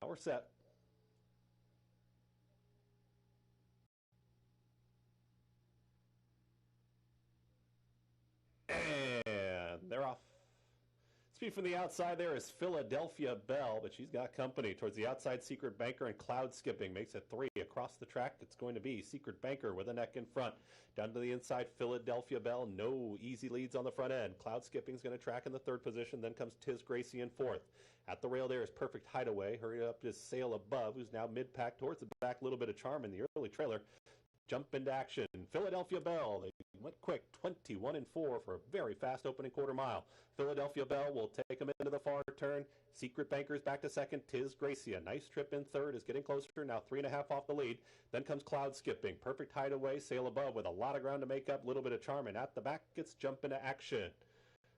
Now we're set. And they're off. Speed from the outside there is Philadelphia Belle, but she's got company. Towards the outside, Secret Banker and Cloud Skipping makes it 3. Across the track, it's going to be Secret Banker with a neck in front. Down to the inside, Philadelphia Belle. No easy leads on the front end. Cloud Skipping's going to track in the 3rd position. Then comes Tiz Gracie in 4th. At the rail there is Perfect Hideaway. Hurry up is Sail Above, who's now mid-pack towards the back. A little bit of charm in the early trailer. Jump into action. Philadelphia Belle. They went quick, 21 and 4 for a very fast opening quarter mile. Philadelphia Belle will take them into the far turn. Secret Banker's back to 2nd. Tiz Gracie, a nice trip in 3rd, is getting closer, now 3.5 off the lead. Then comes Cloud Skipping. Perfect Hideaway, Sail Above with a lot of ground to make up, a little bit of charm, and at the back gets Jump into action.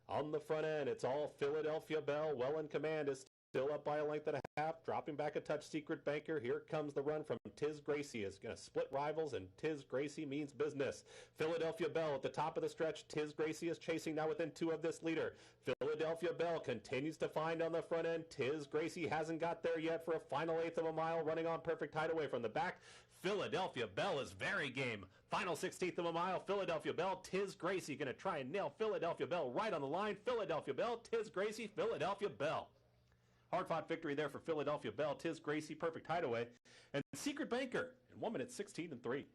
On the front end, it's all Philadelphia Belle. Well in command is still up by a length and a half, dropping back a touch. Secret Banker. Here comes the run from Tiz Gracie. Is going to split rivals, and Tiz Gracie means business. Philadelphia Belle at the top of the stretch. Tiz Gracie is chasing now within 2 of this leader. Philadelphia Belle continues to find on the front end. Tiz Gracie hasn't got there yet for a final 1/8 of a mile, running on Perfect Hideaway from the back. Philadelphia Belle is very game. Final 1/16 of a mile. Philadelphia Belle. Tiz Gracie going to try and nail Philadelphia Belle right on the line. Philadelphia Belle. Tiz Gracie. Philadelphia Belle. Hard-fought victory there for Philadelphia Belle, Tiz Gracie, Perfect Hideaway, and Secret Banker in 1 minute 16 and 3.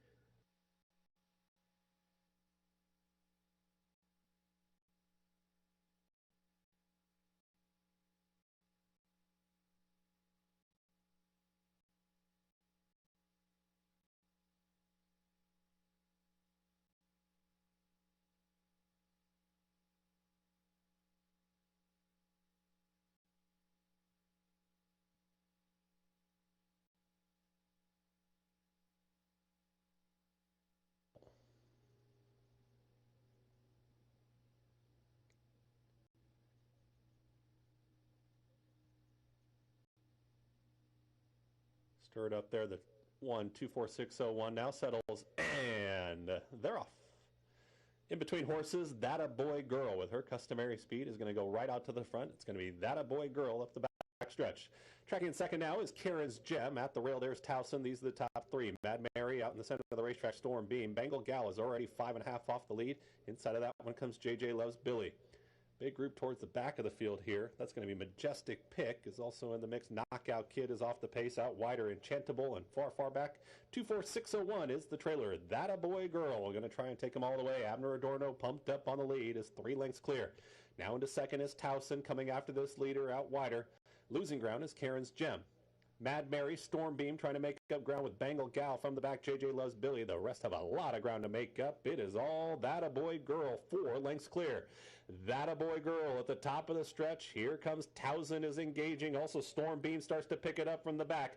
Stirred up there, the 1-2-4-6-0-1 now settles, and they're off. In between horses, That a Boy Girl with her customary speed is going to go right out to the front. It's going to be That a Boy Girl up the back stretch. Tracking in second now is Karen's Gem. At the rail, there's Towson. These are the top 3. Mad Mary out in the center of the racetrack, Storm Beam. Bengal Gal is already 5.5 off the lead. Inside of that one comes JJ Loves Billy. Big group towards the back of the field here. That's going to be Majestic Pick is also in the mix. Knockout Kid is off the pace. Out wider, Enchantable, and far back. 24601 is the trailer. That a Boy Girl. We're going to try and take them all the way. Abner Adorno pumped up on the lead is 3 lengths clear. Now into second is Towson coming after this leader out wider. Losing ground is Karen's Gem. Mad Mary, Storm Beam trying to make up ground with Bengal Gal from the back. JJ Loves Billy. The rest have a lot of ground to make up. It is all That a Boy Girl. 4 lengths clear. That a Boy Girl at the top of the stretch. Here comes Towson is engaging. Also Storm Beam starts to pick it up from the back.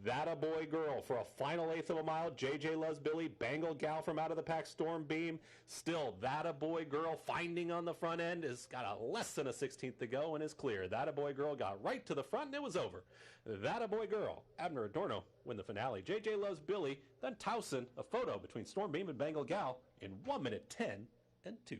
That a Boy Girl for a final 1/8 of a mile. JJ Loves Billy. Bengal Gal from out of the pack. Storm Beam. Still That a Boy Girl finding on the front end. Has got a less than a 16th to go and is clear. That a Boy Girl got right to the front and it was over. That a Boy Girl. Abner Adorno win the finale. JJ Loves Billy. Then Towson. A photo between Storm Beam and Bengal Gal in 1 minute 10 and 2.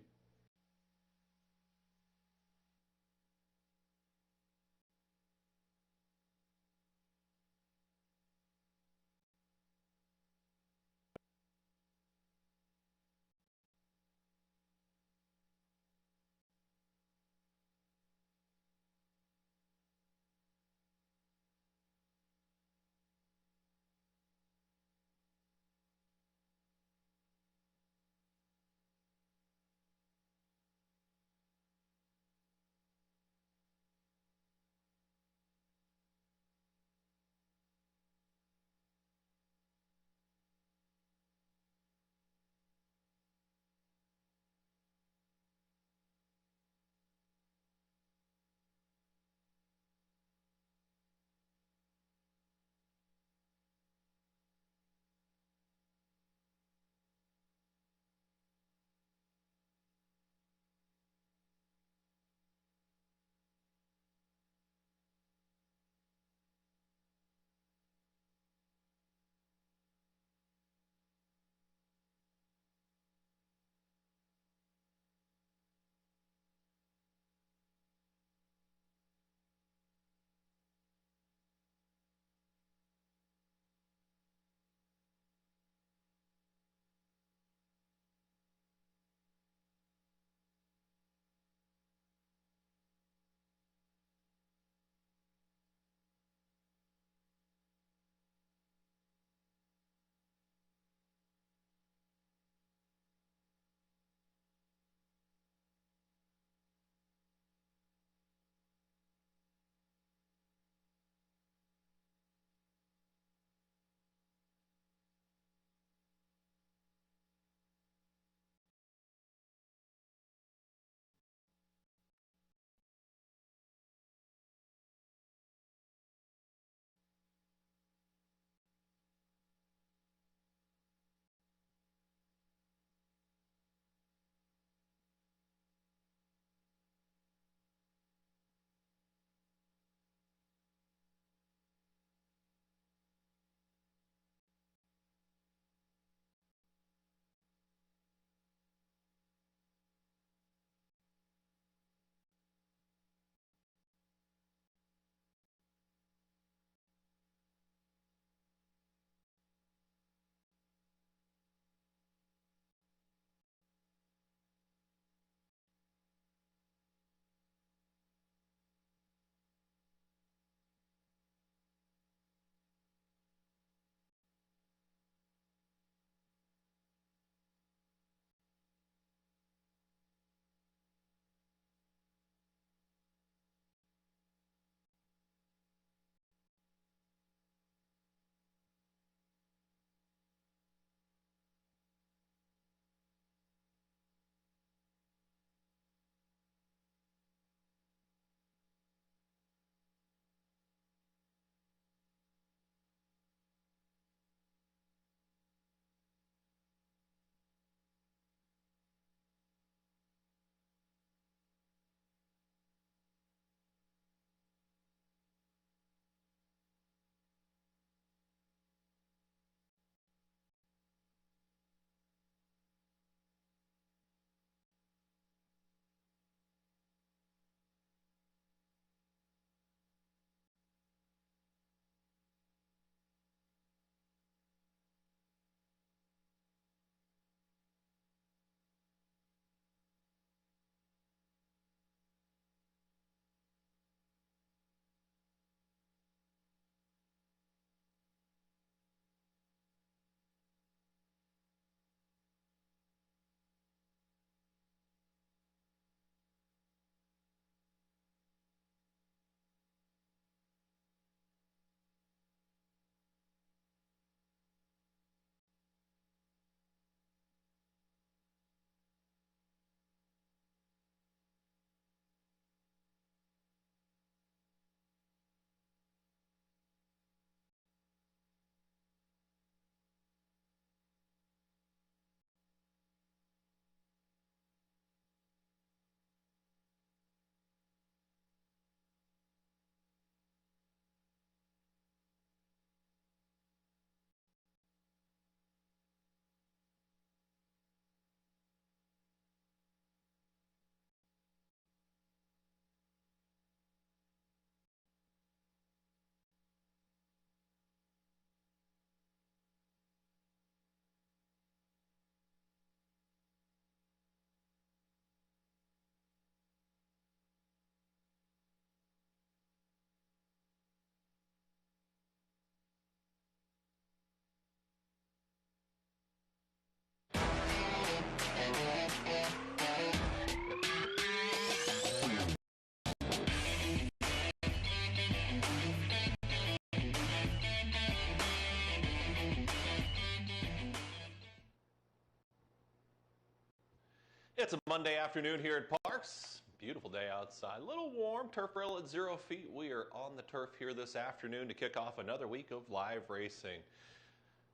It's a Monday afternoon here at Parx. Beautiful day outside. A little warm. Turf rail at 0 feet. We are on the turf here this afternoon to kick off another week of live racing.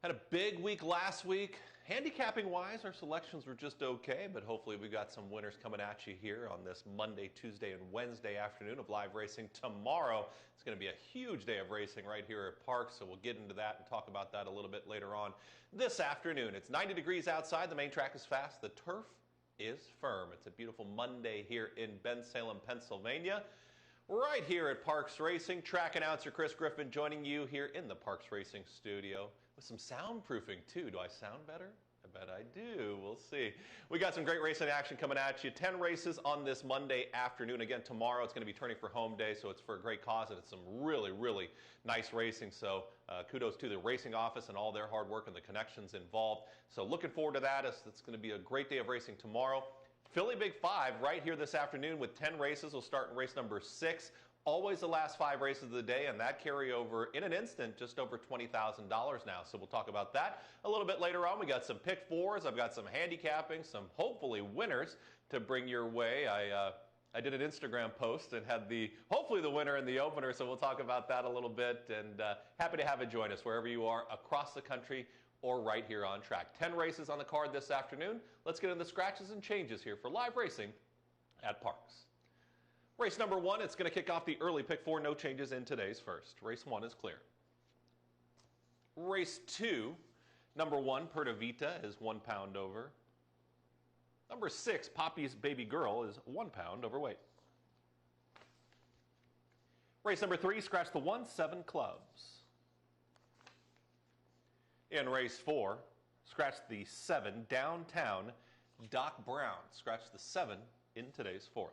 Had a big week last week. Handicapping-wise, our selections were just okay, but hopefully we got some winners coming at you here on this Monday, Tuesday, and Wednesday afternoon of live racing. Tomorrow, it's going to be a huge day of racing right here at Parx, so we'll get into that and talk about that a little bit later on this afternoon. It's 90 degrees outside. The main track is fast. The turf is firm. It's a beautiful Monday here in Bensalem, Pennsylvania. Right here at Parx Racing, track announcer Chris Griffin joining you here in the Parx Racing studio with some soundproofing too. Do I sound better? I bet I do. We'll see. We got some great racing action coming at you. 10 races on this Monday afternoon. Again, tomorrow it's going to be turning for home day, so it's for a great cause, and it's some really, really nice racing. So kudos to the racing office and all their hard work and the connections involved. So looking forward to that. It's going to be a great day of racing tomorrow. Philly Big 5 right here this afternoon with 10 races. We'll start in race number 6. Always the last 5 races of the day, and that carry over in an instant just over $20,000 now. So we'll talk about that a little bit later on. We got some pick 4s. I've got some handicapping, some hopefully winners to bring your way. I did an Instagram post and had hopefully the winner in the opener, so we'll talk about that a little bit. And happy to have it join us wherever you are across the country or right here on track. 10 races on the card this afternoon. Let's get into the scratches and changes here for live racing at Parx. Race number 1, it's going to kick off the early pick 4. No changes in today's first. Race 1 is clear. Race 2, number 1, Perta Vita is 1 pound over. Number 6, Poppy's Baby Girl is 1 pound overweight. Race number 3, scratch the 1, 7 clubs. In race 4, scratch the 7, Downtown Doc Brown. Scratch the 7 in today's 4th.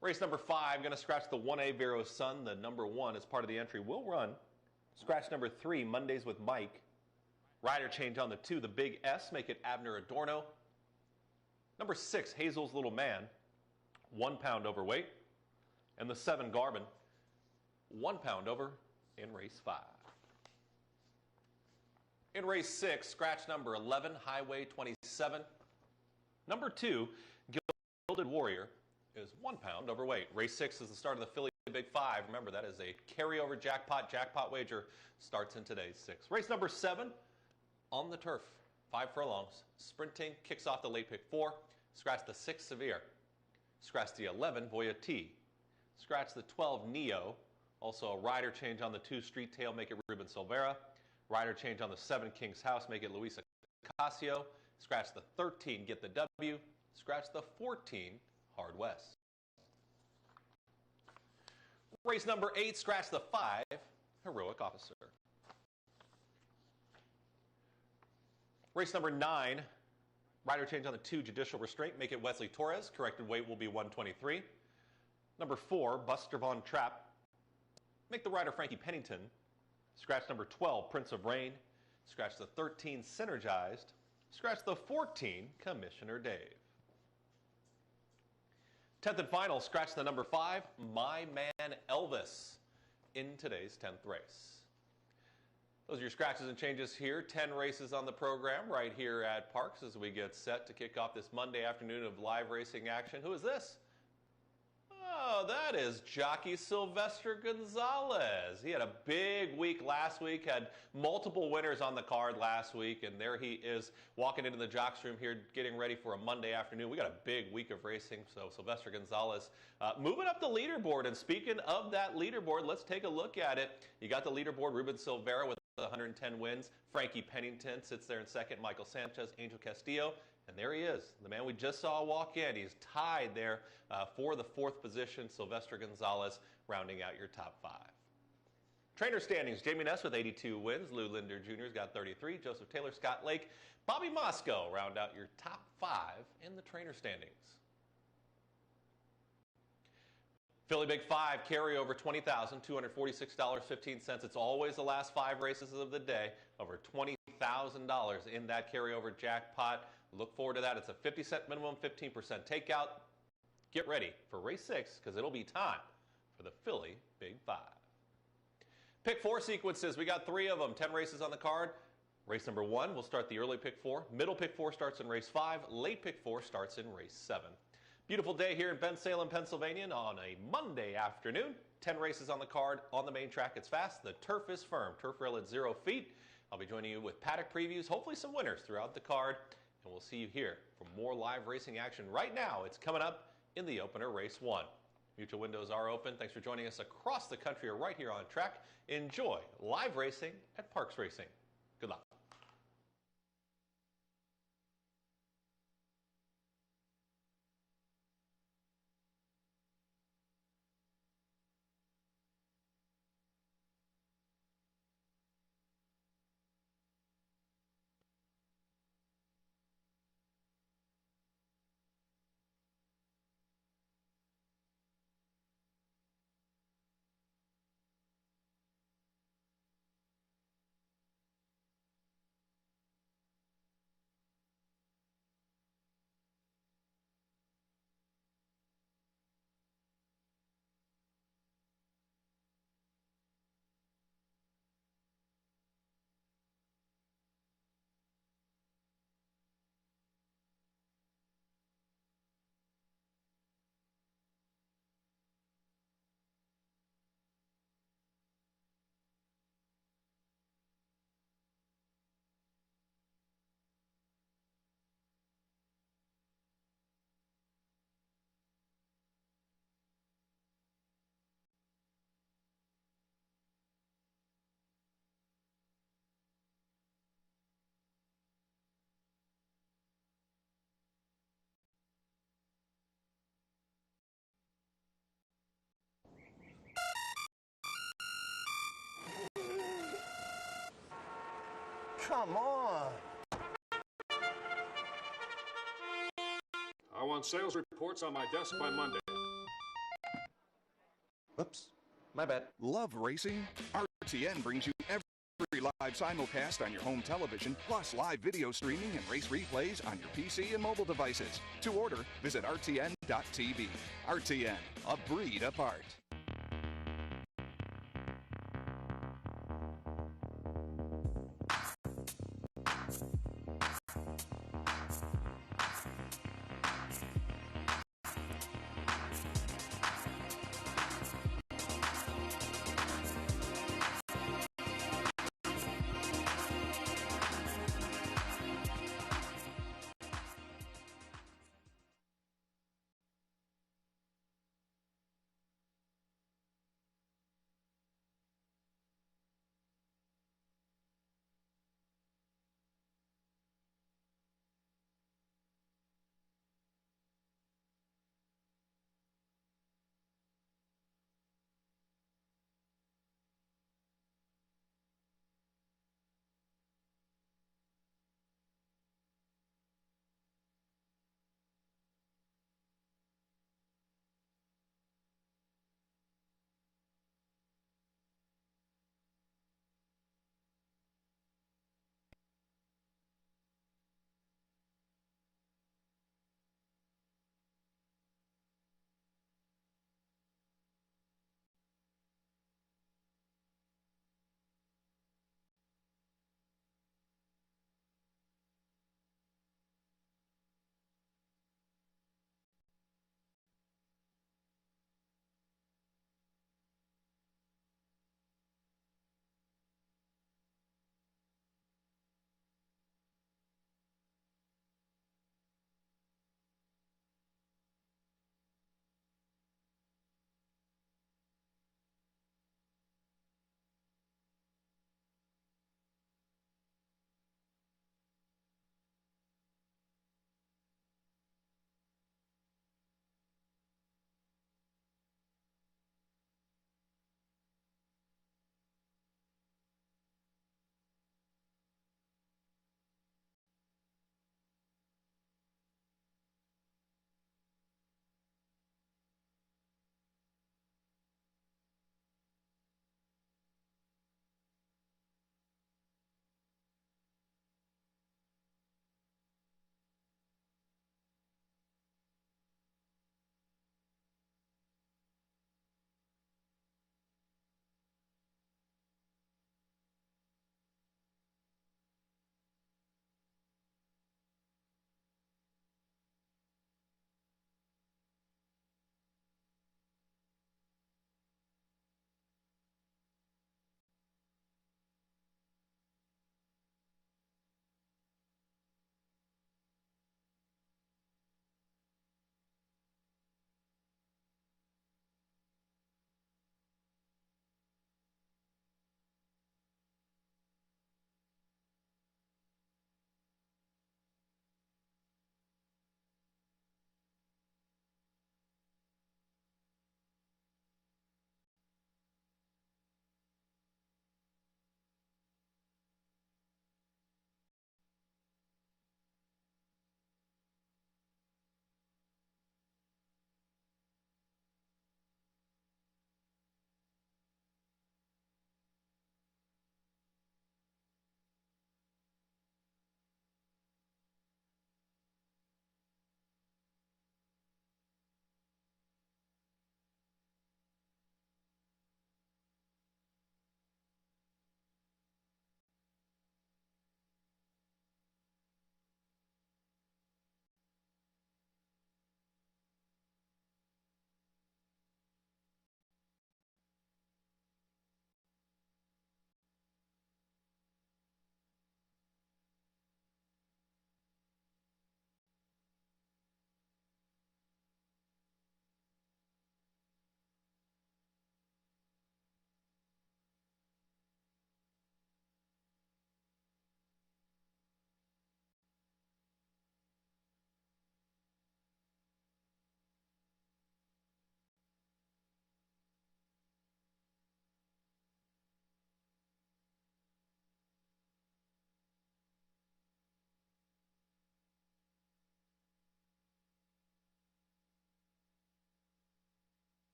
Race number 5, going to scratch the 1A Vero Sun. The number 1 as part of the entry will run. Scratch number 3, Mondays with Mike. Rider change on the 2, the Big S, make it Abner Adorno. Number 6, Hazel's Little Man, 1 pound overweight. And the 7, Garvin, 1 pound over in race 5. In race 6, scratch number 11, Highway 27. Number 2, Gilded Warrior, is 1 pound overweight. Race 6 is the start of the Philly Big 5. Remember, that is a carryover jackpot. Jackpot wager starts in today's 6. Race number 7 on the turf. 5 furlongs. Sprinting kicks off the late pick 4. Scratch the 6 Severe. Scratch the 11 Voya T. Scratch the 12 Neo. Also a rider change on the 2 Street Tail, make it Ruben Silvera. Rider change on the 7 King's House, make it Luisa Casio. Scratch the 13 Get the W. Scratch the 14 Hard West. Race number 8, scratch the 5, Heroic Officer. Race number 9, rider change on the 2, Judicial Restraint, make it Wesley Torres. Corrected weight will be 123. Number 4, Buster Von Trapp, make the rider Frankie Pennington. Scratch number 12, Prince of Rain. Scratch the 13, Synergized. Scratch the 14, Commissioner Dave. 10th and final, scratch the number 5, My Man Elvis, in today's 10th race. Those are your scratches and changes here. 10 races on the program right here at Parx as we get set to kick off this Monday afternoon of live racing action. Who is this? Oh, that is jockey Sylvester Gonzalez. He had a big week last week, had multiple winners on the card last week, and there he is walking into the jocks room here getting ready for a Monday afternoon. We got a big week of racing, so Sylvester Gonzalez moving up the leaderboard. And speaking of that leaderboard, let's take a look at it. You got the leaderboard, Ruben Silvera with 110 wins. Frankie Pennington sits there in second. Michael Sanchez, Angel Castillo. And there he is, the man we just saw walk in. He's tied there for the 4th position. Sylvester Gonzalez rounding out your top 5. Trainer standings, Jamie Ness with 82 wins. Lou Linder Jr.'s got 33. Joseph Taylor, Scott Lake, Bobby Moscow round out your top 5 in the trainer standings. Philly Big 5 carryover $20,246.15. It's always the last 5 races of the day. Over $20,000 in that carryover jackpot. Look forward to that. It's a 50-cent minimum, 15% takeout. Get ready for race 6 because it'll be time for the Philly Big 5. Pick 4 sequences. We got 3 of them. 10 races on the card. Race number 1 will start the early pick 4. Middle pick 4 starts in race 5. Late pick 4 starts in race 7. Beautiful day here in Bensalem, Pennsylvania on a Monday afternoon. 10 races on the card. On the main track, it's fast. The turf is firm. Turf rail at 0 feet. I'll be joining you with paddock previews, hopefully some winners throughout the card. And we'll see you here for more live racing action. Right now, it's coming up in the opener, race 1. Mutual windows are open. Thanks for joining us across the country or right here on track. Enjoy live racing at Parx Racing. Good luck. Come on. I want sales reports on my desk by Monday. Oops, my bad. Love racing? RTN brings you every live simulcast on your home television, plus live video streaming and race replays on your PC and mobile devices. To order, visit rtn.tv. RTN, a breed apart.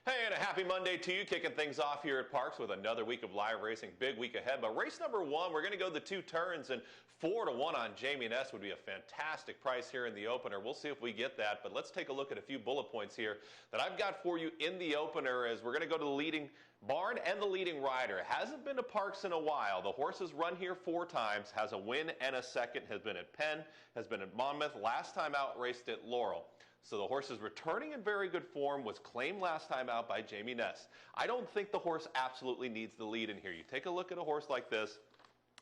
Hey, and a happy Monday to you. Kicking things off here at Parx with another week of live racing. Big week ahead. But race number one, we're going to go the 2 turns, and 4-1 on Jamie Ness would be a fantastic price here in the opener. We'll see if we get that. But let's take a look at a few bullet points here that I've got for you in the opener as we're going to go to the leading barn and the leading rider. Hasn't been to Parx in a while. The horse has run here 4 times, has a win and a second, has been at Penn, has been at Monmouth, last time out raced at Laurel. So the horse is returning in very good form, was claimed last time out by Jamie Ness. I don't think the horse absolutely needs the lead in here. You take a look at a horse like this,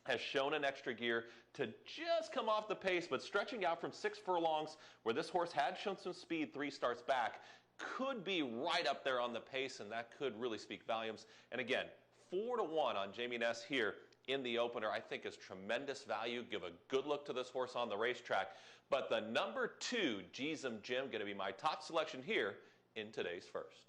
has shown an extra gear to just come off the pace, but stretching out from 6 furlongs, where this horse had shown some speed 3 starts back, could be right up there on the pace, and that could really speak volumes. And again, 4-1 on Jamie Ness here in the opener, I think is tremendous value. Give a good look to this horse on the racetrack. But the number 2, Jim, going to be my top selection here in today's first.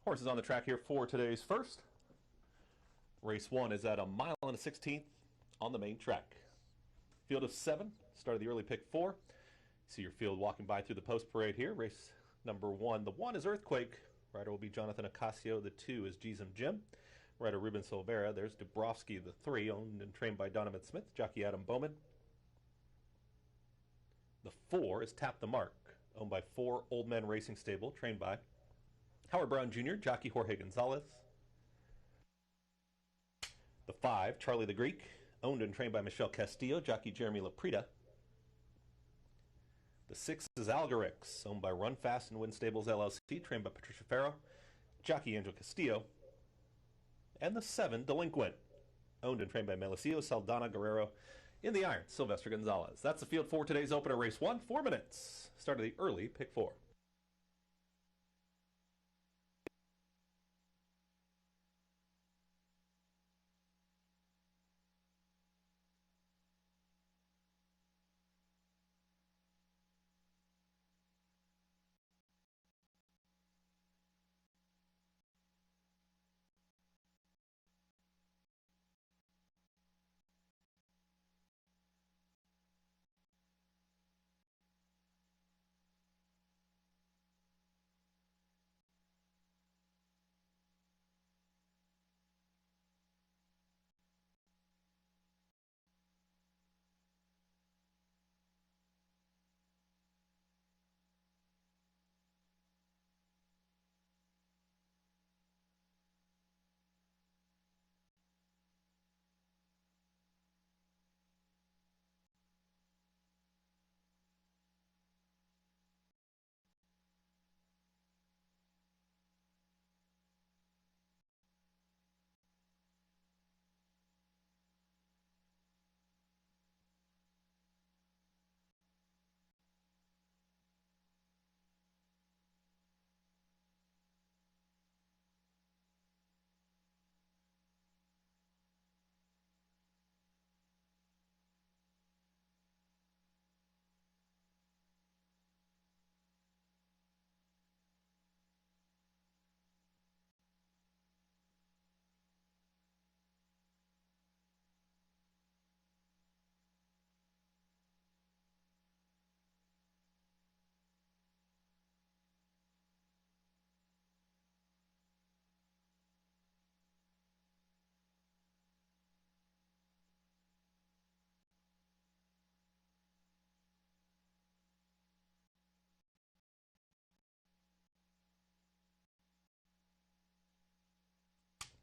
Horses on the track here for today's first. Race 1 is at 1 1/16 on the main track. Field of 7, start of the early pick 4. See your field walking by through the post parade here. Race number 1. The 1 is Earthquake. Rider will be Jonathan Ocasio. The 2 is Jesus Jim. Rider Ruben Silvera. There's Dubrovsky, the 3, owned and trained by Donovan Smith. Jockey Adam Bowman. The 4 is Tap the Mark, owned by 4 Old Men Racing Stable, trained by Howard Brown Jr., Jockey Jorge Gonzalez. The 5, Charlie the Greek, owned and trained by Michelle Castillo, Jockey Jeremy Laprida. The 6 is Algarix, owned by Run Fast and Win Stables LLC, trained by Patricia Farrow, Jockey Angel Castillo. And the 7, Delinquent, owned and trained by Melisio Saldana Guerrero. In the iron, Sylvester Gonzalez. That's the field for today's opener, race 1, 4 minutes. Start of the early pick 4.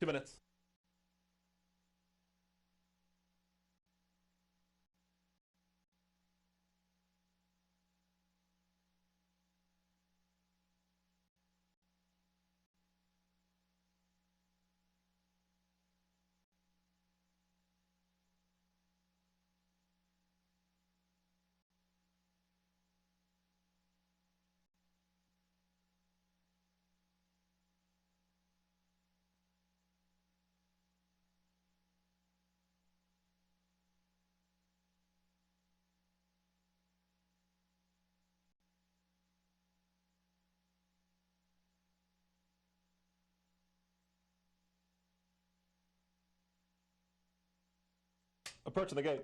Two minutes. Approaching the gate.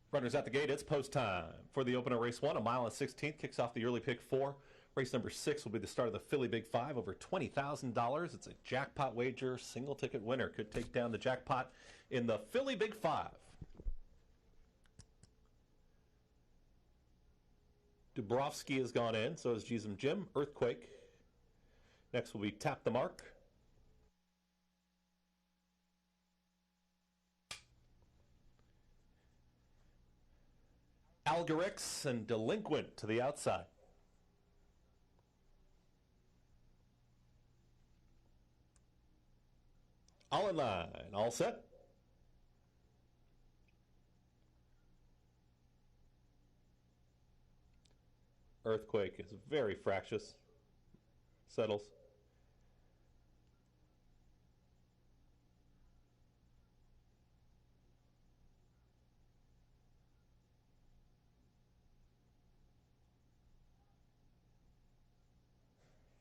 Runners at the gate, it's post time. For the opener, race 1, 1 1/16, kicks off the early pick 4. Race number 6 will be the start of the Philly Big 5, over $20,000. It's a jackpot wager, single ticket winner. Could take down the jackpot in the Philly Big 5. Dubrovsky has gone in, so has Jesus Jim. Earthquake Next will be Tap the Mark. Algorix and Delinquent to the outside. All in line, all set. Earthquake is very fractious. Settles.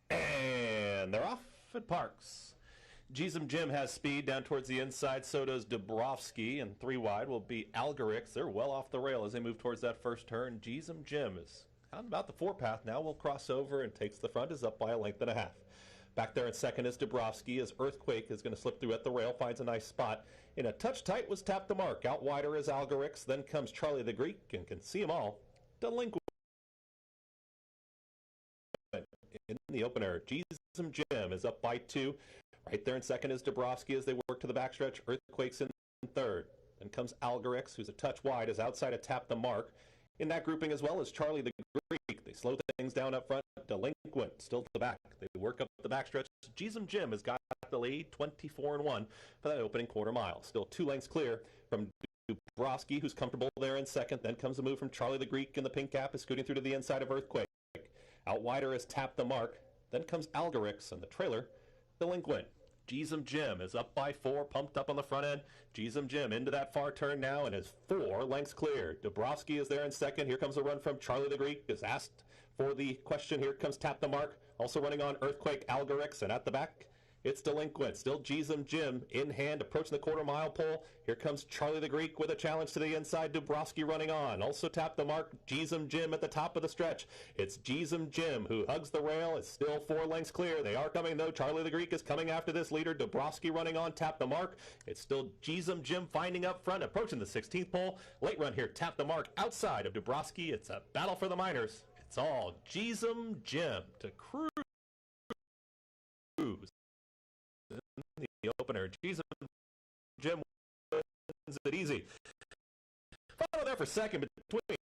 And they're off at Parx. Jim has speed down towards the inside, so does Dubrovsky, and 3 wide will be Algorix. They're well off the rail as they move towards that first turn. Jim is on about the 4-path now, will cross over and takes the front, is up by a length and a half. Back there in second is Dubrovsky as Earthquake is going to slip through at the rail, finds a nice spot. In a touch tight was Tap the Mark. Out wider is Algorix, then comes Charlie the Greek, and can see them all. Delinquent in the opener. Jim is up by 2. Right there in second is Dubrovsky as they work to the backstretch. Earthquake's in third. Then comes Algorix, who's a touch wide, is outside of Tap the Mark. In that grouping as well as Charlie the Greek. They slow things down up front. Delinquent still to the back. They work up the backstretch. Jim has got the lead, 24-1 for that opening quarter mile. Still 2 lengths clear from Dubrovsky, who's comfortable there in second. Then comes a move from Charlie the Greek in the pink cap, is scooting through to the inside of Earthquake. Out wider is Tap the Mark. Then comes Algorix and the trailer, Delinquent. Jim is up by 4, pumped up on the front end. Jim into that far turn now and is 4 lengths clear. Dubrovsky is there in second. Here comes a run from Charlie the Greek, is asked for the question. Here comes Tap the Mark. Also running on Earthquake, Algorix, and at the back, it's Delinquent. Still Jim in hand, approaching the quarter mile pole. Here comes Charlie the Greek with a challenge to the inside. Dubrovsky running on. Also Tap the Mark. Jim at the top of the stretch. It's Jim who hugs the rail. It's still 4 lengths clear. They are coming though. Charlie the Greek is coming after this leader. Dubrovsky running on. Tap the Mark. It's still Jim finding up front, approaching the 16th pole. Late run here. Tap the Mark outside of Dubrovsky. It's a battle for the minors. It's all Jim to cruise. The opener. Jim wins it easy. Follow there for second between.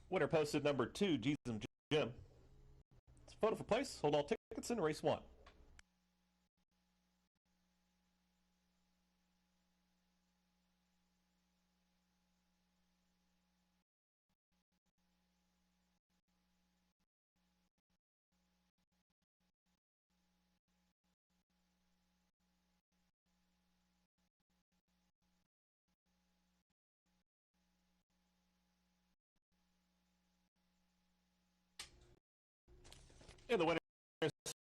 Winner posted number 2, Jim. It's a photo for place. Hold all tickets in race 1. In the winner's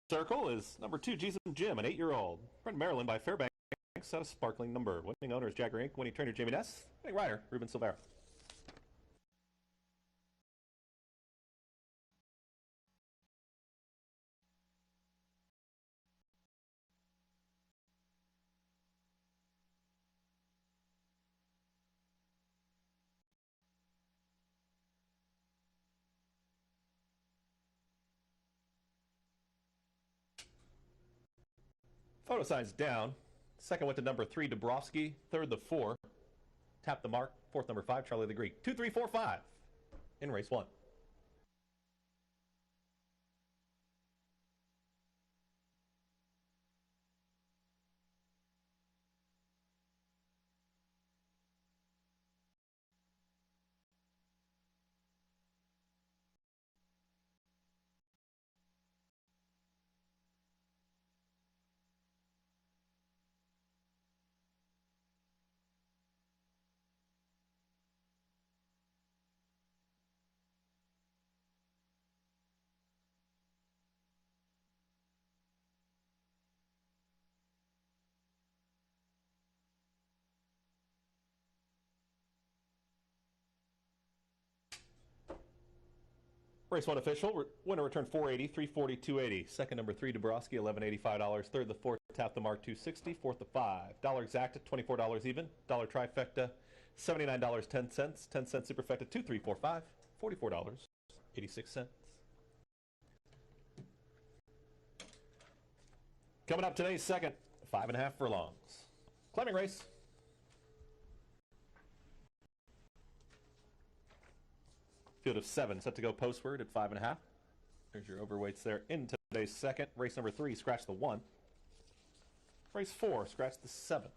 circle is number 2, Jim, an 8-year-old. Bred in Maryland by Fairbanks set a sparkling number. Winning owner is Jagger Inc. Winning trainer Jamie Ness. Winning rider Ruben Silvera. Photo signs down. Second went to number 3, Dabrowski. Third, the 4. Tap the mark. Fourth, number 5, Charlie the Greek. 2, 3, 4, 5 in race 1. Race 1 official. Winner returned $480, $340, $280. Second, number 3, Dabrowski, $11.85. Third, the 4, Tap the Mark, $260. Fourth, the 5, dollar exacta, $24 even. Dollar trifecta, $79.10. 10-cent superfecta, 2, 3, 4, 5, $44.86. Coming up today's second, 5.5 furlongs. Climbing race. Field of 7 set to go postward at 5.5. There's your overweights there in today's second. Race number 3, scratch the 1. Race 4, scratch the 7.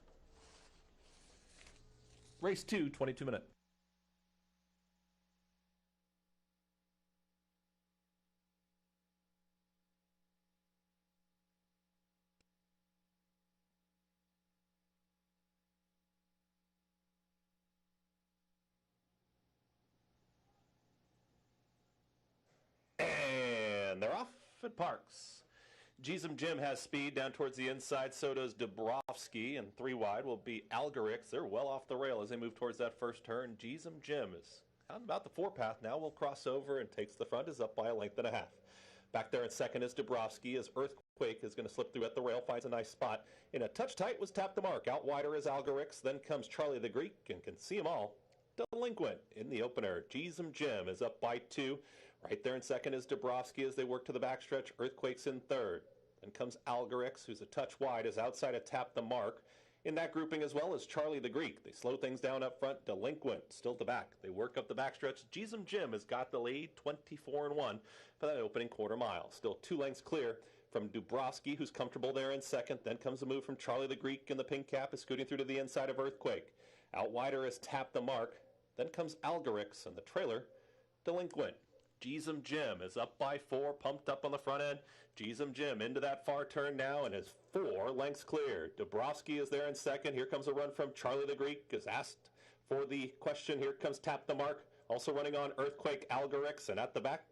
Race 2, 22 minute. And they're off at Parx. Jism Jim has speed down towards the inside. So does Dabrowski. And 3 wide will be Algerix. They're well off the rail as they move towards that first turn. Jism Jim is on about the 4 path now. Will cross over and takes the front. Is up by a length and a half. Back there in second is Dabrowski as Earthquake is going to slip through at the rail. Finds a nice spot. In a touch tight was Tap the Mark. Out wider is Algerix. Then comes Charlie the Greek and can see them all. Delinquent in the opener. Jism Jim is up by 2. Right there in second is Dabrowski as they work to the backstretch. Earthquake's in third. Then comes Algerix, who's a touch wide, is outside of Tap the Mark. In that grouping as well as Charlie the Greek. They slow things down up front. Delinquent still at the back. They work up the backstretch. Jism Jim has got the lead, 24-1 for that opening quarter mile. Still 2 lengths clear from Dabrowski, who's comfortable there in second. Then comes a move from Charlie the Greek, and the pink cap is scooting through to the inside of Earthquake. Out wider is Tap the Mark. Then comes Algerix, and the trailer, Delinquent. Jism Jim is up by 4, pumped up on the front end. Jism Jim into that far turn now and is 4 lengths clear. Dabrowski is there in second. Here comes a run from Charlie the Greek, is asked for the question. Here comes Tap the Mark, also running on Earthquake, Algerix, and at the back,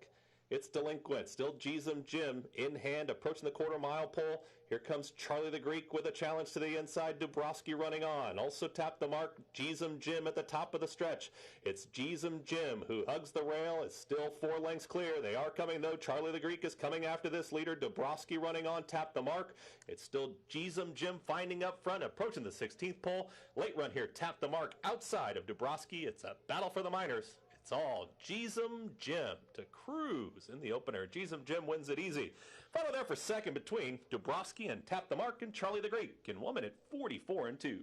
it's Delinquent. Still Jism Jim in hand, approaching the quarter mile pole. Here comes Charlie the Greek with a challenge to the inside. Dabrowski running on. Also Tap the Mark. Jism Jim at the top of the stretch. It's Jism Jim who hugs the rail. It's still 4 lengths clear. They are coming though. Charlie the Greek is coming after this leader. Dabrowski running on. Tap the Mark. It's still Jism Jim finding up front, approaching the 16th pole. Late run here. Tap the Mark outside of Dabrowski. It's a battle for the minors. It's all Jism Jim to cruise in the opener. Jism Jim wins it easy. Follow there for second between Dabrowski and Tap the Mark and Charlie the Greek in 1 minute 44-2.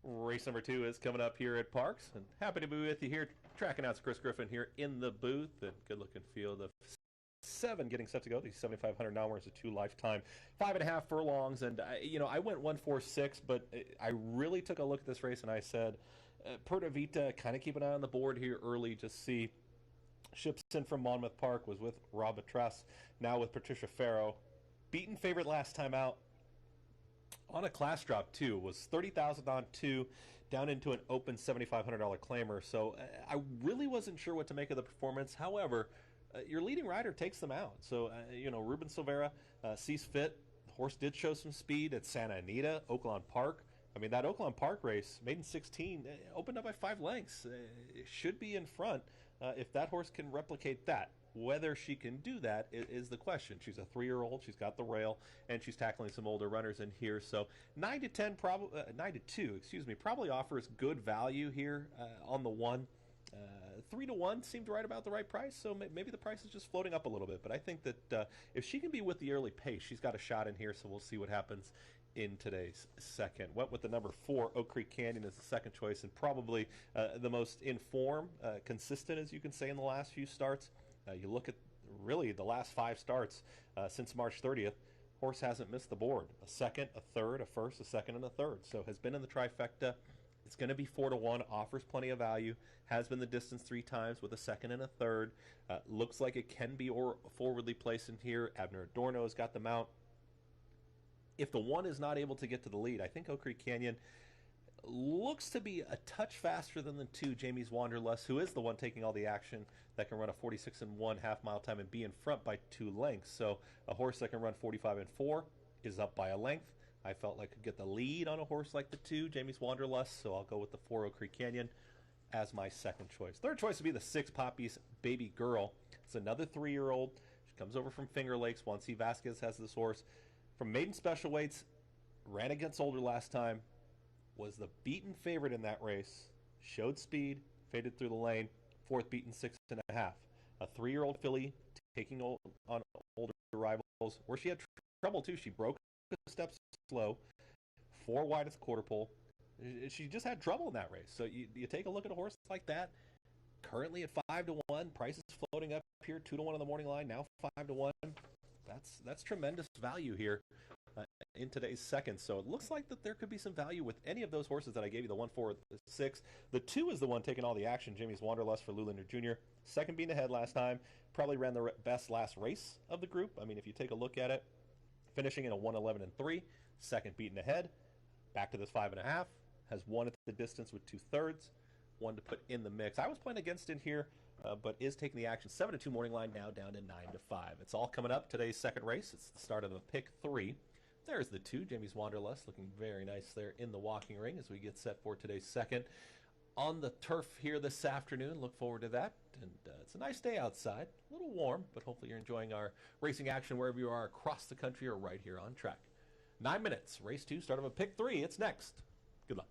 Race number 2 is coming up here at Parx, and happy to be with you here. Track announcer Chris Griffin here in the booth, and good-looking field of 7 getting set to go. These 7,500 now winners, a 2 lifetime, 5.5 furlongs, and I went 1-4-6, but I really took a look at this race and I said, Perta Vita, kind of keep an eye on the board here early, just see. Ships in from Monmouth Park was with Rob Batress, now with Patricia Farrow. Beaten favorite last time out. On a class drop, too, was 30,000 on 2, down into an open $7,500 claimer. So I really wasn't sure what to make of the performance. However, your leading rider takes them out. So, Ruben Silvera sees fit. The horse did show some speed at Santa Anita, Oaklawn Park. I mean, that Oaklawn Park race, maiden 16, opened up by 5 lengths. It should be in front if that horse can replicate that. Whether she can do that is the question. She's a 3-year-old. She's got the rail, and she's tackling some older runners in here. So 9-2, probably offers good value here on the 1. 3-1 seemed right about the right price, so maybe the price is just floating up a little bit. But I think that if she can be with the early pace, she's got a shot in here, so we'll see what happens in today's second. Went with the number 4, Oak Creek Canyon, as the second choice, and probably the most in form, consistent, as you can say, in the last few starts. You look at really the last 5 starts since March 30th, horse hasn't missed the board. A second, a third, a first, a second, and a third. So has been in the trifecta. It's going to be 4-1, offers plenty of value, has been the distance 3 times with a second and a third. Looks like it can be forwardly placed in here. Abner Adorno has got the mount. If the 1 is not able to get to the lead, I think Oak Creek Canyon looks to be a touch faster than the 2, Jamie's Wanderlust, who is the one taking all the action, that can run a 46-1 half-mile time and be in front by 2 lengths. So a horse that can run 45-4 is up by a length. I felt like I could get the lead on a horse like the 2, Jamie's Wanderlust, so I'll go with the 4, Oak Creek Canyon, as my second choice. Third choice would be the 6, Poppy's Baby Girl. It's another 3-year-old. She comes over from Finger Lakes. Juan C. Vasquez has this horse. From maiden special weights, ran against older last time, was the beaten favorite in that race, showed speed, faded through the lane, 4th beaten 6.5. A 3-year-old filly taking on older rivals, where she had trouble too. She broke a step slow, 4 wide at the quarter pole. She just had trouble in that race. So you take a look at a horse like that, currently at 5-1, price is floating up here, 2-1 on the morning line, now 5-1. That's tremendous value here in today's second. So it looks like that there could be some value with any of those horses that I gave you, the 1, 4, the 6. The 2 is the one taking all the action, Jimmy's Wanderlust for Lulander Jr. Second being ahead last time, probably ran the best last race of the group. I mean, if you take a look at it, finishing in a 1:11-3, second beaten ahead, back to this 5.5, has won at the distance with 2/3, one to put in the mix. I was playing against it here, but is taking the action. 7-2 morning line, now down to 9-5. It's all coming up. Today's second race. It's the start of the pick 3. There's the 2, Jamie's Wanderlust, looking very nice there in the walking ring as we get set for today's second. On the turf here this afternoon. Look forward to that. And it's a nice day outside. A little warm, but hopefully you're enjoying our racing action wherever you are across the country or right here on track. 9 minutes. Race 2, start of a pick 3. It's next. Good luck.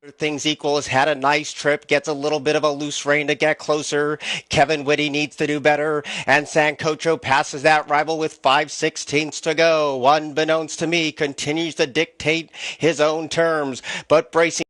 Things equal has had a nice trip, gets a little bit of a loose rein to get closer. Kevin Whitty needs to do better, and Sancocho passes that rival with 5/16 to go. Unbeknownst to me, continues to dictate his own terms, but bracing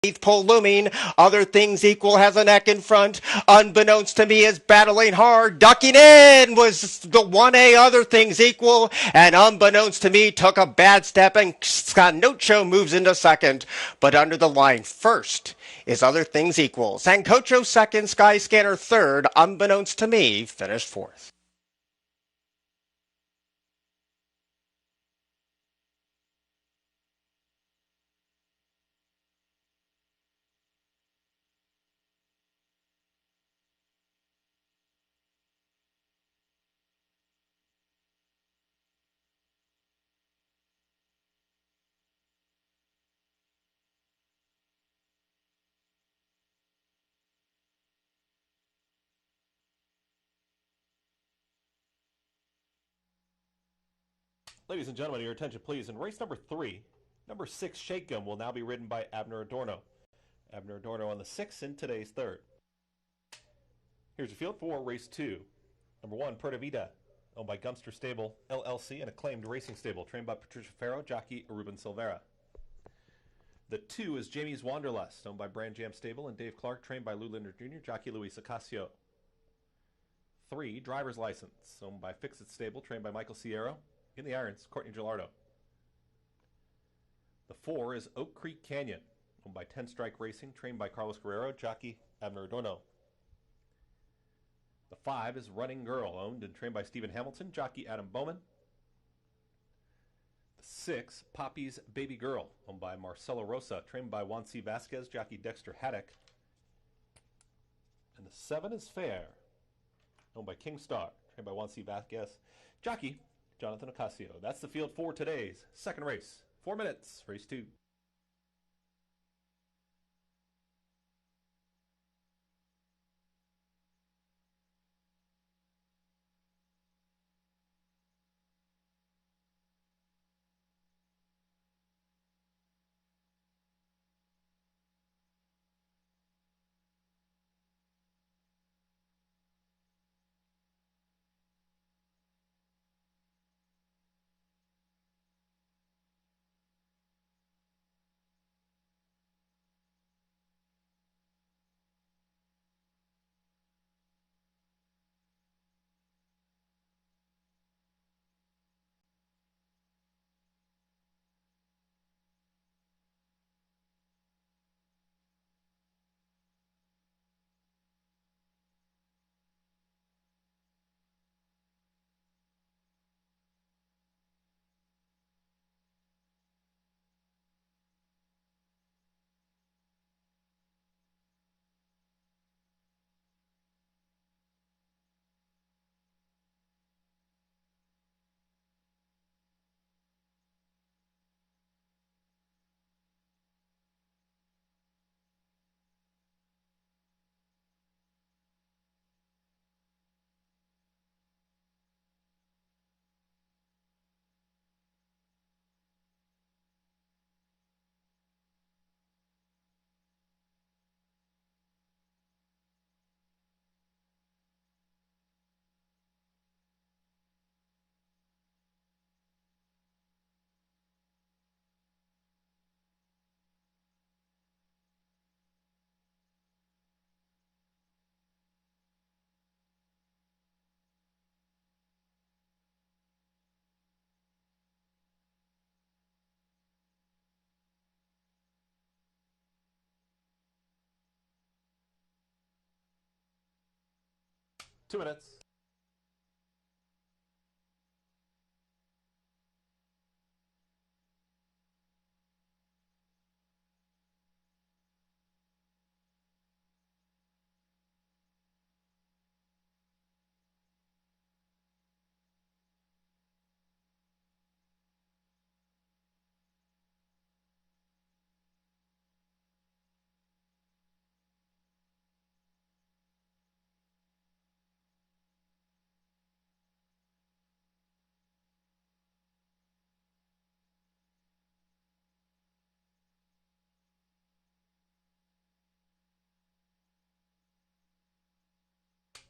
eighth pole looming. Other things equal has a neck in front. Unbeknownst to me is battling hard. Ducking in was the 1A other things equal. And unbeknownst to me took a bad step and Scanocho moves into second. But under the line first is other things equal. Sancocho second, Skyscanner third. Unbeknownst to me finished fourth. Ladies and gentlemen, your attention please. In race number 3, number 6 Shake 'Em will now be ridden by Abner Adorno. Abner Adorno on the 6th in today's third. Here's your field for race 2. Number 1, Perta Vida, owned by Gumster Stable, LLC, an acclaimed racing stable, trained by Patricia Farrow, jockey Ruben Silvera. The 2 is Jamie's Wanderlust, owned by Brand Jam Stable and Dave Clark, trained by Lou Linder Jr., jockey Luis Ocasio. 3, Driver's License, owned by Fix It Stable, trained by Michael Sierra. In the irons, Courtney Gilardo. The 4 is Oak Creek Canyon, owned by 10 Strike Racing, trained by Carlos Guerrero, jockey Abner Adorno. The 5 is Running Girl, owned and trained by Stephen Hamilton, jockey Adam Bowman. The 6, Poppy's Baby Girl, owned by Marcelo Rosa, trained by Juan C. Vasquez, jockey Dexter Haddock. And the 7 is Fair, owned by King Star, trained by Juan C. Vasquez, jockey Jonathan Ocasio. That's the field for today's second race. 4 minutes, race 2. Two minutes.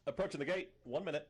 Approaching the gate, 1 minute.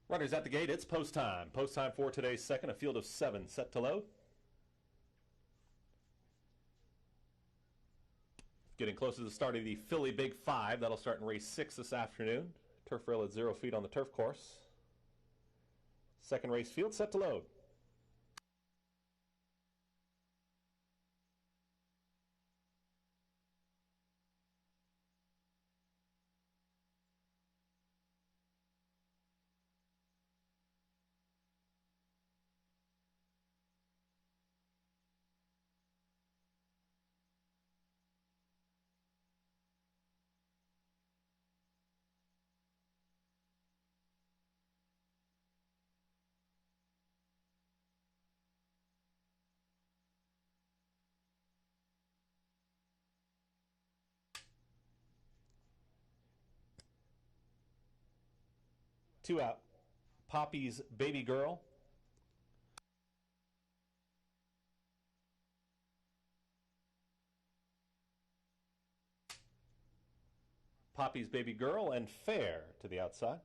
Runners at the gate, it's post time. Post time for today's second, a field of 7 set to load. Getting close to the start of the Philly Big 5. That'll start in race 6 this afternoon. Turf rail at 0 feet on the turf course. Second race field set to load. Two out. Poppy's Baby Girl. Poppy's Baby Girl and Fair to the outside.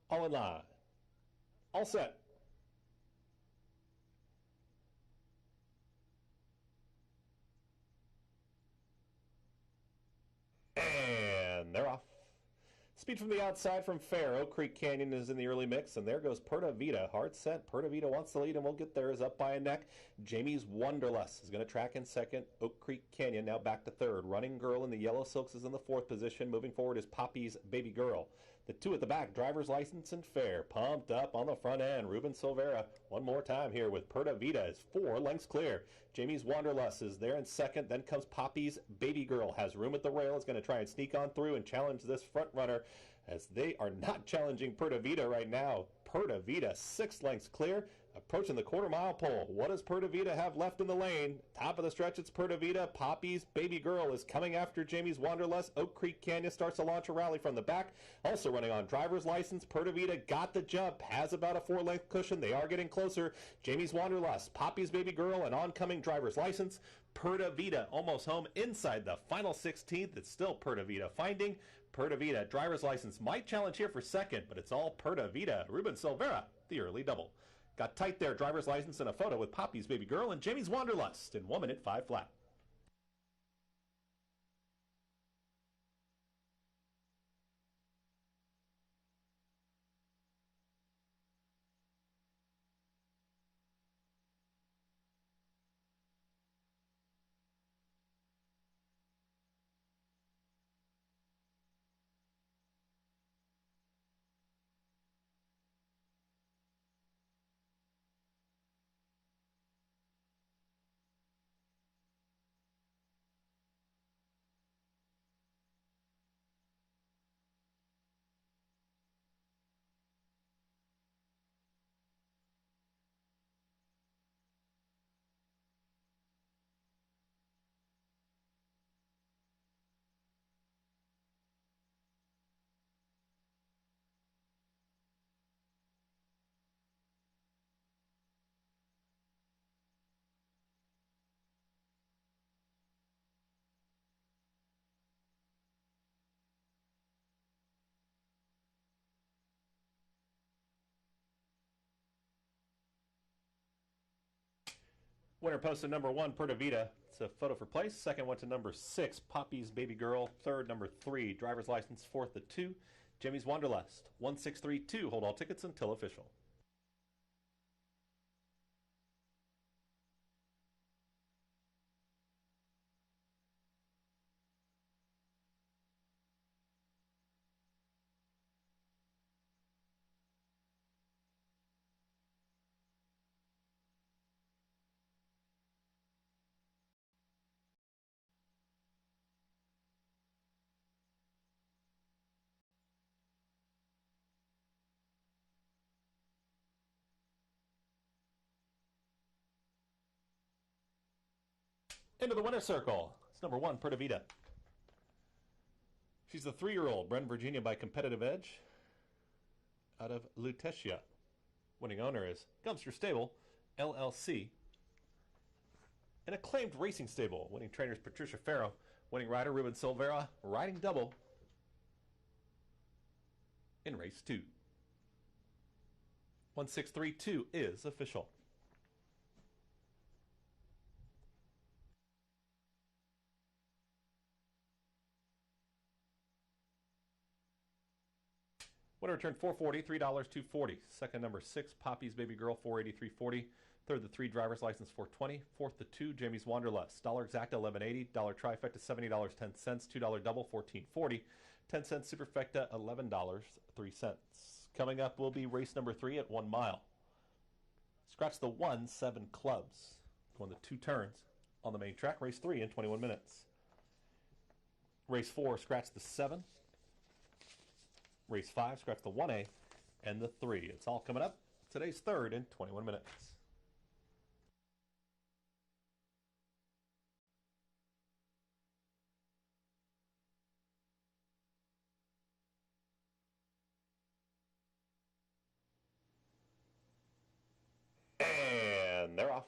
All in line. All set. And they're off. Speed from the outside from Fair. Oak Creek Canyon is in the early mix, and there goes Perta Vida. Hard set. Perta Vida wants the lead, and we'll get there. Is up by a neck. Jamie's Wanderlust is going to track in second. Oak Creek Canyon now back to third. Running Girl in the yellow silks is in the fourth position. Moving forward is Poppy's Baby Girl. The two at the back, Driver's License and Fair. Pumped up on the front end. Ruben Silvera one more time here with Perta Vida is 4 lengths clear. Jamie's Wanderlust is there in second. Then comes Poppy's Baby Girl. Has room at the rail. Is going to try and sneak on through and challenge this front runner, as they are not challenging Perta Vida right now. Perta Vida 6 lengths clear. Approaching the quarter-mile pole. What does Perta Vida have left in the lane? Top of the stretch, it's Perta Vida. Poppy's Baby Girl is coming after Jamie's Wanderlust. Oak Creek Canyon starts to launch a rally from the back. Also running on Driver's License. Perta Vida got the jump. Has about a 4-length cushion. They are getting closer. Jamie's Wanderlust, Poppy's Baby Girl, and oncoming Driver's License. Perta Vida almost home inside the final 16th. It's still Perta Vida finding. Perta Vida, Driver's License might challenge here for second, but it's all Perta Vida. Ruben Silvera, the early double. Got tight there, Driver's License and a photo with Poppy's Baby Girl and Jamie's Wanderlust in 1 minute 5 flat. Winner posted number 1, Perta Vida. It's a photo for place. Second went to number 6, Poppy's Baby Girl. Third, number 3, Driver's License. Fourth, the 2, Jamie's Wanderlust, 1632. Hold all tickets until official. Into the winner's circle. It's number 1, Perta Vida. She's the 3-year-old, bred in Virginia by Competitive Edge, out of Lutetia. Winning owner is Gumster Stable, LLC. An acclaimed racing stable. Winning trainer is Patricia Farrow. Winning rider Ruben Silvera, riding double in race 2. 1632 is official. Winner returned $440, $3, $240. Second, number 6, Poppy's Baby Girl, $480, $340. Third, the 3, driver's license, $420. Fourth, the 2, Jamie's Wanderlust. Dollar exacta, $11.80. Dollar trifecta, $70.10. $2 double, $14.40. 10-cent superfecta, $11.03. Coming up will be race number 3 at 1 mile. Scratch the 1-7 clubs. Going the 2 turns on the main track. Race 3 in 21 minutes. Race 4, scratch the 7. Race 5, scratch the 1A and the 3. It's all coming up. Today's 3rd in 21 minutes. And they're off.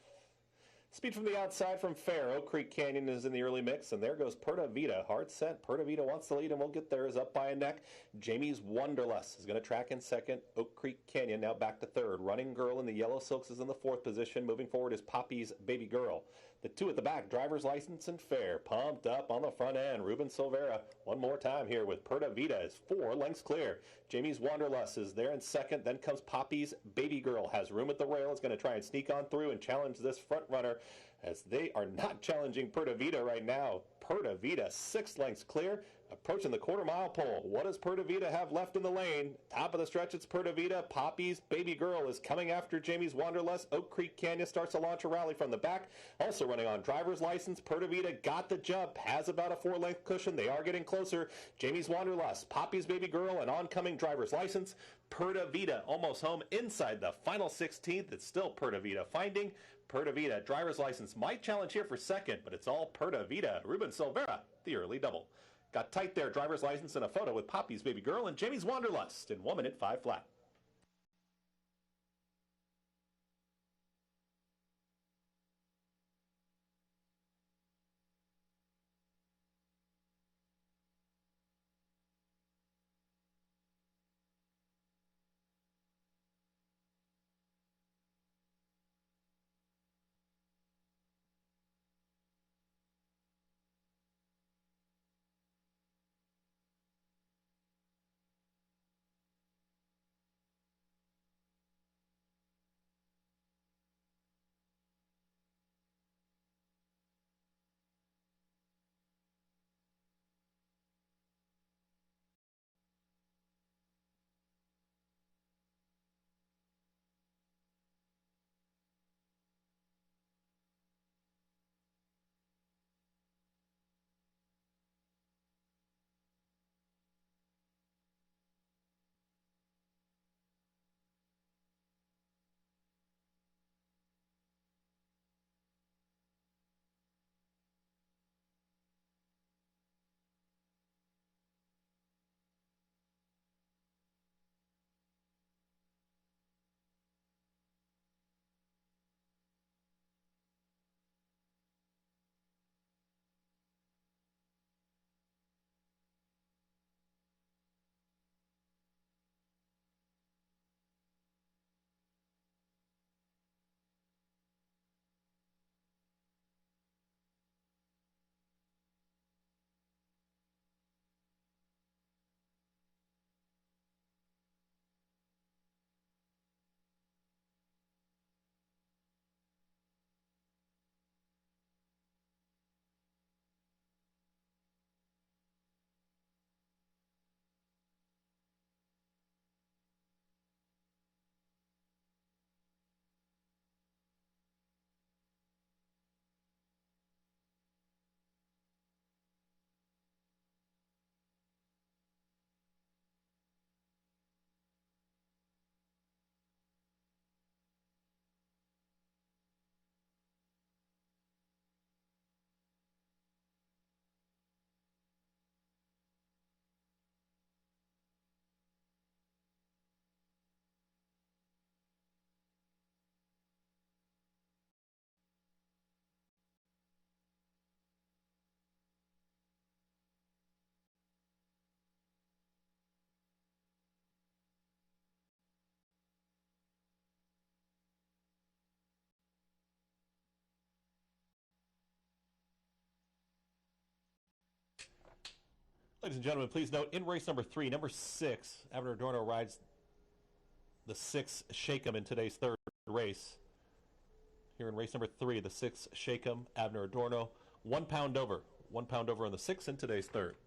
Speed from the outside from Fair. Oak Creek Canyon is in the early mix, and there goes Perta Vida. Hard set. Perta Vida wants to lead, and we'll get there. Is up by a neck. Jamie's Wanderlust is going to track in second. Oak Creek Canyon now back to third. Running Girl in the yellow silks is in the 4th position. Moving forward is Poppy's Baby Girl. The 2 at the back, driver's license and Fair. Pumped up on the front end. Ruben Silvera, one more time here with Perta Vida is 4 lengths clear. Jamie's Wanderlust is there in second. Then comes Poppy's Baby Girl. Has room at the rail. Is going to try and sneak on through and challenge this front runner, as they are not challenging Perta Vida right now. Perta Vida 6 lengths clear. Approaching the quarter-mile pole. What does Perta Vida have left in the lane? Top of the stretch, it's Perta Vida. Poppy's Baby Girl is coming after Jamie's Wanderlust. Oak Creek Canyon starts to launch a rally from the back. Also running on driver's license. Perta Vida got the jump. Has about a 4-length cushion. They are getting closer. Jamie's Wanderlust, Poppy's Baby Girl, and oncoming driver's license. Perta Vida almost home inside the final 16th. It's still Perta Vida finding. Perta Vida, driver's license might challenge here for second, but it's all Perta Vida. Ruben Silvera, the early double. Got tight there, driver's license and a photo with Poppy's Baby Girl and Jamie's Wanderlust in 1 minute 5 flat. Ladies and gentlemen, please note, in race number 3, number 6, Abner Adorno rides the 6 Shake'em in today's third race. Here in race number 3, the 6 Shake'em, Abner Adorno, 1 pound over. 1 pound over on the 6 in today's third.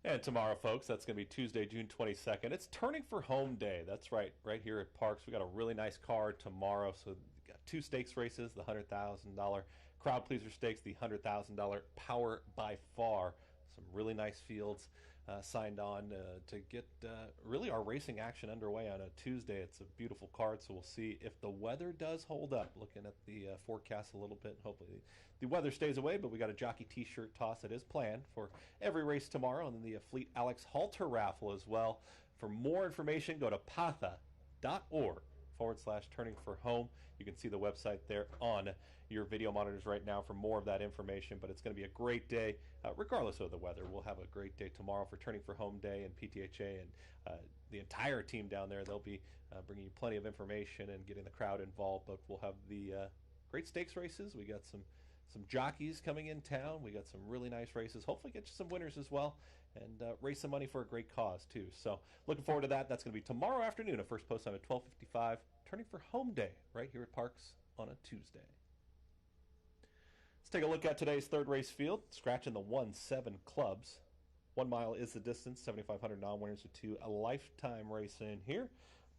And tomorrow, folks, that's going to be Tuesday, June 22nd. It's Turning for Home Day. That's right here at Parx. We got a really nice card tomorrow. So we got 2 stakes races, the $100,000 Crowd Pleaser Stakes, the $100,000 Power by Far. Some really nice fields signed on to get really our racing action underway on a Tuesday. It's a beautiful card, so we'll see if the weather does hold up. Looking at the forecast a little bit, hopefully the weather stays away, but we got a jockey t-shirt toss that is planned for every race tomorrow, and then the Fleet Alex Halter raffle as well. For more information, go to patha.org/turning for home. You can see the website there on your video monitors right now for more of that information, but it's going to be a great day regardless of the weather. We'll have a great day tomorrow for Turning for Home Day, and PTHA and the entire team down there, they'll be bringing you plenty of information and getting the crowd involved. But we'll have the great stakes races. We got some jockeys coming in town. We got some really nice races. Hopefully get you some winners as well, and raise some money for a great cause too. So looking forward to that. That's going to be tomorrow afternoon. A first post time at 12:55. Turning for Home Day right here at Parx on a Tuesday. Let's take a look at today's third race field. Scratching the 1-7 clubs. 1 mile is the distance. 7,500 non-winners with 2. A lifetime race in here.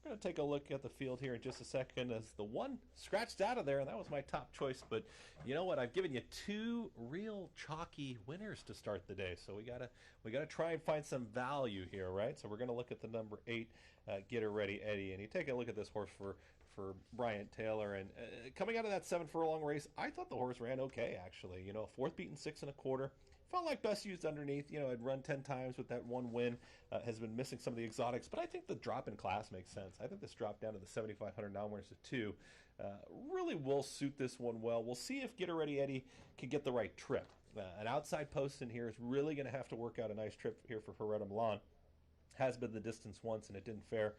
We're going to take a look at the field here in just a second as the 1 scratched out of there, and that was my top choice. But you know what? I've given you 2 real chalky winners to start the day, so we gotta try and find some value here, right? So we're going to look at the number 8, Get Her Ready Eddie, and you take a look at this horse for for Bryant Taylor. And coming out of that 7 furlong race, I thought the horse ran okay, actually. You know, fourth beaten 6 1/4. Felt like best used underneath. You know, had run 10 times with that one win. Has been missing some of the exotics, but I think the drop in class makes sense. I think this drop down to the 7,500 now, whereas the 2 really will suit this one well. We'll see if Get Her Ready Eddie can get the right trip. An outside post in here is really going to have to work out a nice trip here for Herrera Milan. Has been the distance once, and it didn't fare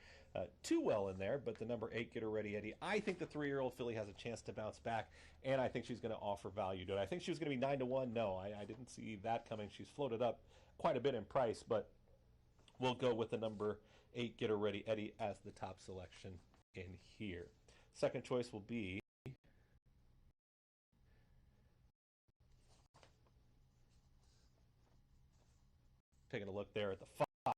too well in there, but the number 8, Get Her Ready Eddie, I think the 3-year-old filly has a chance to bounce back, and I think she's going to offer value. Did I think she was going to be 9-1? No, I didn't see that coming. She's floated up quite a bit in price, but we'll go with the number 8, Get Her Ready Eddie, as the top selection in here. Second choice will be taking a look there at the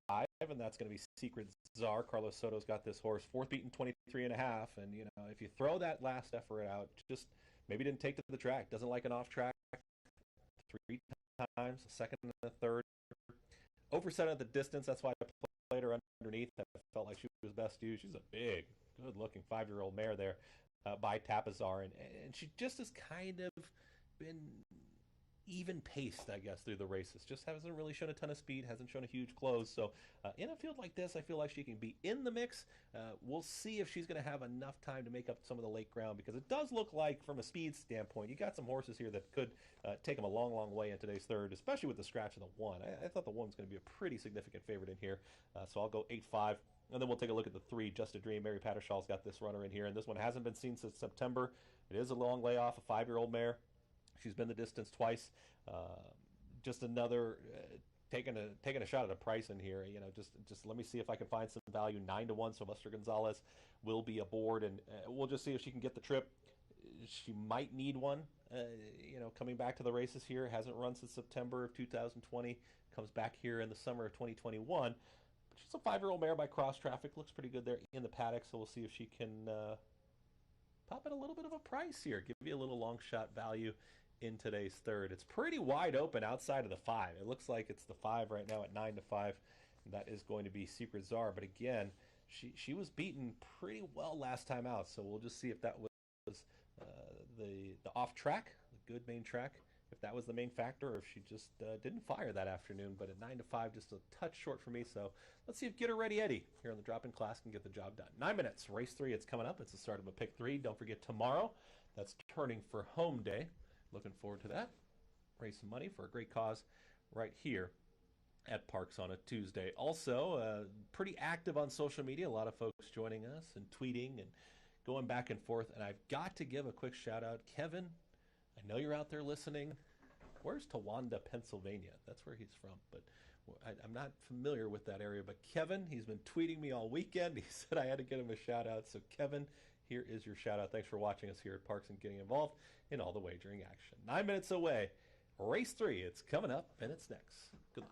5, and that's going to be Secret Czar. Carlos Soto's got this horse, fourth beaten 23.5, and you know, if you throw that last effort out, just maybe didn't take to the track, doesn't like an off track 3 times, a second and a third, overset at the distance. That's why I played her underneath. I felt like she was best used. She's a big, good looking 5-year-old mare there by Tapazar, and she just has kind of been even paced, I guess, through the races. Just hasn't really shown a ton of speed, hasn't shown a huge close. So in a field like this, I feel like she can be in the mix. We'll see if she's going to have enough time to make up some of the late ground, because it does look like, from a speed standpoint, you got some horses here that could take them a long, long way in today's third, especially with the scratch of the 1. I thought the 1 was going to be a pretty significant favorite in here. So I'll go 8-5. And then we'll take a look at the 3, Just a Dream. Mary Pattershall's got this runner in here, and this one hasn't been seen since September. It is a long layoff, a 5-year-old mare. She's been the distance twice. Just another taking a shot at a price in here. You know, just let me see if I can find some value. 9-1. Sylvester Gonzalez will be aboard, and we'll just see if she can get the trip. She might need one. You know, coming back to the races here, hasn't run since September of 2020. Comes back here in the summer of 2021. But she's a 5-year-old mare by Cross Traffic. Looks pretty good there in the paddock. So we'll see if she can pop in a little bit of a price here. Give you a little long shot value in today's third. It's pretty wide open outside of the 5. It looks like it's the 5 right now at 9-5. That is going to be Secret Czar. But again, she was beaten pretty well last time out. So we'll just see if that was the off track, the good main track, if that was the main factor, or if she just didn't fire that afternoon. But at 9-5, just a touch short for me. So let's see if Get Her Ready Eddie here on the drop-in class can get the job done. 9 minutes, race 3. It's coming up. It's the start of a pick 3. Don't forget tomorrow, that's turning for home day. Looking forward to that. Raise some money for a great cause right here at Parx on a Tuesday. Also, pretty active on social media. A lot of folks joining us and tweeting and going back and forth. And I've got to give a quick shout out. Kevin, I know you're out there listening. Where's Towanda, Pennsylvania? That's where he's from, but I'm not familiar with that area. But Kevin, he's been tweeting me all weekend. He said I had to get him a shout out. So Kevin, here is your shout out. Thanks for watching us here at Parx and getting involved in all the wagering action. 9 minutes away. Race 3. It's coming up, and it's next. Good luck.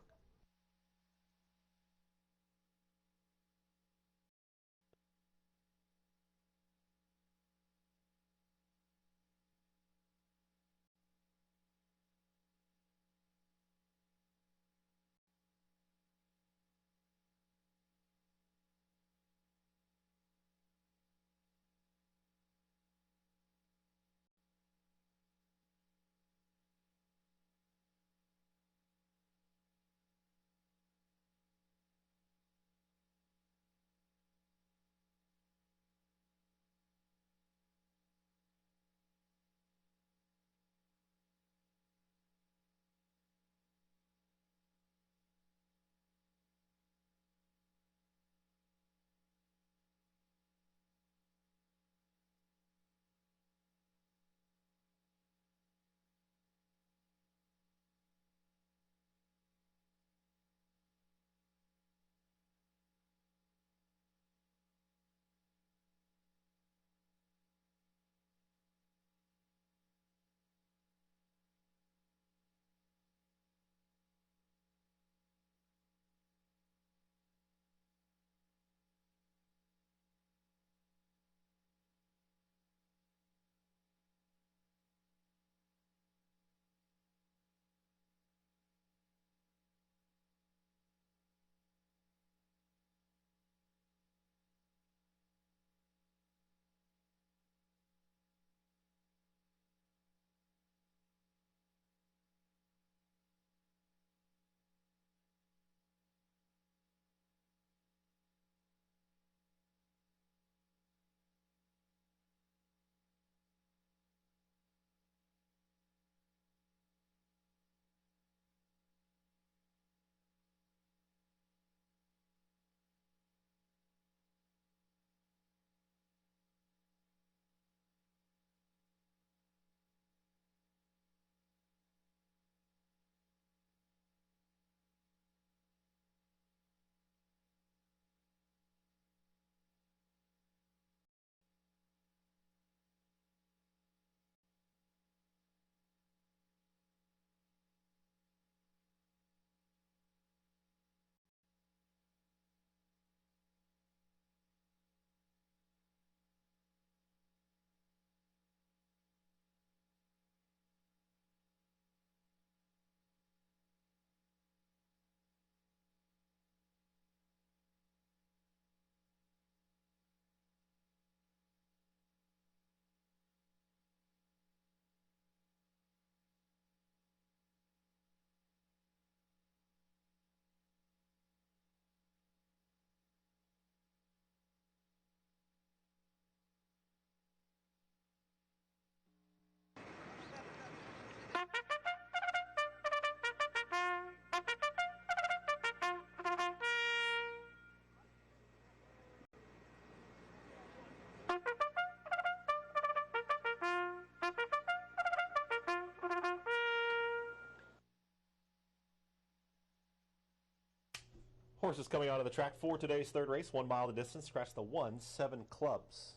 Horses coming out of the track for today's third race. 1 mile the distance. Scratch the 1, 7 clubs.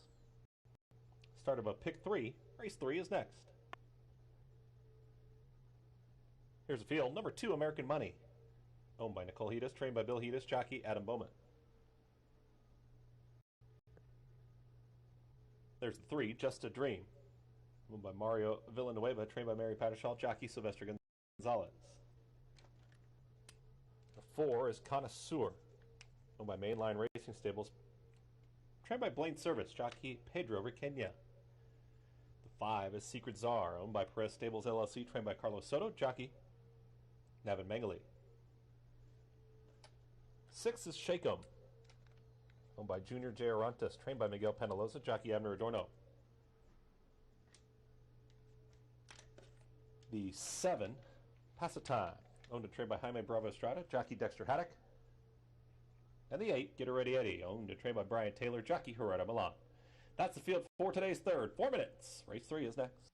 Start of a pick 3. Race 3 is next. Here's a field. Number 2, American Money. Owned by Nicole Hedis. Trained by Bill Hedis. Jockey Adam Bowman. There's the 3, Just a Dream. Owned by Mario Villanueva. Trained by Mary Pattershall. Jockey Sylvester Gonzalez. The 4 is Connoisseur. Owned by Mainline Racing Stables. Trained by Blaine Service. Jockey Pedro Riquena. The 5 is Secret Czar. Owned by Perez Stables LLC. Trained by Carlos Soto. Jockey Navin Mengele. 6 is Shake 'em. Owned by Junior J. Arantes. Trained by Miguel Penaloza. Jockey Abner Adorno. The 7, Pass It Time. Owned and trained by Jaime Bravo Estrada. Jockey Dexter Haddock. And the 8, Get Her Ready Eddie. Owned and trained by Brian Taylor. Jockey Herrera Milan. That's the field for today's third. 4 minutes. Race 3 is next.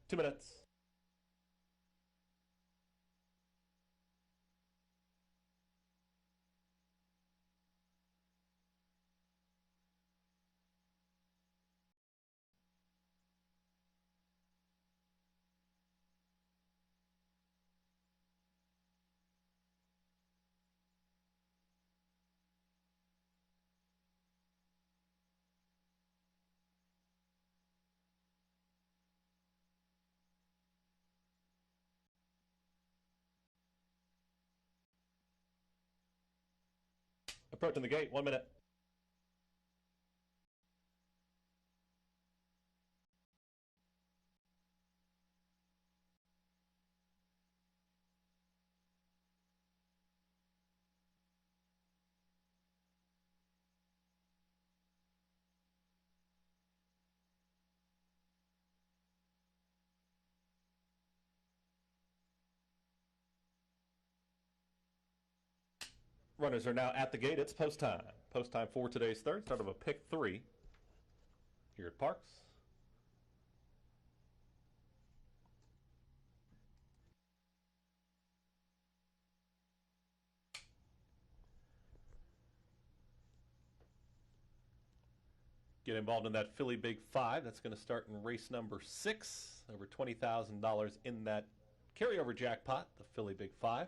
Two minutes. Approaching the gate, 1 minute. Runners are now at the gate. It's post time. Post time for today's third. Start of a pick 3 here at Parx. Get involved in that Philly Big 5. That's going to start in race number 6. Over $20,000 in that carryover jackpot, the Philly Big 5.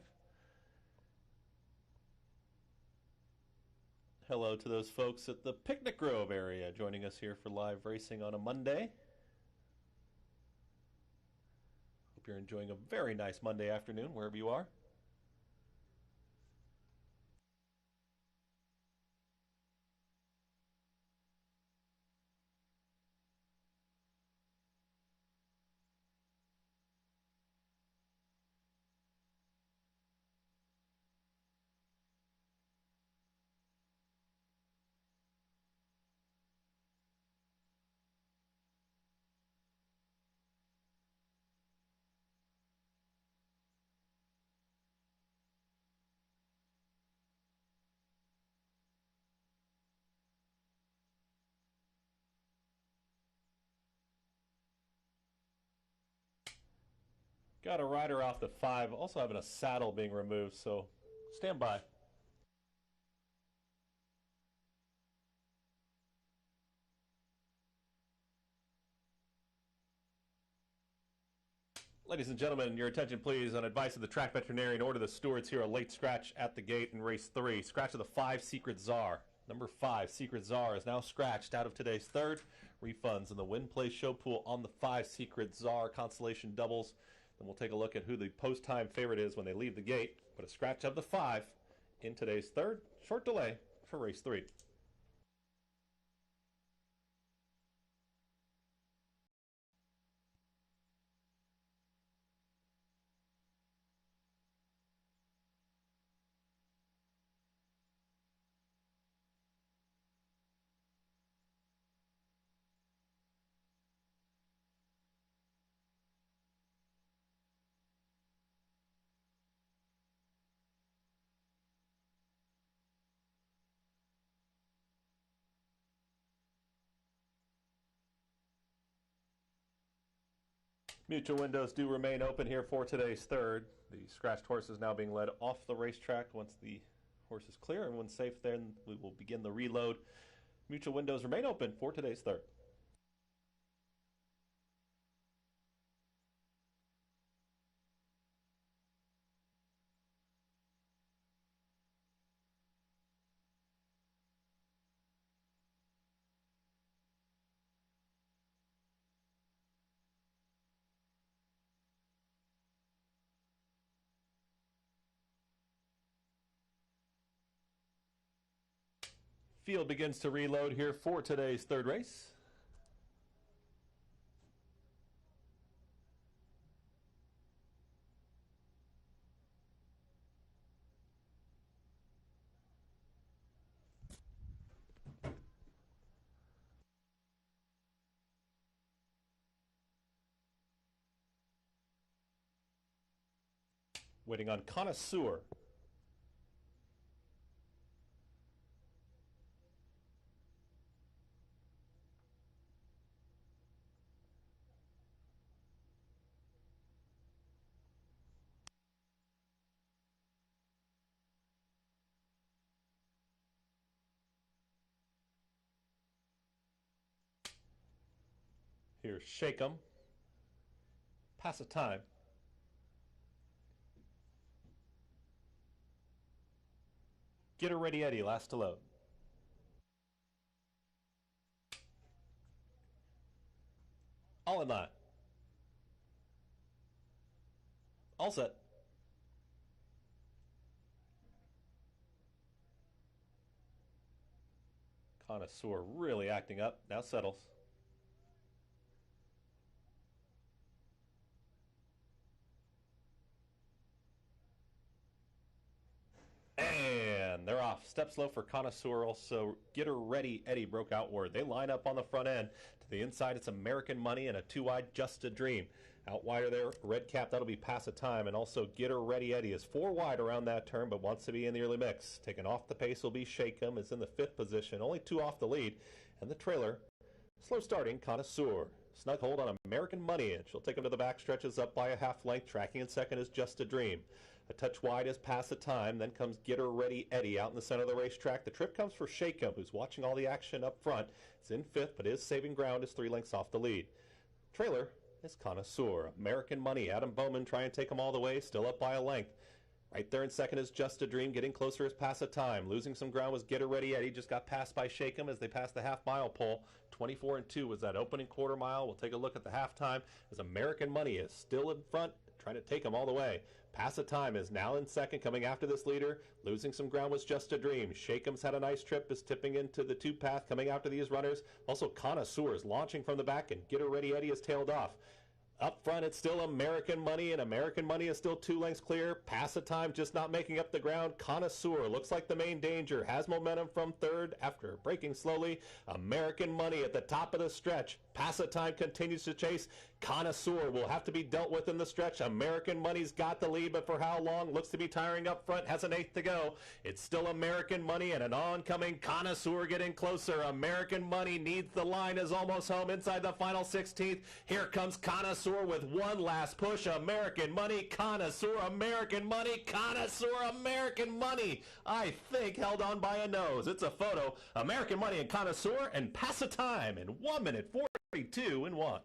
Hello to those folks at the Picnic Grove area joining us here for live racing on a Monday. Hope you're enjoying a very nice Monday afternoon wherever you are. Got a rider off the 5, also having a saddle being removed, so stand by. Ladies and gentlemen, your attention please. On advice of the track veterinarian, order the stewards here a late scratch at the gate in race 3. Scratch of the 5, Secret Czar. Number 5, Secret Czar, is now scratched out of today's third. Refunds in the win play show pool on the 5, Secret Czar consolation doubles. Then we'll take a look at who the post-time favorite is when they leave the gate. But a scratch of the 5 in today's third. Short delay for race 3. Mutual windows do remain open here for today's third. The scratched horse is now being led off the racetrack. Once the horse is clear, everyone's safe, then we will begin the reload. Mutual windows remain open for today's third. Field begins to reload here for today's third race. Waiting on Connoisseur. Here's Shake 'em. Pass of time. Get her ready, Eddie. Last to load. All in line. All set. Connoisseur really acting up. Now settles. And they're off. Step slow for Connoisseur. Also, Get Her Ready, Eddie broke outward. They line up on the front end. To the inside, it's American Money and a 2-wide Just a Dream. Out wider there, Red Cap, that'll be Pass of Time. And also, Get Her Ready, Eddie is 4 wide around that turn, but wants to be in the early mix. Taken off the pace will be Shake 'em. It's in the 5th position, only 2 off the lead. And the trailer, slow starting, Connoisseur. Snug hold on American Money, and she'll take him to the back stretches up by a half length. Tracking in second is Just a Dream. A touch wide is Pass the Time. Then comes Get Her Ready Eddie out in the center of the racetrack. The trip comes for Shake 'em, who's watching all the action up front. It's in 5th, but is saving ground, is 3 lengths off the lead. Trailer is Connoisseur. American Money, Adam Bowman trying to take him all the way, still up by a length. Right there in second is Just a Dream. Getting closer is Pass a Time. Losing some ground was Get Her Ready Eddie. Just got passed by Shake 'Em as they passed the half-mile pole. 24-2 was that opening quarter mile. We'll take a look at the halftime as American Money is still in front, trying to take them all the way. Pass a Time is now in second, coming after this leader. Losing some ground was Just a Dream. Shake 'Em's had a nice trip, is tipping into the two-path, coming after these runners. Also, Connoisseur is launching from the back, and Get Her Ready Eddie is tailed off. Up front, it's still American Money, and American Money is still 2 lengths clear. Pass a Time just not making up the ground. Connoisseur looks like the main danger. Has momentum from third after braking slowly. American Money at the top of the stretch. Pass a Time continues to chase. Connoisseur will have to be dealt with in the stretch. American Money's got the lead, but for how long? Looks to be tiring up front. Has an eighth to go. It's still American Money and an oncoming Connoisseur getting closer. American Money needs the line, is almost home inside the final 16th. Here comes Connoisseur with one last push. American Money, Connoisseur, American Money, Connoisseur, American Money. I think held on by a nose. It's a photo. American Money and Connoisseur and Pass a Time in 1 minute 42 and 1.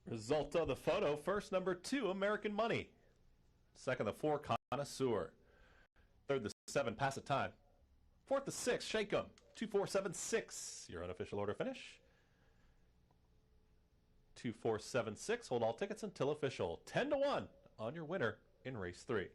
Result of the photo. First, number 2, American Money. Second, the 4, Connoisseur. Third, the 7, Pass a Time. Fourth, the 6, Shake 'Em. 2476, your unofficial order finish. 2476, hold all tickets until official. 10-1 on your winner in race 3.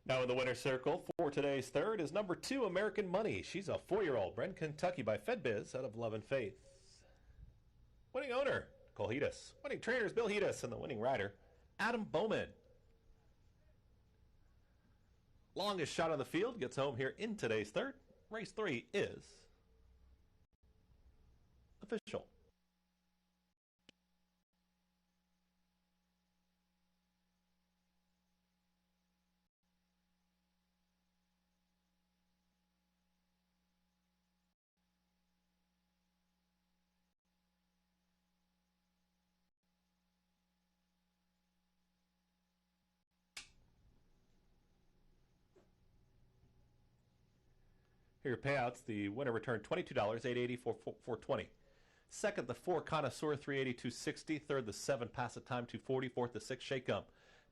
Now in the winner's circle for today's third is number 2, American Money. She's a 4-year-old, bred in Kentucky by FedBiz out of Love and Faith. Winning owner, Cole Hedis. Winning trainers, Bill Hedis, and the winning rider, Adam Bowman. Longest shot on the field gets home here in today's third. Race 3 is official. Here are payouts. The winner returned $22, $880 for 20. Second, the 4, Connoisseur, $382.60. Third, the 7, Pass a Time, $240. Fourth, the 6, Shake 'Em.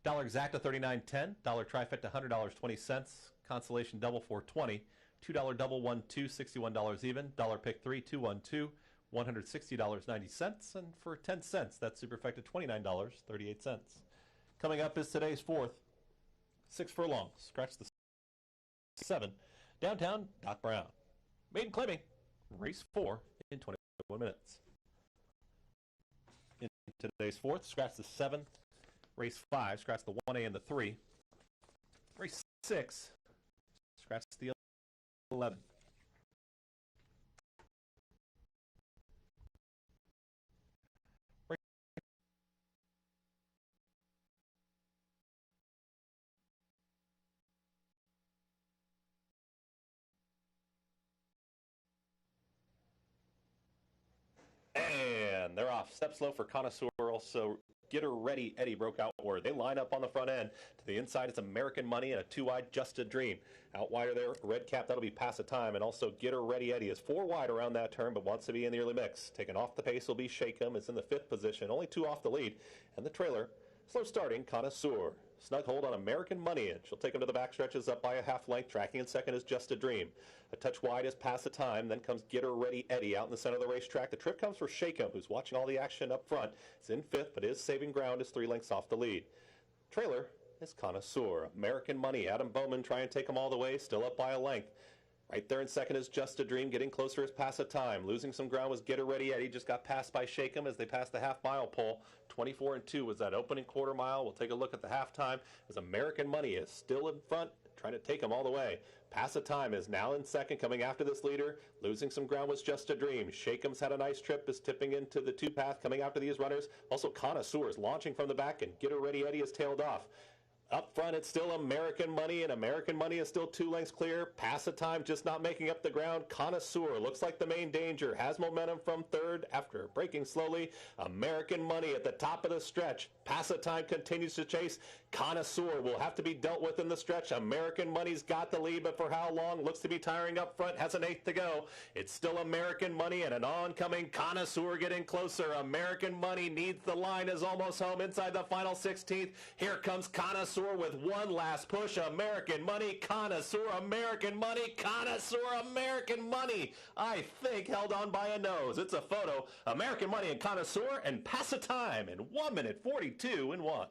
Dollar exacta, $39.10. Dollar trifecta, $100.20. Consolation double, $420. $2 double, $1.2, $61 even. Dollar pick 3, $212. $160.90. And for 10 cents, that's superfecta, $29.38. Coming up is today's fourth. 6 furlongs. Scratch the 7. Downtown, Doc Brown. Maiden claiming race 4 in 21 minutes. In today's fourth, scratch the 7. Race 5, scratch the 1A and the 3. Race 6, scratch the 11. And they're off. Step slow for Connoisseur. Also, Get Her Ready Eddie broke out word. They line up on the front end. To the inside, it's American Money and a 2-wide Just a Dream. Out wider there, Red Cap, that'll be Pass a Time. And also, Get Her Ready Eddie is 4 wide around that turn, but wants to be in the early mix. Taking off the pace will be Shake 'Em. It's in the 5th position, only 2 off the lead. And the trailer, slow starting, Connoisseur. Snug hold on American Money, and she'll take him to the back stretches up by a half length. Tracking in second is Just a Dream. A touch wide is Pass the Time. Then comes Get Her Ready Eddie out in the center of the racetrack. The trip comes for Shake 'Em, who's watching all the action up front. It's in 5th, but is saving ground, is 3 lengths off the lead. Trailer is Connoisseur. American Money, Adam Bowman trying to take them all the way, still up by a length. Right there in second is Just a Dream. Getting closer is Pass a Time. Losing some ground was Get Her Ready Eddie. Just got passed by Shake 'Em as they passed the half-mile pole. 24-2 was that opening quarter mile. We'll take a look at the halftime as American Money is still in front, trying to take them all the way. Pass a Time is now in second, coming after this leader. Losing some ground was Just a Dream. Shake 'Em's had a nice trip, is tipping into the 2-path, coming after these runners. Also, Connoisseur is launching from the back, and Get Her Ready Eddie is tailed off. Up front, it's still American Money, and American Money is still 2 lengths clear. Pass a Time just not making up the ground. Connoisseur looks like the main danger. Has momentum from third after braking slowly. American Money at the top of the stretch. Pass a Time continues to chase. Connoisseur will have to be dealt with in the stretch. American Money's got the lead, but for how long? Looks to be tiring up front. Has an 1/8 to go. It's still American Money and an oncoming Connoisseur getting closer. American Money needs the line, is almost home inside the final 16th. Here comes Connoisseur with one last push. American Money, Connoisseur, American Money, Connoisseur, American Money. I think held on by a nose. It's a photo. American Money and Connoisseur, and Pass a Time in 1 minute 42 and 1.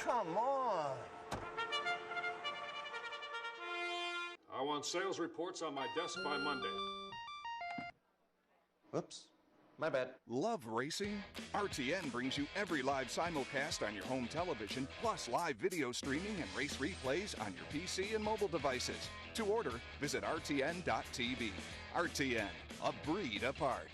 Come on. I want sales reports on my desk by Monday. Oops. My bad. Love racing? RTN brings you every live simulcast on your home television, plus live video streaming and race replays on your PC and mobile devices. To order, visit rtn.tv. RTN, a breed apart.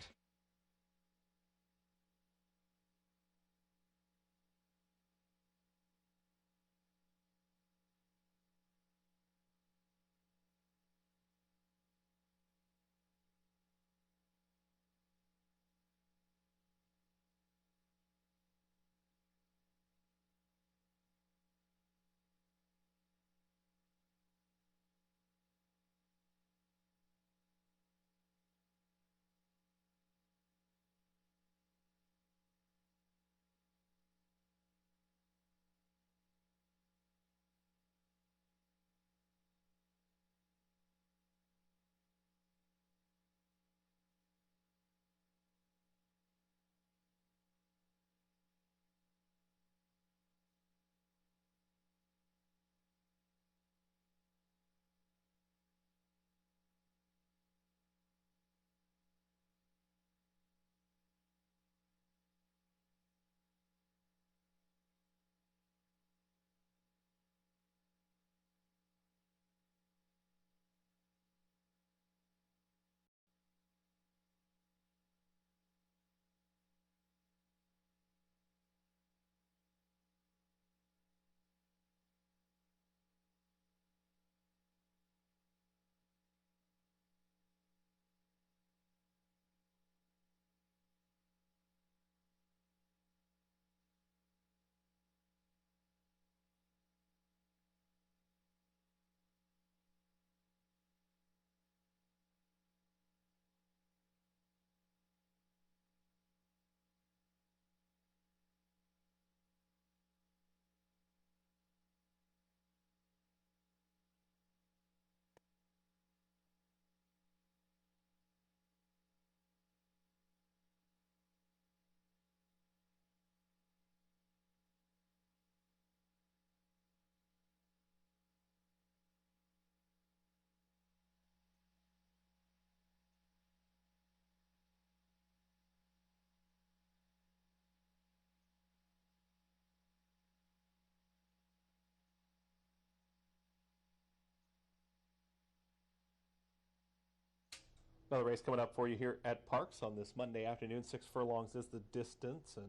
Another race coming up for you here at Parx on this Monday afternoon. 6 furlongs is the distance, and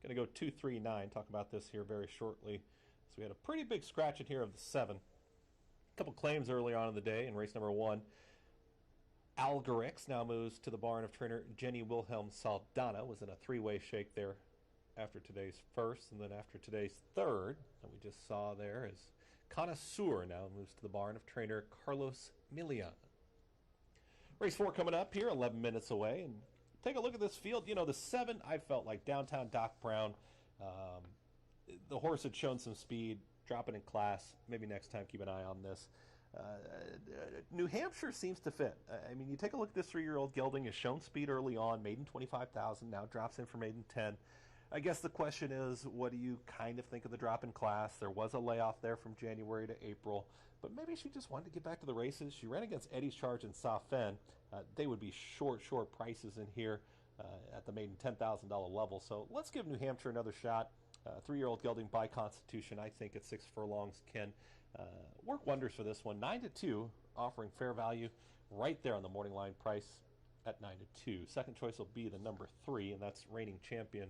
going to go 2-3-9. Talk about this here very shortly. So we had a pretty big scratch in here of the 7. A couple claims early on in the day in race number 1. Algarix now moves to the barn of trainer Jenny Wilhelm Saldana. Was in a 3-way shake there after today's first, and then after today's third, that we just saw there, is Connoisseur now moves to the barn of trainer Carlos Milian. Race 4 coming up here, 11 minutes away, and take a look at this field. You know, the 7, I felt like Downtown Doc Brown. The horse had shown some speed, dropping in class. Maybe next time keep an eye on this. New Hampshire seems to fit. I mean, you take a look at this 3-year-old gelding, has shown speed early on, maiden 25,000, now drops in for maiden 10. I guess the question is, what do you kind of think of the drop in class? There was a layoff there from January to April, but maybe she just wanted to get back to the races. She ran against Eddie's Charge and Safen. They would be short prices in here at the maiden $10,000 level. So let's give New Hampshire another shot. 3-year-old gelding by Constitution, I think at 6 furlongs can work wonders for this one. 9-2, offering fair value right there on the morning line price at 9-2. Second choice will be the number 3, and that's reigning champion.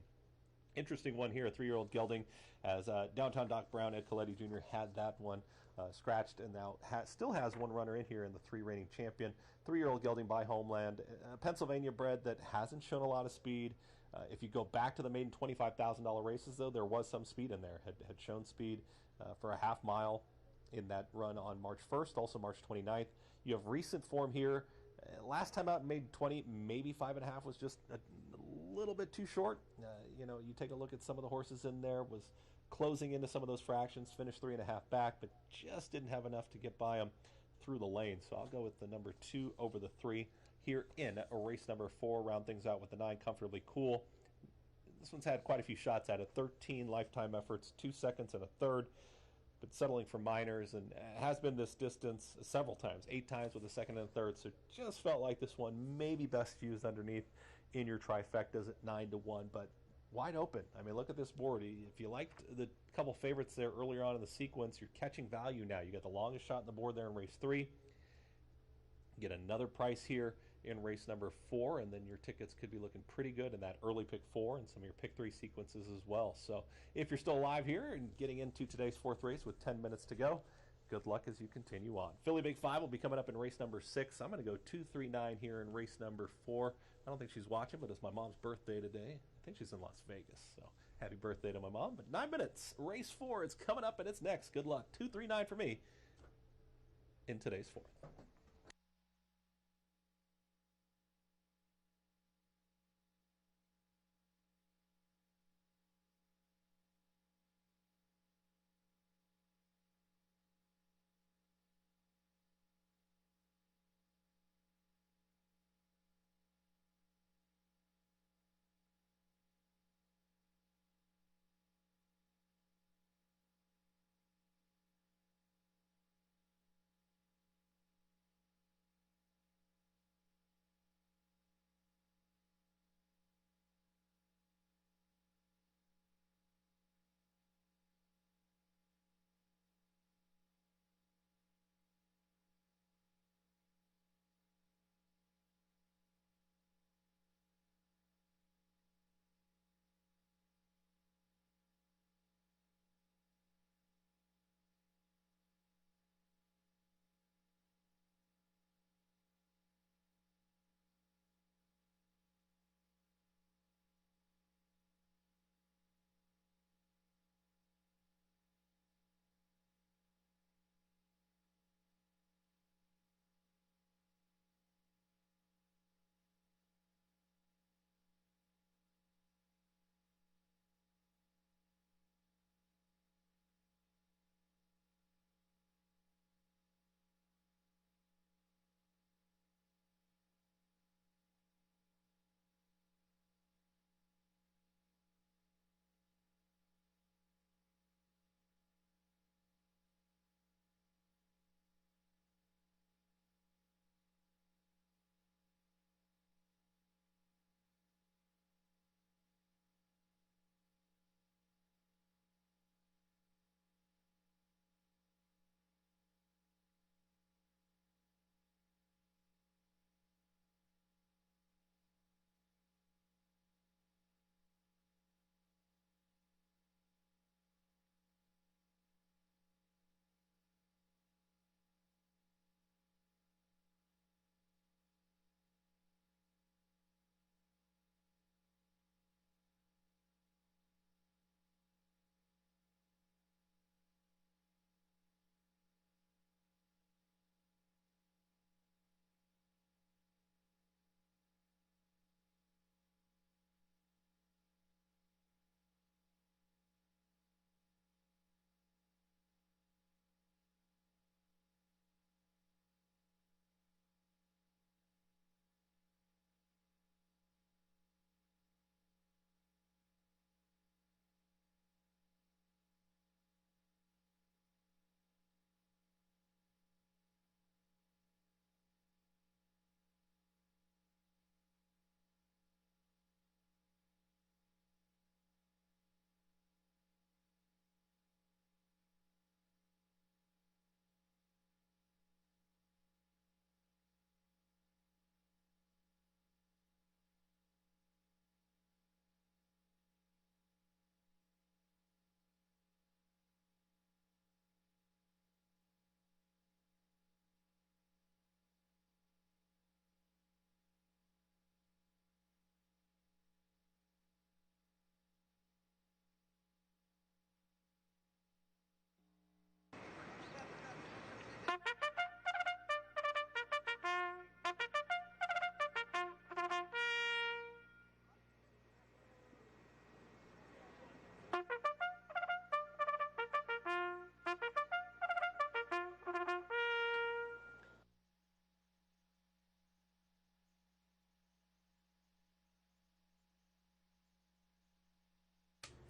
Interesting one here, a 3-year-old gelding, as Downtown Doc Brown, Ed Coletti Jr. had that one scratched, and now still has one runner in here in the 3 reigning champion. 3-year-old gelding by Homeland, Pennsylvania bred that hasn't shown a lot of speed. If you go back to the maiden $25,000 races, though, there was some speed in there. Had shown speed for a half mile in that run on March 1st, also March 29th. You have recent form here. Last time out in maiden 20, maybe 5.5 was just a little bit too short. You know, you take a look at some of the horses in there, was closing into some of those fractions, finished 3.5 back, but just didn't have enough to get by them through the lane. So I'll go with the number 2 over the 3 here in race number 4. Round things out with the 9, Comfortably Cool. This one's had quite a few shots at it. 13 lifetime efforts, 2 seconds and a third. Been settling for minors and has been this distance several times, 8 times with a second and a third. So just felt like this one may be best used underneath in your trifectas at 9-1, but wide open. I mean, look at this board. If you liked the couple favorites there earlier on in the sequence, you're catching value now. You got the longest shot in the board there in race 3. Get another price here in race number 4, and then your tickets could be looking pretty good in that early pick 4 and some of your pick 3 sequences as well. So if you're still alive here and getting into today's 4th race with 10 minutes to go, good luck as you continue on. Philly Big 5 will be coming up in race number 6. I'm going to go 2-3-9 here in race number 4. I don't think she's watching, but it's my mom's birthday today. I think she's in Las Vegas, so happy birthday to my mom. But 9 minutes, race 4 is coming up, and it's next. Good luck. 2-3-9 for me in today's 4th.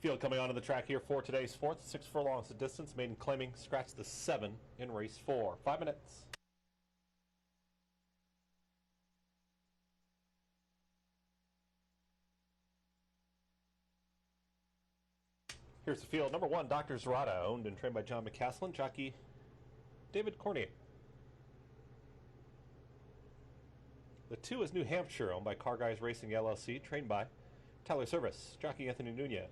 Field coming onto the track here for today's fourth. 6 furlongs of distance. Maiden claiming scratch the 7 in race 4. 5 minutes. Here's the field. Number 1, Dr. Zerata, owned and trained by John McCaslin. Jockey David Cornier. The 2 is New Hampshire, owned by Parx Racing LLC, trained by Tyler Service. Jockey Anthony Nunez.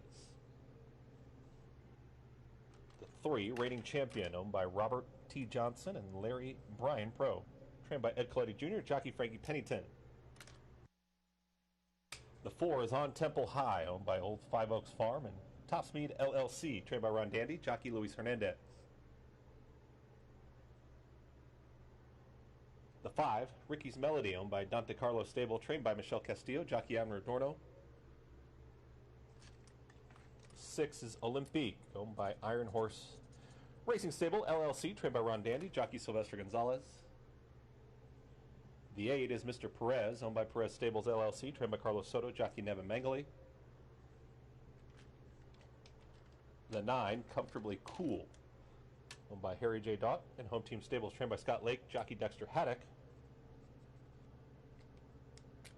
The 3, Reigning Champion, owned by Robert T. Johnson and Larry Bryan Pro, trained by Ed Coletti Jr., Jockey Frankie Pennington. The 4 is On Temple High, owned by Old Five Oaks Farm and Topsmead LLC, trained by Ron Dandy, Jockey Luis Hernandez. The 5, Ricky's Melody, owned by Dante Carlo Stable, trained by Michelle Castillo, Jockey Admiral Adorno. 6 is Olympique, owned by Iron Horse Racing Stable LLC, trained by Ron Dandy, Jockey Sylvester Gonzalez. The 8 is Mr. Perez, owned by Perez Stables LLC, trained by Carlos Soto, Jockey Nevin Mangley. The 9, Comfortably Cool, owned by Harry J. Daunt and Home Team Stables, trained by Scott Lake, Jockey Dexter Haddock.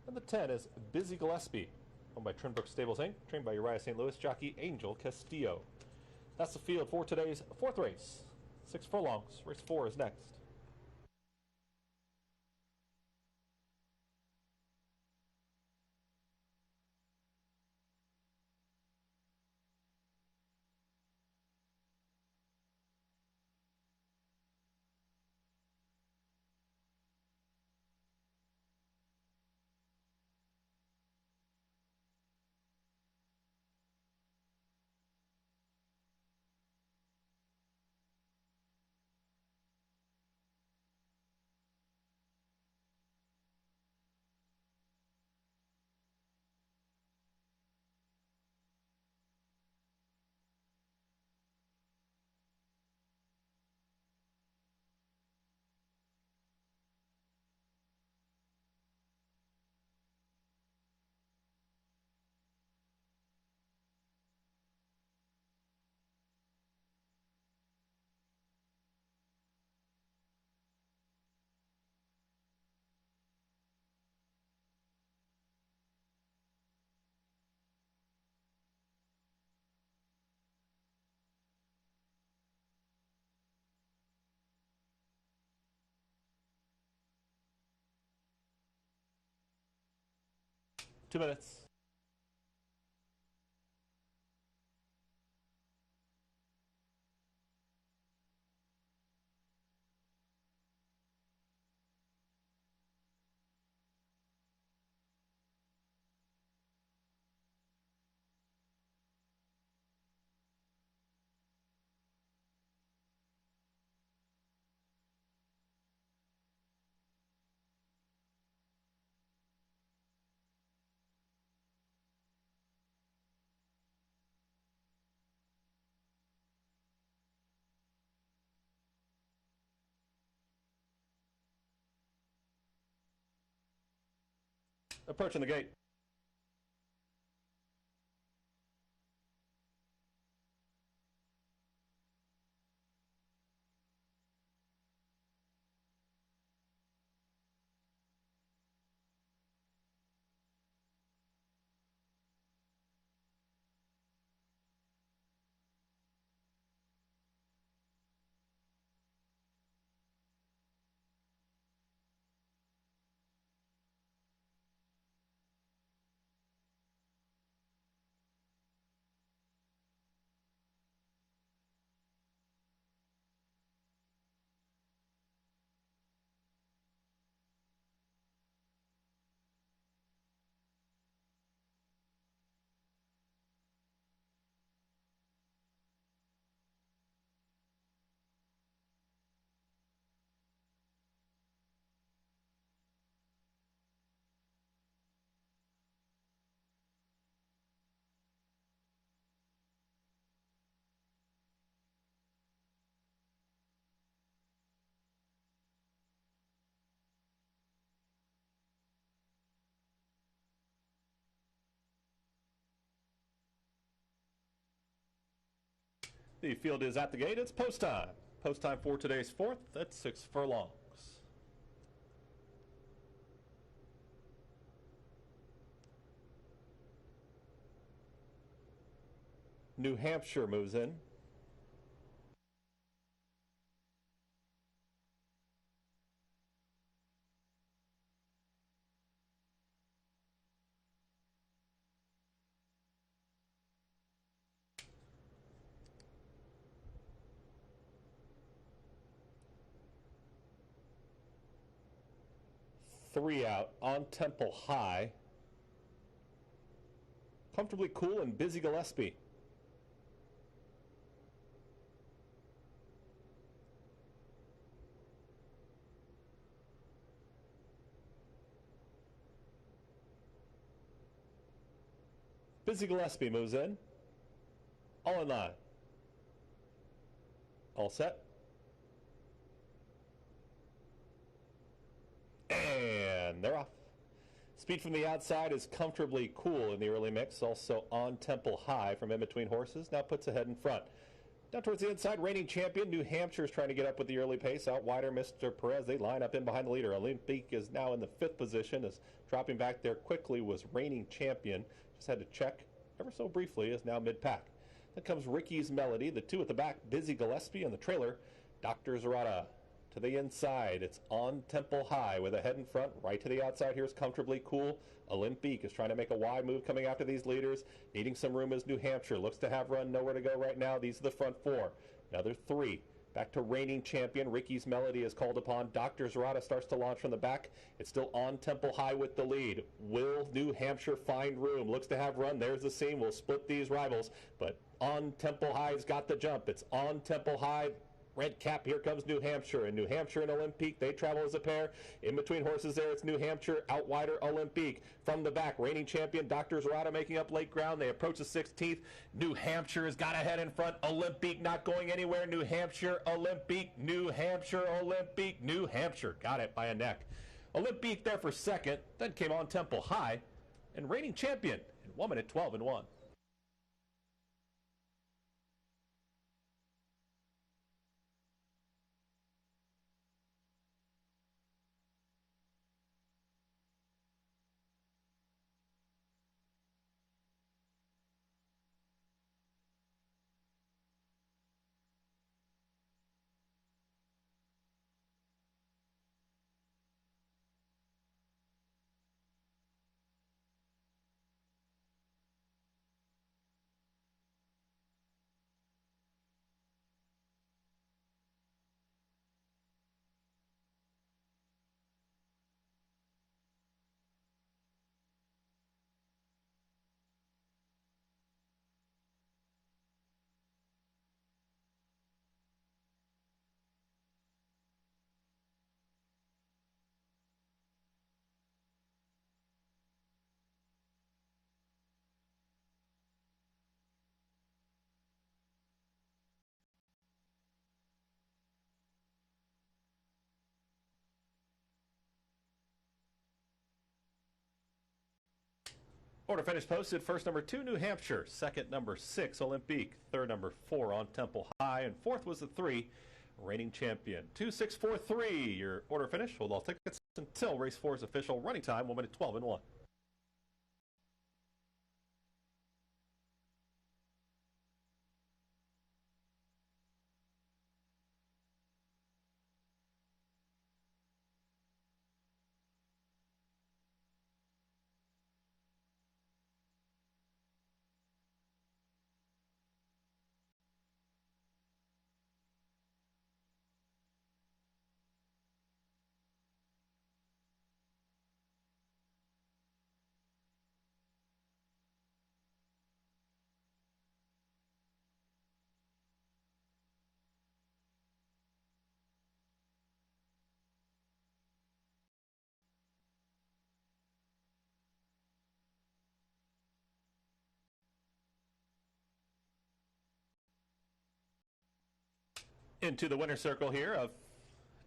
And the 10 is Busy Gillespie, owned by Trinbrook Stables Inc., trained by Uriah St. Louis, Jockey Angel Castillo. That's the field for today's fourth race. 6 furlongs. Race 4 is next. Two minutes. Approaching the gate. The field is at the gate. It's post time. Post time for today's fourth. That's 6 furlongs. New Hampshire moves in. Three out on Temple High. Comfortably Cool and Busy Gillespie. Busy Gillespie moves in. All in line. All set. And they're off. Speed from the outside is Comfortably Cool in the early mix. Also on Temple High from in between horses. Now puts ahead in front. Down towards the inside, reigning champion New Hampshire is trying to get up with the early pace. Out wider, Mr. Perez. They line up in behind the leader. Olympique is now in the 5th position. As dropping back there quickly was reigning champion. Just had to check ever so briefly. Is now mid-pack. Then comes Ricky's Melody. The two at the back, Busy Gillespie, and the trailer, Dr. Zarata. To the inside, it's on Temple High with a head in front. Right to the outside, here's Comfortably Cool. Olympique is trying to make a wide move coming after these leaders. Needing some room is New Hampshire. Looks to have run, nowhere to go right now. These are the front four. Another three. Back to reigning champion. Ricky's Melody is called upon. Dr. Zarata starts to launch from the back. It's still on Temple High with the lead. Will New Hampshire find room? Looks to have run. There's the seam. We'll split these rivals. But on Temple High's got the jump. It's on Temple High. Red cap, here comes New Hampshire. And New Hampshire and Olympique, they travel as a pair. In between horses there, it's New Hampshire, out wider Olympique. From the back, reigning champion, Dr. Zarata making up late ground. They approach the 16th. New Hampshire has got ahead in front. Olympique not going anywhere. New Hampshire, Olympique, New Hampshire, Olympique, New Hampshire. Got it by a neck. Olympique there for second. Then came on Temple High. And reigning champion in 1 minute 12 and 1. Order finish posted. First, number 2, New Hampshire. Second, number 6, Olympique. Third, number 4, on Temple High. And fourth was the 3, reigning champion. 2, 6, 4, 3. Your order finish. Hold all tickets until race 4's official running time, 1 minute 12 and 1. Into the winner's circle here of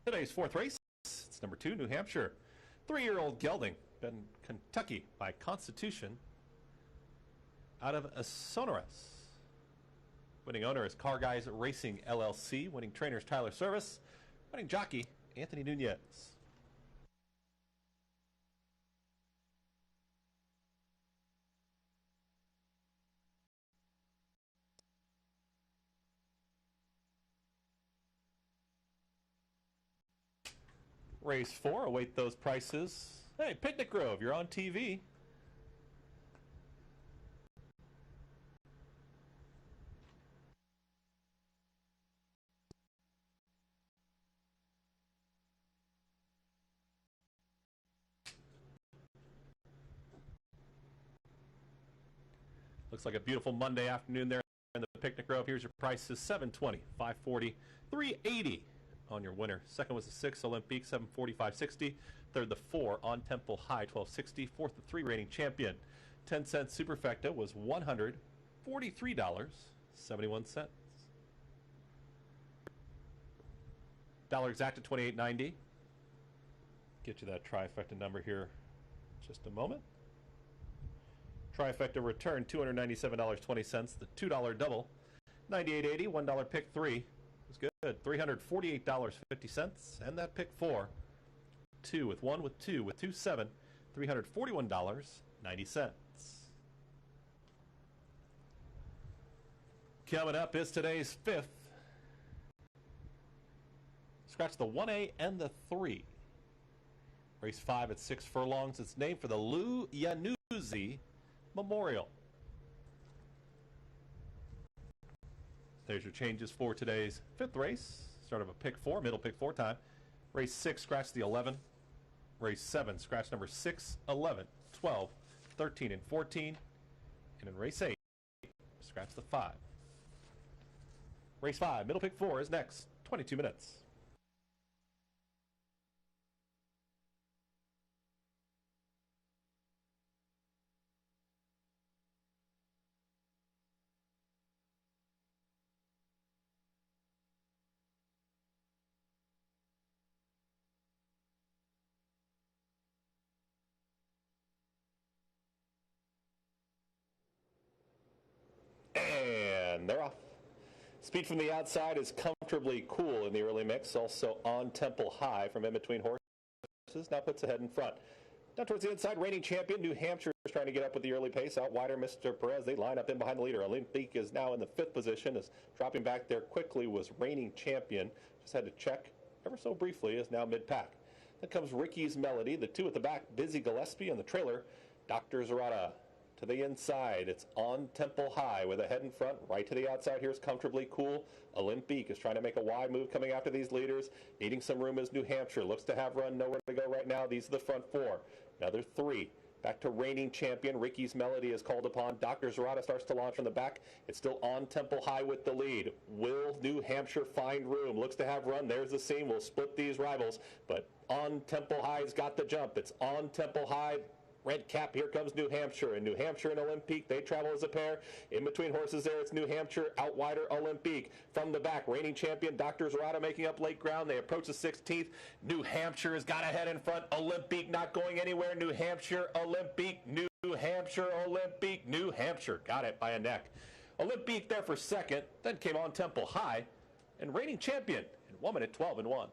today's fourth race. It's number 2, New Hampshire. 3-year-old gelding, been Kentucky by Constitution out of Sonoras. Winning owner is Parx Racing LLC. Winning trainer is Tyler Service. Winning jockey, Anthony Nunez. Race 4, await those prices. Hey, Picnic Grove, you're on TV. Looks like a beautiful Monday afternoon there in the Picnic Grove. Here's your prices: $720, $540, $380 on your winner. Second was the 6 Olympique, $740, $560. Third, the 4 on Temple High, $1260. Fourth, the 3 reigning champion, 10-cent Superfecta was $143.71. Dollar exact at $28.90. Get you that trifecta number here in just a moment. Trifecta return $297.20. The $2 double, $98.80. $1 pick 3 was good, $348.50. And that pick 4, 2 with 1 with 2 with 2 7, $341.90. Coming up is today's 5th. Scratch the 1A and the 3. Race 5 at 6 furlongs. It's named for the Lou Yanuzzi Memorial. There's your changes for today's 5th race. Start of a pick 4, middle pick 4 time. Race 6, scratch the 11. Race 7, scratch number 6, 11, 12, 13, and 14. And in race 8, scratch the 5. Race 5, middle pick 4 is next. 22 minutes. And they're off. Speed from the outside is comfortably cool in the early mix. Also on Temple High from in between horses. Now puts ahead in front. Down towards the inside, reigning champion New Hampshire is trying to get up with the early pace. Out wider, Mr. Perez. They line up in behind the leader. Olympique is now in the 5th position. Is dropping back there quickly was reigning champion. Just had to check ever so briefly. Is now mid-pack. Then comes Ricky's Melody. The 2 at the back, Busy Gillespie, and the trailer, Dr. Zerata. To the inside, it's on Temple High with a head in front. Right to the outside, here's comfortably cool. Olympique is trying to make a wide move coming after these leaders. Needing some room is New Hampshire. Looks to have run, nowhere to go right now. These are the front 4. Another 3. Back to reigning champion. Ricky's Melody is called upon. Dr. Zerata starts to launch from the back. It's still on Temple High with the lead. Will New Hampshire find room? Looks to have run. There's the seam. We'll split these rivals. But on Temple High's got the jump. It's on Temple High. Red cap, here comes New Hampshire. And New Hampshire and Olympique, they travel as a pair. In between horses there, it's New Hampshire, out wider Olympique. From the back, reigning champion, Dr. Zerata making up late ground. They approach the 16th. New Hampshire has got ahead in front. Olympique not going anywhere. New Hampshire, Olympique, New Hampshire, Olympique, New Hampshire. Got it by a neck. Olympique there for second. Then came on Temple High. And reigning champion in 1 minute 12 and 1.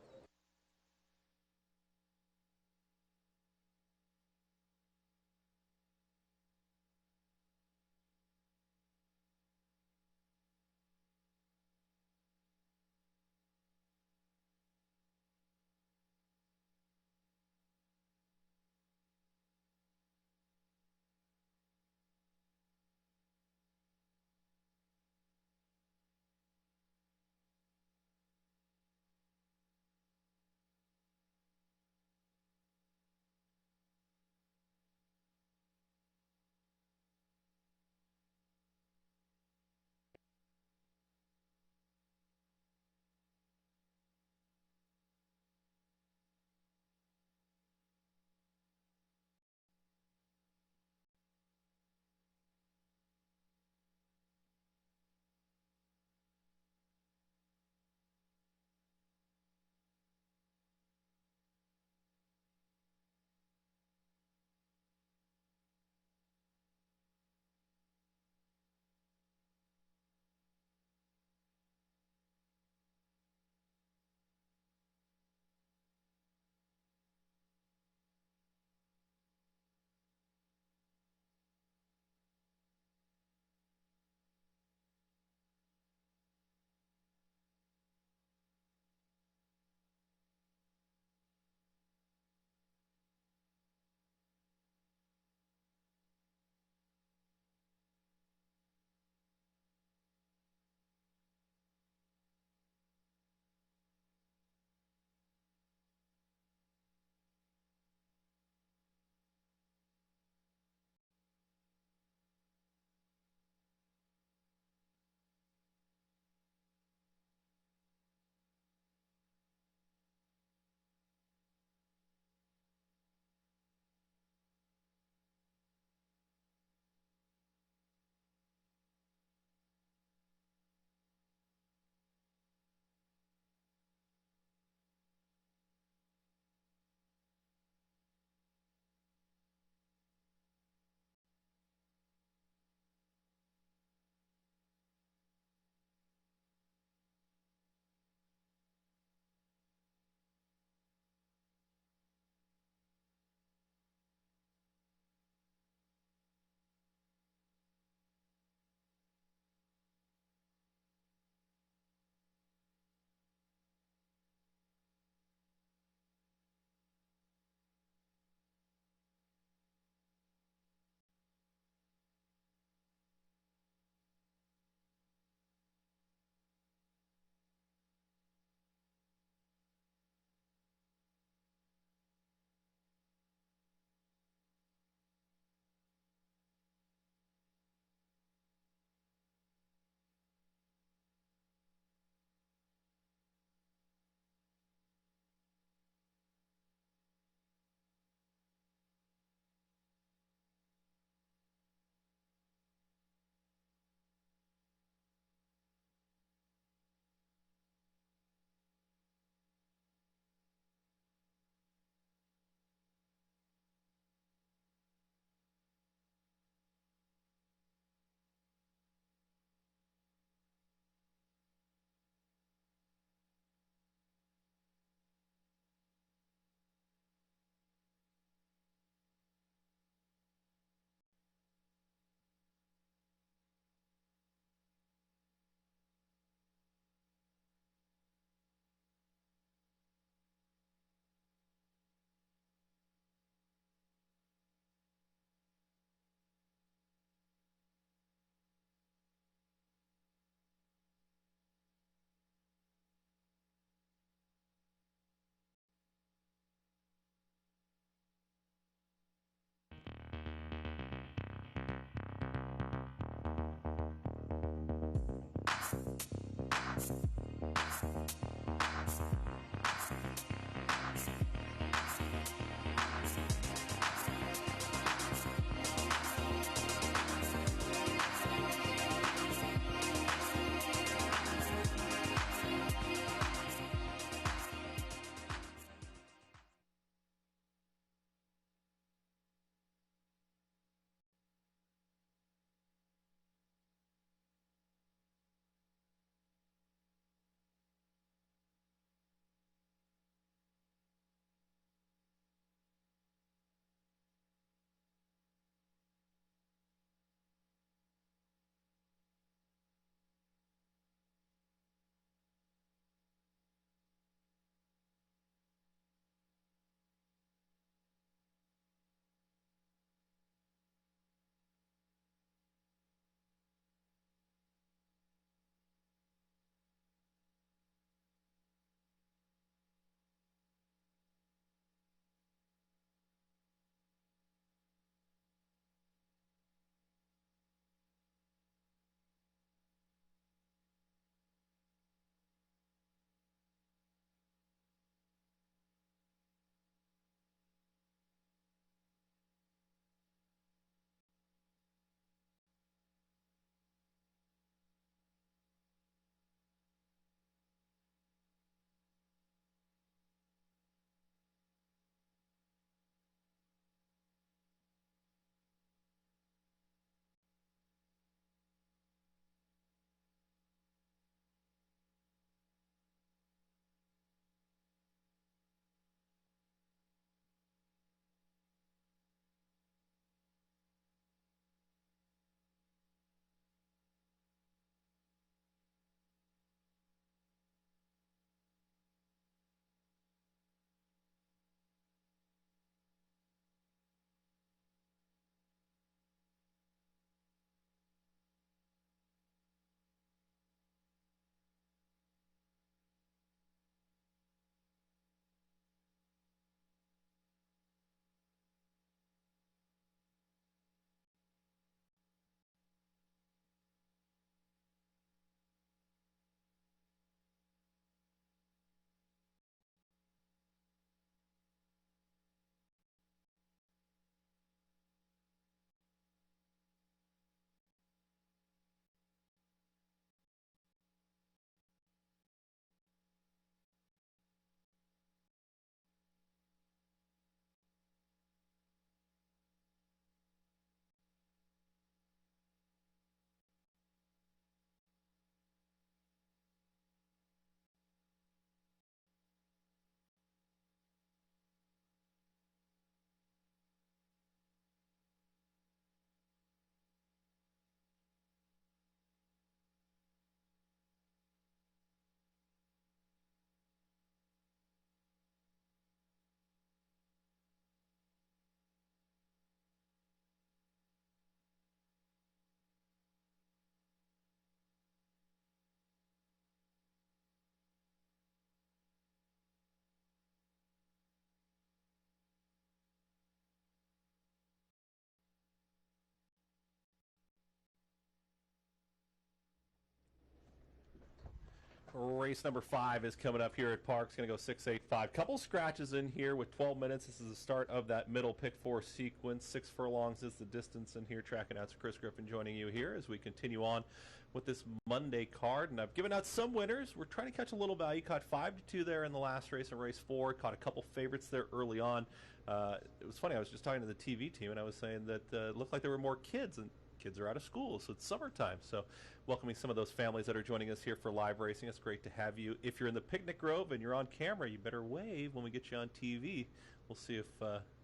Race number 5 is coming up here at Parx. Going to go 6-8-5. Couple scratches in here with 12 minutes. This is the start of that middle pick 4 sequence. 6 furlongs is the distance in here. Track announcer Chris Griffin joining you here as we continue on with this Monday card. And I've given out some winners. We're trying to catch a little value. Caught 5-2 there in the last race in race 4. Caught a couple favorites there early on. It was funny. I was just talking to the TV team, and I was saying that it looked like there were more kids, and kids are out of school, so it's summertime. So welcoming some of those families that are joining us here for live racing. It's great to have you. If you're in the picnic grove and you're on camera, you better wave when we get you on TV. We'll see if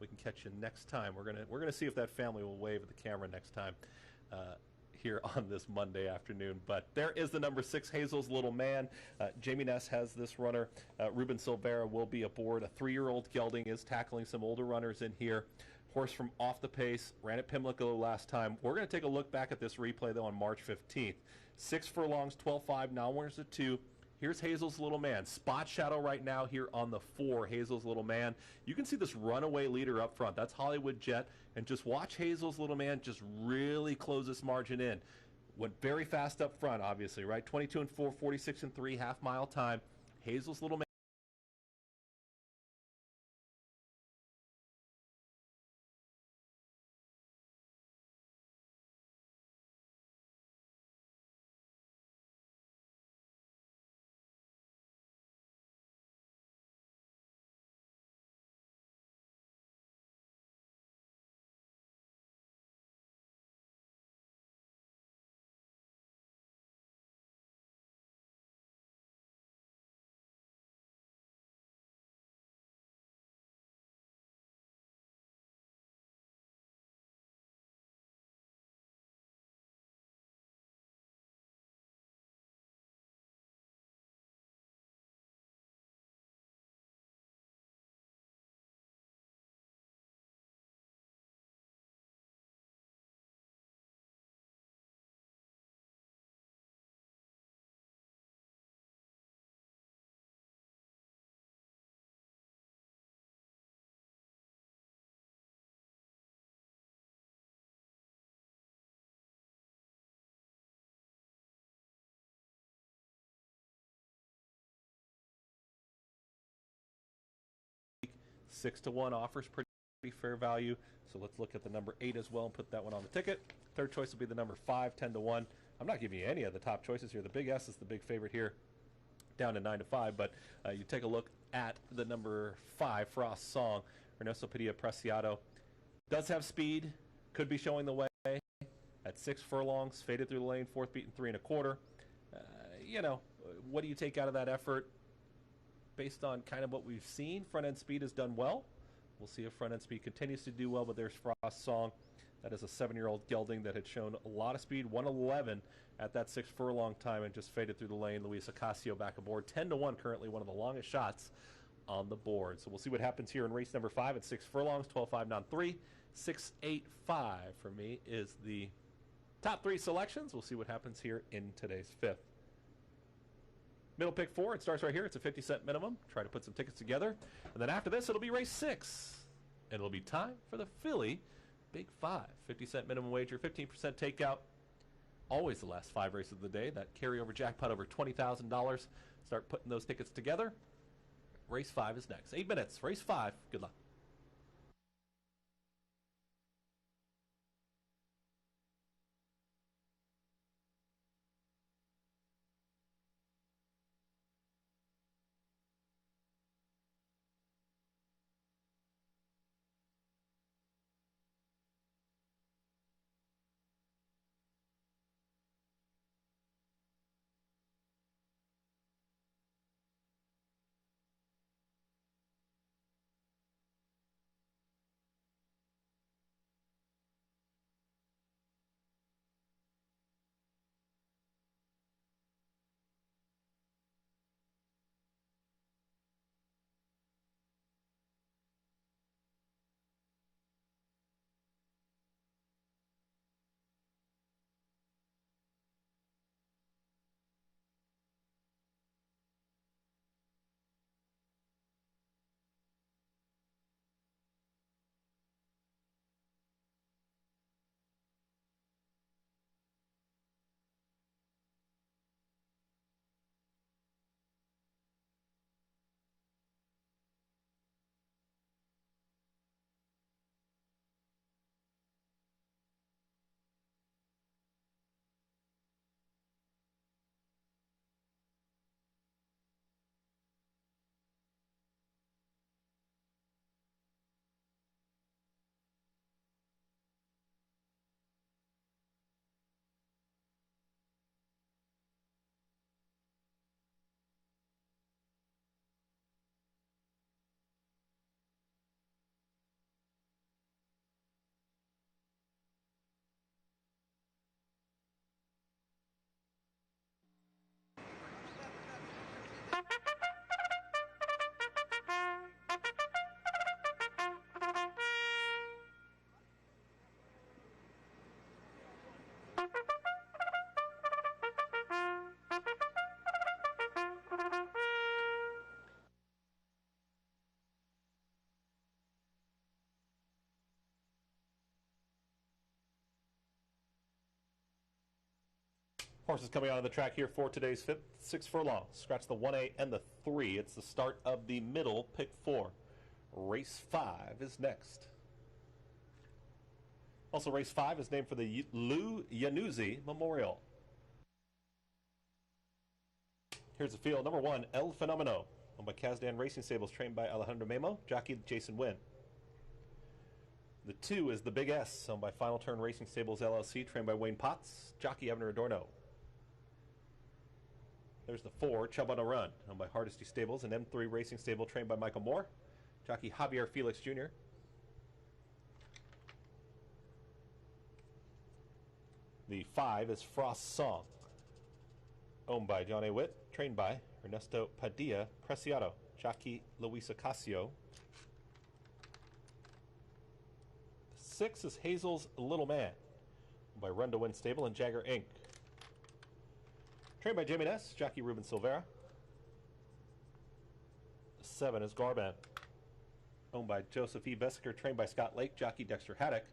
we can catch you next time. We're gonna see if that family will wave at the camera next time here on this Monday afternoon. But there is the number 6, Hazel's Little Man. Jamie Ness has this runner. Ruben Silvera will be aboard. A 3-year-old gelding is tackling some older runners in here. Horse from Off the Pace, ran at Pimlico last time. We're going to take a look back at this replay, though, on March 15th. 6 furlongs, 12-5, now winners at 2. Here's Hazel's Little Man. Spot shadow right now here on the 4, Hazel's Little Man. You can see this runaway leader up front. That's Hollywood Jet. And just watch Hazel's Little Man just really close this margin in. Went very fast up front, obviously, right? 22-4, 46-3, half-mile time. Hazel's Little Man. 6-1 offers pretty fair value. So let's look at the number 8 as well and put that one on the ticket. Third choice will be the number 5, 10-1. I'm not giving you any of the top choices here. The Big S is the big favorite here, down to 9-5. But you take a look at the number 5, Frost Song. Ernesto Padilla Preciado does have speed, could be showing the way. At 6 furlongs, faded through the lane, 4th beaten 3 1/4. What do you take out of that effort? Based on kind of what we've seen, front-end speed has done well. We'll see if front-end speed continues to do well, but there's Frost Song. That is a 7-year-old gelding that had shown a lot of speed, 111 at that 6 furlong time and just faded through the lane. Luis Ocasio back aboard, 10-1 currently, one of the longest shots on the board. So we'll see what happens here in race number 5 at 6 furlongs, 12-5, down 3. 6-8-5 for me is the top 3 selections. We'll see what happens here in today's 5th. Middle pick 4, it starts right here. It's a 50-cent minimum. Try to put some tickets together. And then after this, it'll be race 6. And it'll be time for the Philly Big 5. 50-cent minimum wager, 15% takeout. Always the last 5 races of the day. That carryover jackpot over $20,000. Start putting those tickets together. Race 5 is next. 8 minutes. Race 5. Good luck. Horses coming out of the track here for today's fifth, 6 furlongs. Scratch the 1A and the 3. It's the start of the middle, pick 4. Race 5 is next. Also, race 5 is named for the Lou Yanuzzi Memorial. Here's the field. Number 1, El Fenomeno, owned by Kazdan Racing Stables, trained by Alejandro Memo, jockey Jason Wynn. The 2 is the Big S, owned by Final Turn Racing Stables LLC, trained by Wayne Potts, jockey Evan Adorno. There's the 4, Chubb on a Run, owned by Hardesty Stables, an M3 Racing Stable, trained by Michael Moore, jockey Javier Felix Jr. The 5 is Frost Song, owned by John A. Witt, trained by Ernesto Padilla Preciado, jockey Luis Ocasio. 6 is Hazel's Little Man, owned by Run to Win Stable and Jagger Inc. Trained by Jamie Ness, jockey Ruben Silvera. 7 is Garban, owned by Joseph E. Bessiker, trained by Scott Lake, jockey Dexter Haddock.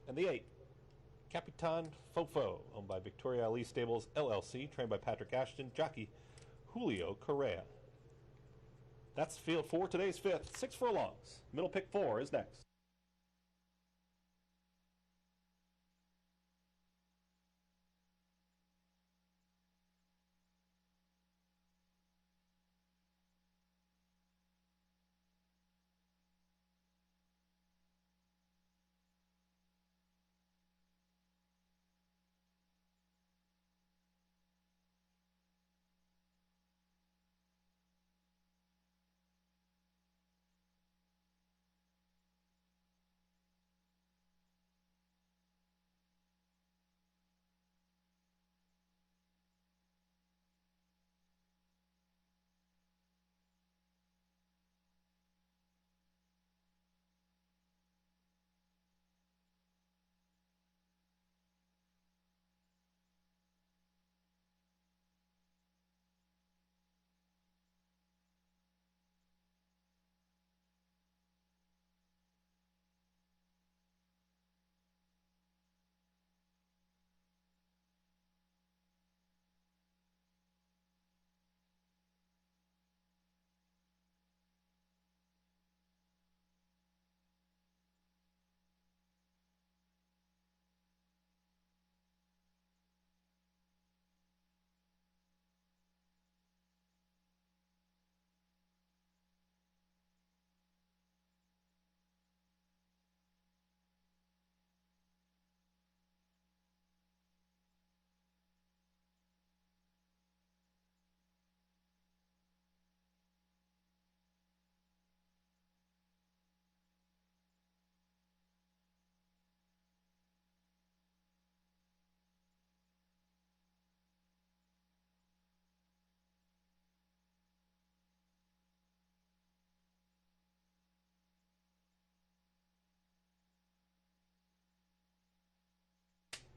And the 8, Capitan Fofo, owned by Victoria Ali Stables LLC, trained by Patrick Ashton, jockey Julio Correa. That's the field for today's fifth, 6 furlongs. Middle pick 4 is next.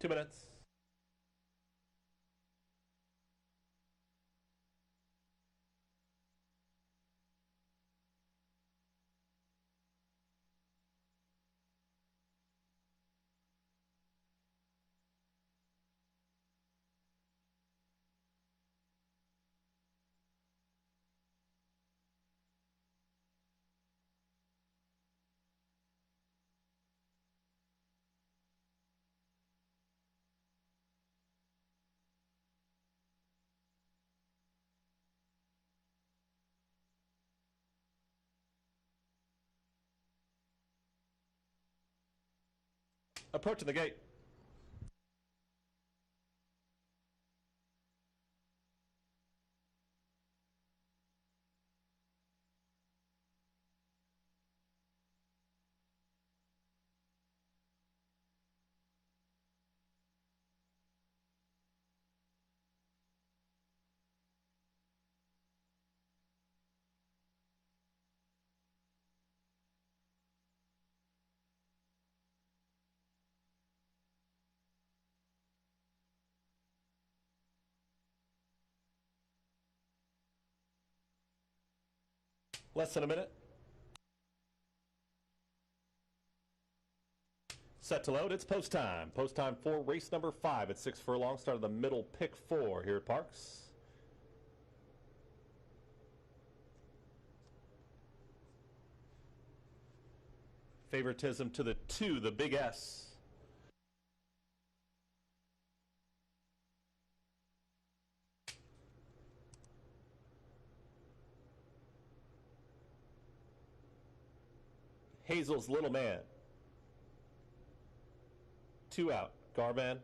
Two minutes. Approaching the gate. Less than a minute. Set to load, it's post time. Post time for race number 5 at 6 furlongs. Start of the middle pick 4 here at Parx. Favoritism to the 2, the Big S. Hazel's Little Man. 2 out. Garban.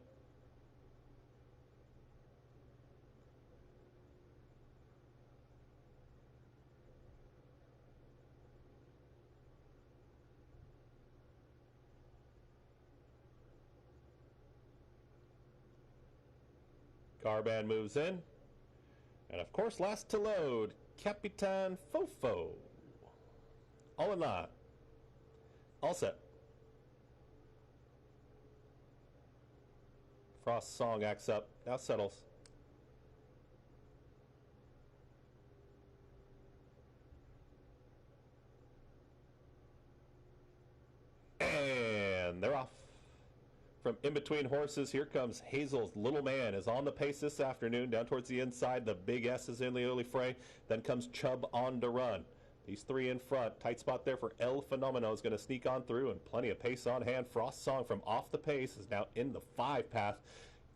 Garban moves in. And of course, last to load, Capitan Fofo. All in line. All set. Frost Song acts up. Now settles. And they're off. From in between horses, here comes Hazel's Little Man is on the pace this afternoon. Down towards the inside, the Big S is in the early fray. Then comes Chubb on to run. These 3 in front. Tight spot there for El Fenomeno is going to sneak on through, and plenty of pace on hand. Frost Song from off the pace is now in the 5 path.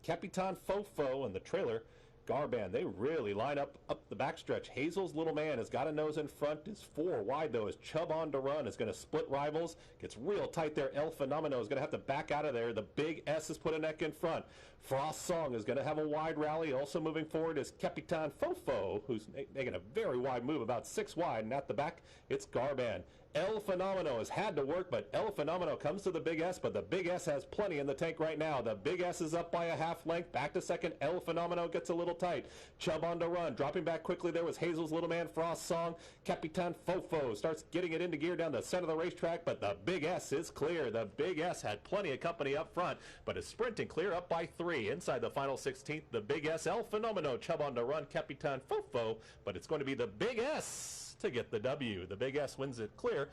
Capitan Fofo and the trailer. Garban, they really line up the backstretch. Hazel's Little Man has got a nose in front, is 4 wide though, as Chubb on to run is going to split rivals. Gets real tight there. El Fenomeno is going to have to back out of there. The Big S has put a neck in front. Frost Song is going to have a wide rally. Also moving forward is Capitan Fofo, who's making a very wide move, about 6 wide, and at the back, it's Garban. El Fenomeno has had to work, but El Fenomeno comes to the Big S, but the Big S has plenty in the tank right now. The Big S is up by a half length. Back to second. El Fenomeno gets a little tight. Chubb on to run. Dropping back quickly there was Hazel's Little Man. Frost Song. Capitan Fofo starts getting it into gear down the center of the racetrack, but the Big S is clear. The Big S had plenty of company up front, but is sprinting clear up by 3. Inside the final 16th, the Big S. El Fenomeno. Chubb on to run. Capitan Fofo, but it's going to be the Big S to get the W. The Big S wins it clear.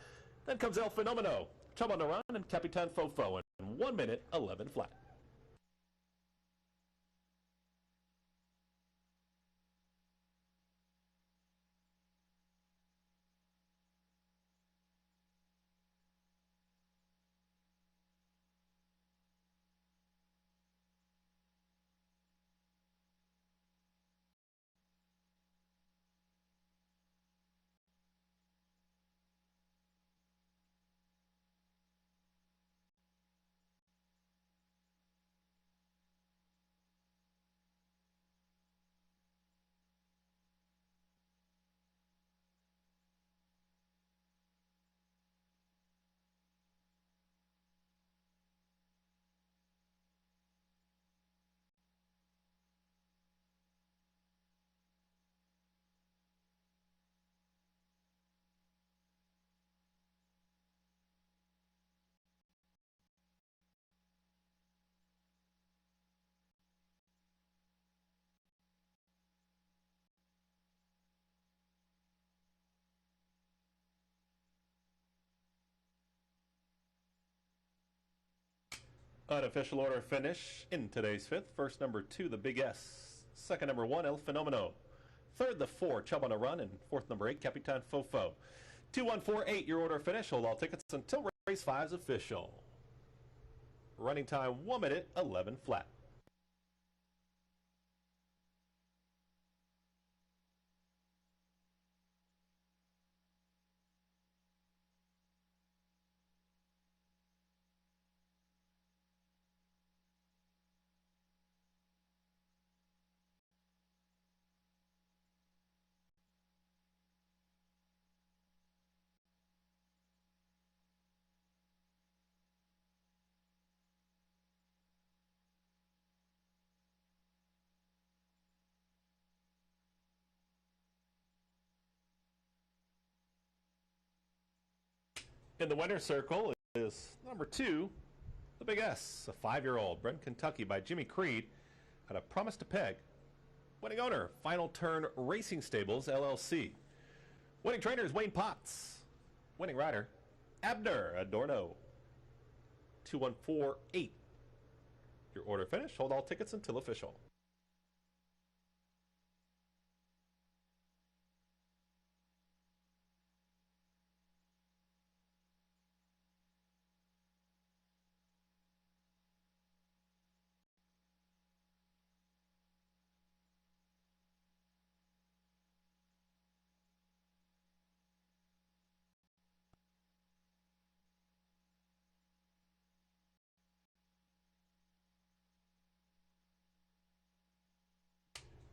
Then comes El Fenomeno, Chubb on the run, and Capitan Fofo in 1 minute 11 flat. Unofficial order finish in today's 5th. First, number 2, the Big S. Second, number 1, El Fenomeno. Third, the 4, Chubb on a run. And fourth, number 8, Capitan Fofo. 2-1-4-8, your order finish. Hold all tickets until race 5's official. Running time 1 minute 11 flat. In the winner's circle is number 2, the Big S, a 5-year-old, bred in Kentucky by Jimmy Creed, at a Promise to Peg. Winning owner, Final Turn Racing Stables, LLC. Winning trainer is Wayne Potts. Winning rider, Abner Adorno. 2148. Your order finished. Hold all tickets until official.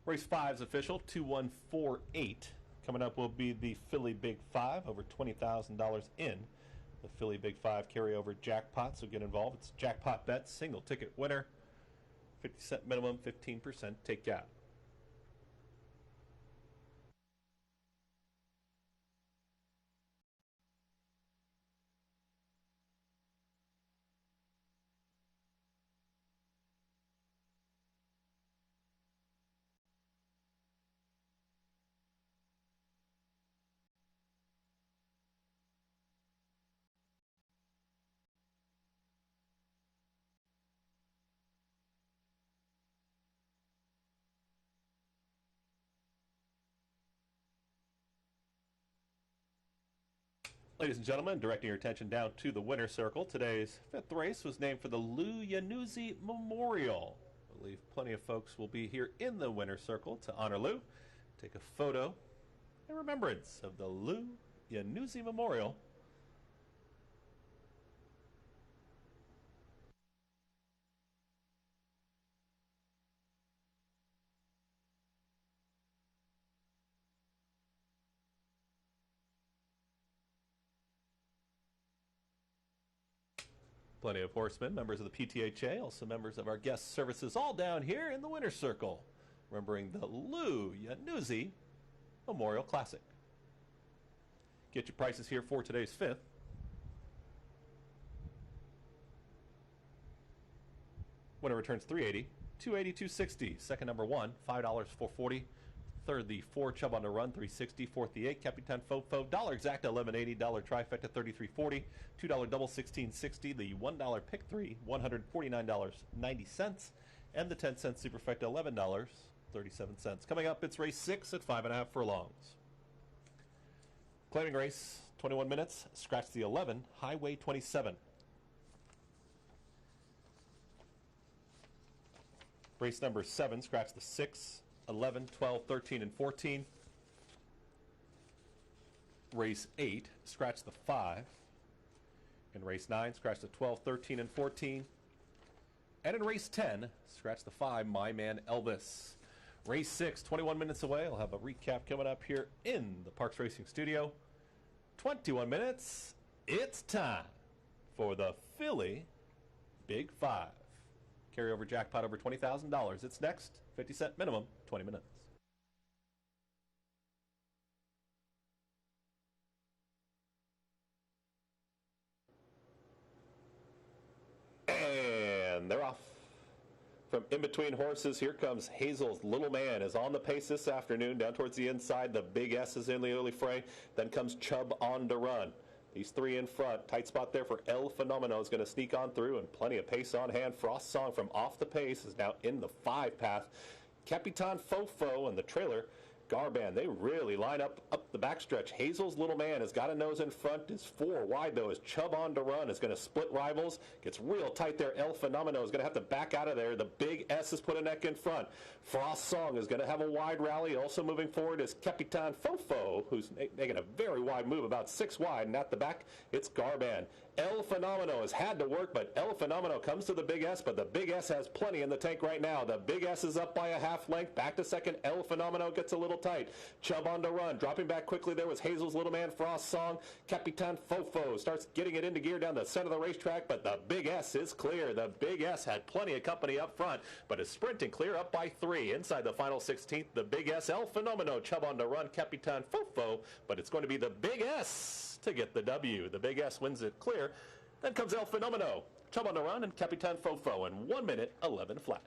Race 5 is official, 2148. Coming up will be the Philly Big 5, over $20,000 in. The Philly Big 5 carryover jackpot, so get involved. It's jackpot bets, single ticket winner, 50-cent minimum, 15% takeout. Ladies and gentlemen, directing your attention down to the winner's circle. Today's fifth race was named for the Lou Yanuzzi Memorial. I believe plenty of folks will be here in the winner's circle to honor Lou, take a photo in remembrance of the Lou Yanuzzi Memorial. Plenty of horsemen, members of the PTHA, also members of our guest services, all down here in the winner's circle, remembering the Lou Yanuzzi Memorial Classic. Get your prices here for today's fifth. Winner returns $380, $280, $260. Second, number 1, $5, $440. Third, the 4 Chubb on the Run, $360. Fourth, the 8 Capitan Fofo, $1 exacta, $11.80. Trifecta, $33.40. $2 double, $16.60. The $1 pick 3, $149.90. And the 10-cent superfecta, $11.37. Coming up, it's race 6 at 5.5 furlongs. Claiming race, 21 minutes. Scratch the 11, Highway 27. Race number 7, scratch the 6, 11, 12, 13, and 14. Race 8, scratch the 5. In race 9, scratch the 12, 13, and 14. And in race 10, scratch the 5, My Man Elvis. Race 6, 21 minutes away. I'll have a recap coming up here in the Parx Racing studio. 21 minutes. It's time for the Philly Big 5. Carryover jackpot over $20,000. It's next. 50-cent minimum, 20 minutes. And they're off. From in between horses, here comes Hazel's Little Man is on the pace this afternoon. Down towards the inside, the Big S is in the early fray. Then comes Chubb on to Run. These 3 in front. Tight spot there for El Fenomeno is going to sneak on through, and plenty of pace on hand. Frost Song from off the pace is now in the 5 path. Capitan Fofo and the trailer, Garban, they really line up the backstretch. Hazel's Little Man has got a nose in front, is 4 wide though, as Chubb on to Run is going to split rivals. Gets real tight there. El Fenomeno is going to have to back out of there. The Big S has put a neck in front. Frost Song is going to have a wide rally. Also moving forward is Capitan Fofo, who's making a very wide move, about 6 wide, and at the back, it's Garban. El Fenomeno has had to work, but El Fenomeno comes to the Big S, but the Big S has plenty in the tank right now. The Big S is up by a half length. Back to second. El Fenomeno gets a little tight. Chubb on to Run. Dropping back quickly there was Hazel's Little Man, Frost Song. Capitan Fofo starts getting it into gear down the center of the racetrack, but the Big S is clear. The Big S had plenty of company up front, but is sprinting clear up by 3. Inside the final 16th, the Big S, El Fenomeno, Chubb on to Run, Capitan Fofo, but it's going to be the Big S to get the W. The Big S wins it clear. Then comes El Fenomeno, Chubb on to Run, and Capitan Fofo in 1 minute, 11 flat.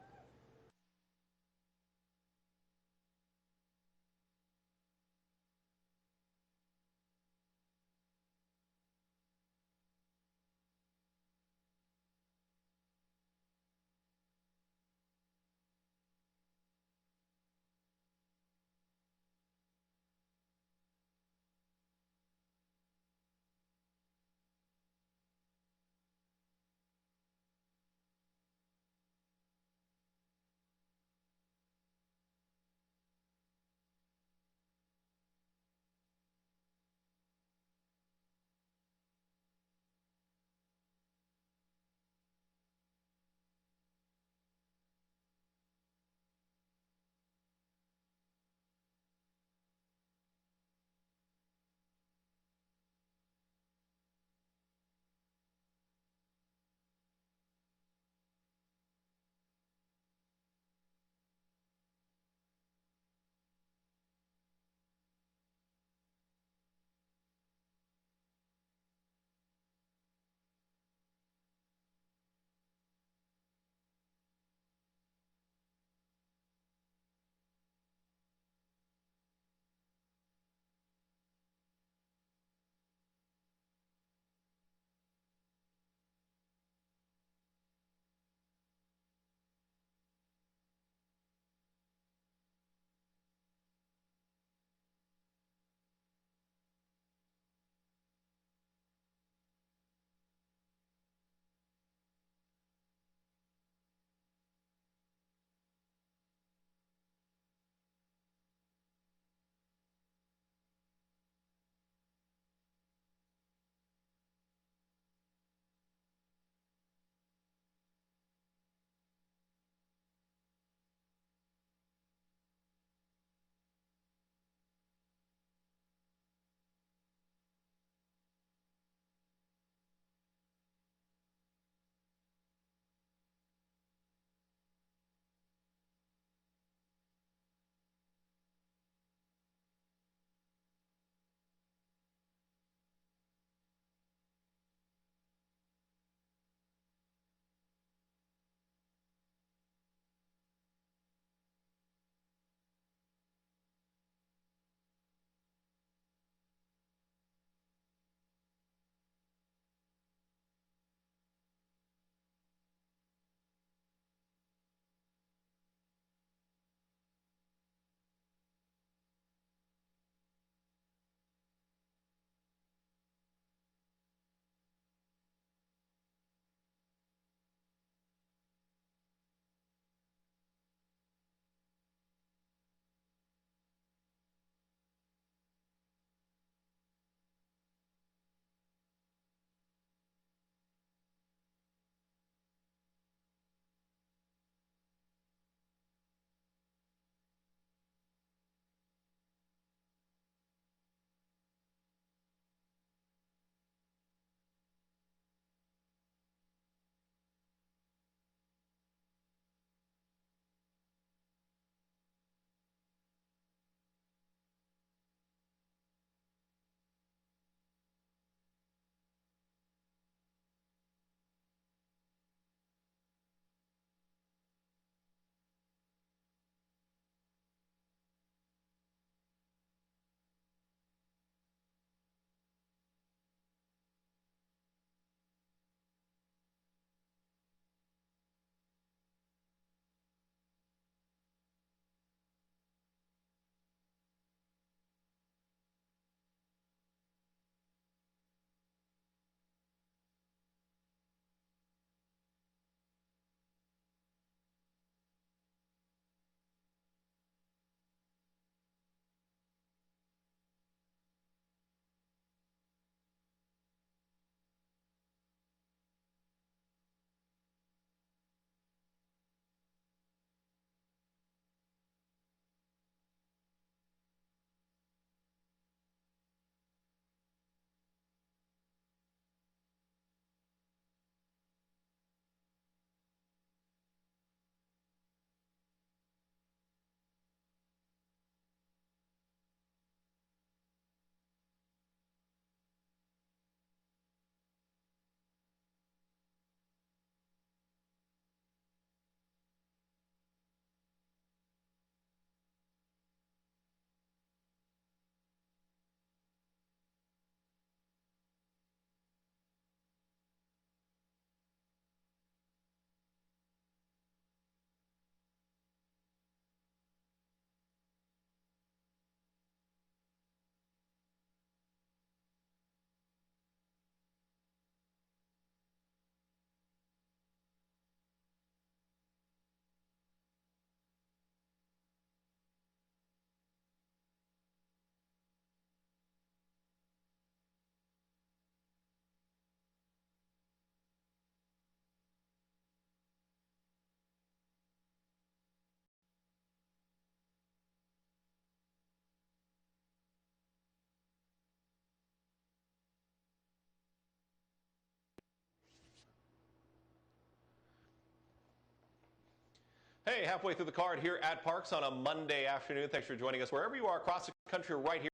Hey, halfway through the card here at Parx on a Monday afternoon. Thanks for joining us wherever you are across the country, right here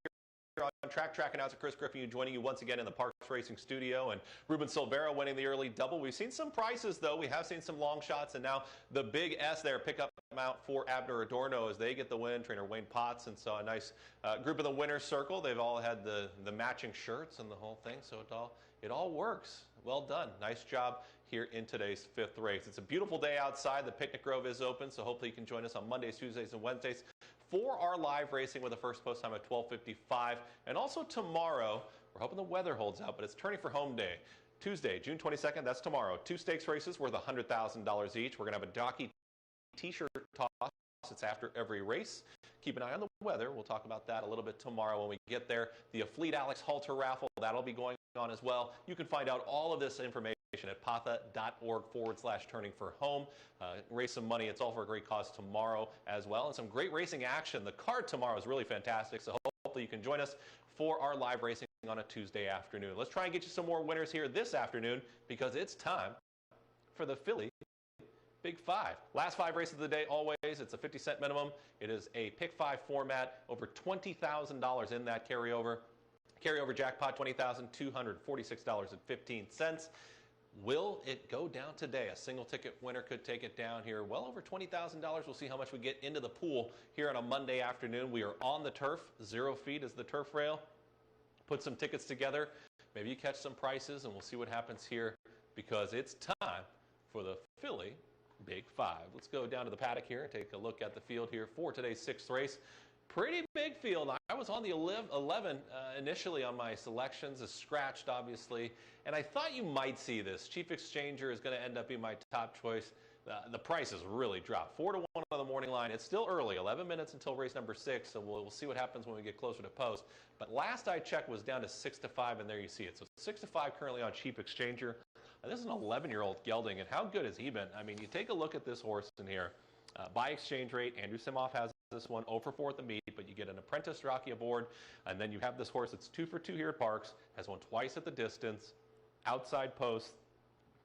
on track announcer Chris Griffin joining you once again in the Parx Racing studio, and Ruben Silvera winning the early double. We've seen some prices, though. We have seen some long shots, and now the big S there, pick up out for Abner Adorno as they get the win. Trainer Wayne Potts, and so a nice group of the winner's circle. They've all had the matching shirts and the whole thing, so it all works. Well done. Nice job here in today's fifth race. It's a beautiful day outside. The picnic grove is open, so hopefully you can join us on Mondays, Tuesdays, and Wednesdays for our live racing with the first post time at 12:55. And also tomorrow, we're hoping the weather holds out, but it's turning for home day. Tuesday, June 22nd, that's tomorrow. 2 stakes races worth $100,000 each. We're going to have a jockey t-shirt toss. It's after every race. Keep an eye on the weather. We'll talk about that a little bit tomorrow when we get there. The Fleet Alex Halter raffle, that'll be going on as well. You can find out all of this information at patha.org/turning for home. Raise some money. It's all for a great cause tomorrow as well. And some great racing action. The card tomorrow is really fantastic, so hopefully you can join us for our live racing on a Tuesday afternoon. Let's try and get you some more winners here this afternoon because it's time for the Philly Big Five. Last 5 races of the day, always. It's a 50-cent minimum. It is a pick 5 format. Over $20,000 in that carryover. Carryover jackpot, $20,246.15. Will it go down today? A single ticket winner could take it down here. Well over $20,000. We'll see how much we get into the pool here on a Monday afternoon. We are on the turf. 0 feet is the turf rail. Put some tickets together. Maybe you catch some prices, and we'll see what happens here because it's time for the Philly Big Five. Let's go down to the paddock here and take a look at the field here for today's 6th race. Pretty big field. I was on the 11 initially on my selections, is scratched obviously, and I thought you might see this. Chief Exchanger is going to end up being my top choice. The price has really dropped. 4-1 on the morning line. It's still early, 11 minutes until race number 6, so we'll see what happens when we get closer to post. But last I checked was down to 6-5, and there you see it. So 6-5 currently on Chief Exchanger. This is an 11-year-old gelding, and how good has he been? I mean, you take a look at this horse in here. By exchange rate, Andrew Simoff has this one 0 for 4 at the meet, but you get an apprentice jockey aboard, and then you have this horse that's 2 for 2 here at Parx, has won twice at the distance, outside post,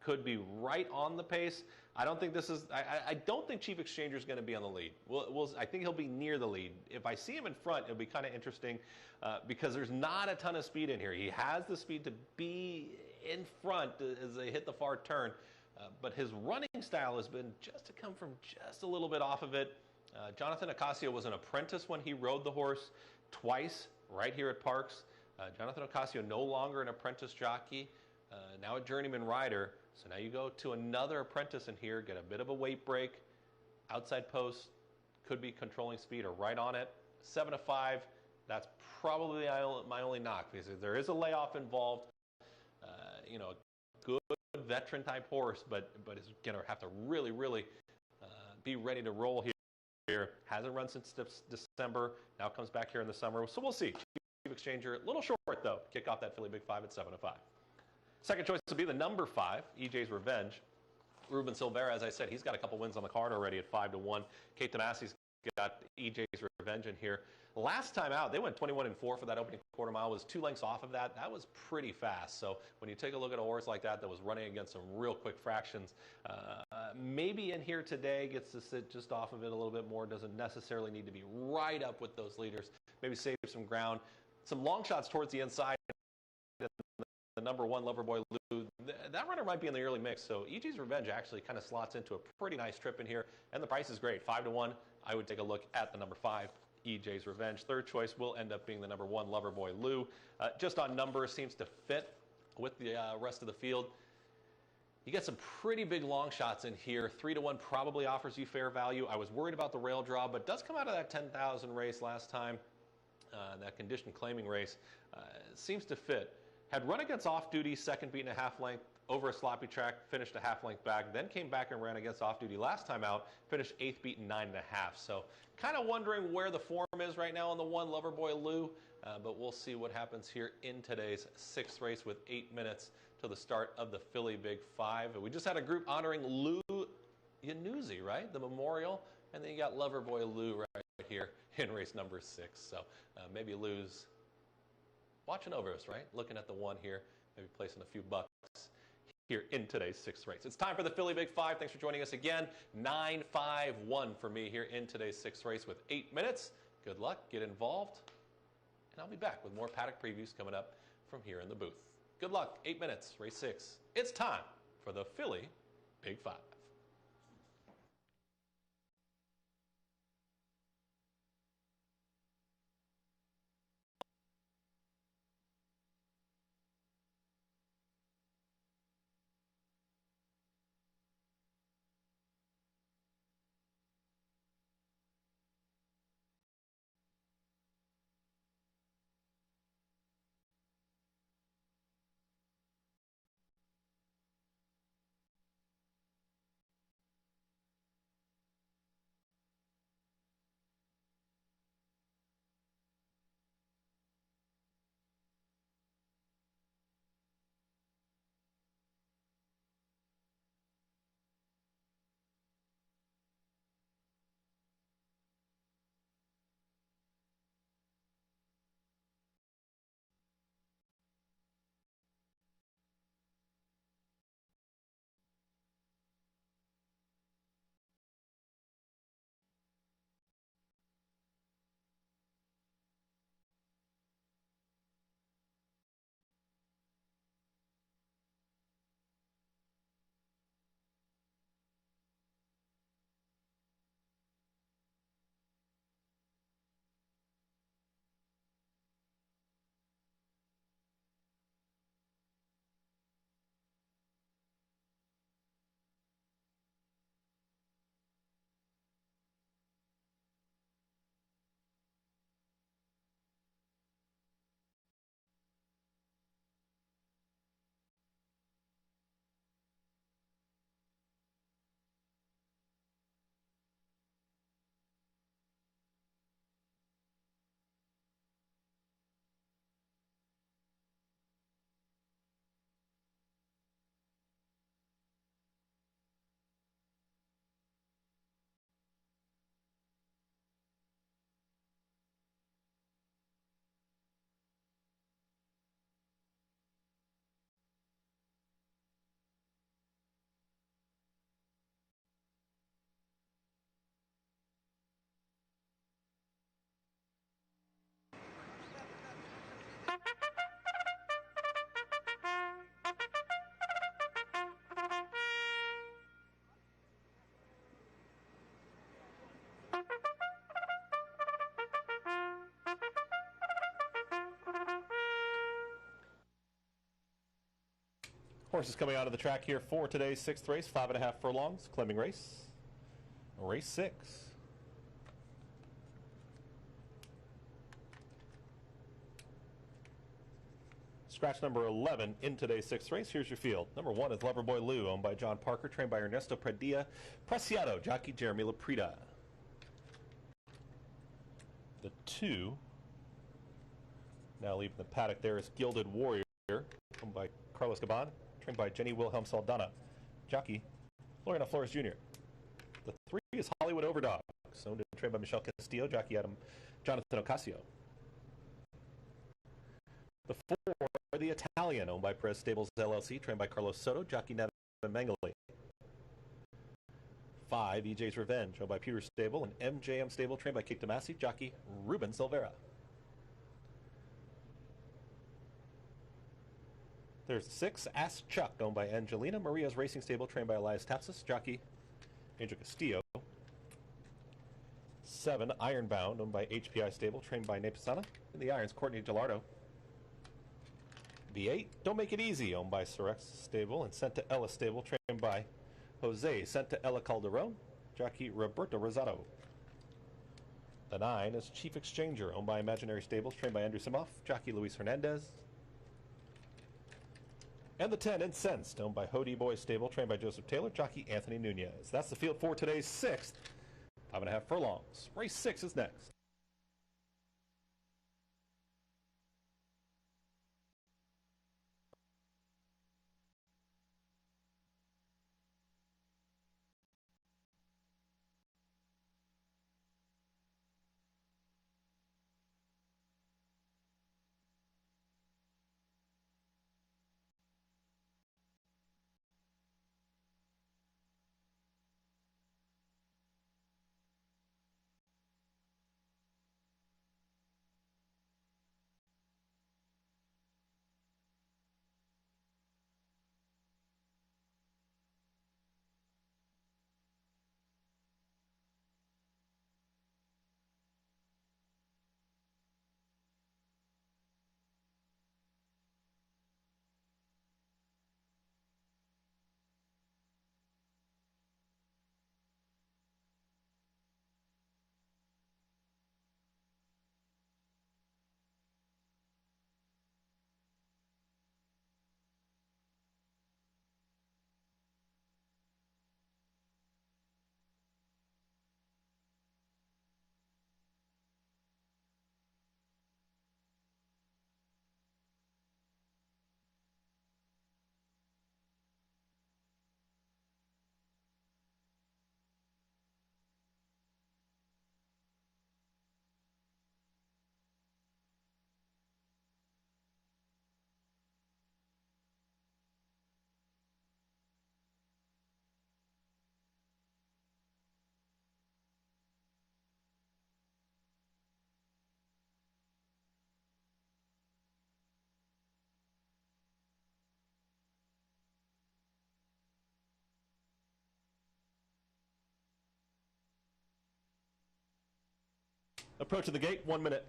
could be right on the pace. I don't think this is. I don't think Chief Exchanger is going to be on the lead. I think he'll be near the lead. If I see him in front, it'll be kind of interesting because there's not a ton of speed in here. He has the speed to be in front as they hit the far turn. But his running style has been just to come from just a little bit off of it. Jonathan Ocasio was an apprentice when he rode the horse twice right here at Parx. Jonathan Ocasio no longer an apprentice jockey, now a journeyman rider. So now you go to another apprentice in here, get a bit of a weight break, outside post, could be controlling speed or right on it. 7-5, that's probably my only knock because there is a layoff involved. Good veteran type horse, but is going to have to really be ready to roll here. Hasn't run since December. Now comes back here in the summer. So we'll see. Chief Exchanger, a little short though. Kick off that Philly Big Five at 7-5. Second choice will be the number 5, EJ's Revenge. Ruben Silvera, as I said, he's got a couple wins on the card already at 5-1. Kate Tomasi's got EJ's Revenge in here. Last time out, they went 21-4 for that opening quarter mile. Was 2 lengths off of that. That was pretty fast. So when you take a look at a horse like that was running against some real quick fractions, maybe in here today gets to sit just off of it a little bit more. Doesn't necessarily need to be right up with those leaders. Maybe save some ground. Some long shots towards the inside. The number 1, Loverboy Lou, that runner might be in the early mix. So EJ's Revenge actually kind of slots into a pretty nice trip in here. And the price is great. 5-1. I would take a look at the number 5. EJ's Revenge. Third choice will end up being the number 1, Loverboy Lou. Just on numbers, seems to fit with the rest of the field. You get some pretty big long shots in here. 3-1 probably offers you fair value. I was worried about the rail draw, but does come out of that 10,000 race last time, that condition claiming race. Seems to fit. Had run against off-duty, second beaten a half length over a sloppy track, finished a half length back, then came back and ran against off-duty last time out, finished 8th beaten 9.5. So kind of wondering where the form is right now on the 1, Loverboy Lou, but we'll see what happens here in today's 6th race with 8 minutes to the start of the Philly Big Five. We just had a group honoring Lou Yanuzzi, right? The memorial, and then you got Loverboy Lou right here in race number 6. So maybe Lou's watching over us, right? Looking at the 1 here, maybe placing a few bucks here in today's sixth race. It's time for the Philly Big Five. Thanks for joining us again. 9-5-1 for me here in today's sixth race with 8 minutes. Good luck, get involved, and I'll be back with more paddock previews coming up from here in the booth. Good luck, 8 minutes, race 6. It's time for the Philly Big Five. Horses coming out of the track here for today's sixth race, 5.5 furlongs, climbing race, race 6. Scratch number 11 in today's sixth race. Here's your field. Number 1 is Loverboy Lou, owned by John Parker, trained by Ernesto Pradilla Preciado, jockey Jeremy Laprida. The 2, now leaving the paddock there, is Gilded Warrior, owned by Carlos Gabon, trained by Jenny Wilhelm Saldana, jockey Floriano Flores Jr. The 3 is Hollywood Overdog, owned and trained by Michelle Castillo, jockey Jonathan Ocasio. The 4, the Italian, owned by Perez Stables LLC, trained by Carlos Soto, jockey Nevin Mengele. 5, EJ's Revenge, owned by Peter Stable, and MJM Stable, trained by Kate Damasi, jockey Ruben Silvera. There's 6, Ask Chuck, owned by Angelina Maria's Racing Stable, trained by Elias Tapsis, jockey Angel Castillo. 7, Ironbound, owned by HPI Stable, trained by Nepasana. In the irons, Courtney Gelardo. The 8, Don't Make It Easy, owned by Surex Stable, and sent to Ella Stable, trained by Jose sent to Ella Calderon, jockey Roberto Rosado. The 9 is Chief Exchanger, owned by Imaginary Stables, trained by Andrew Simoff, jockey Luis Hernandez. And the 10, Incensed, owned by Hody Boy Stable, trained by Joseph Taylor, jockey Anthony Nunez. That's the field for today's 6th, 5.5 furlongs. Race 6 is next. Approaching the gate, 1 minute.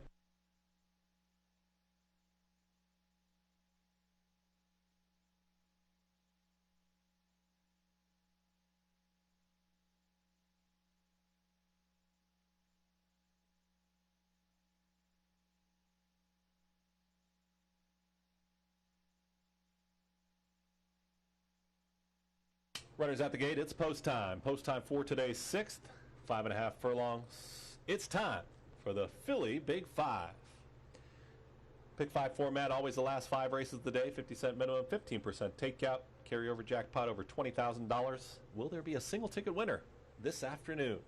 Runners at the gate, it's post time. Post time for today's 6th, 5.5 furlongs. It's time for the Philly Big Five. Big Five format, always the last 5 races of the day, 50-cent minimum, 15% takeout, carryover jackpot over $20,000. Will there be a single ticket winner this afternoon?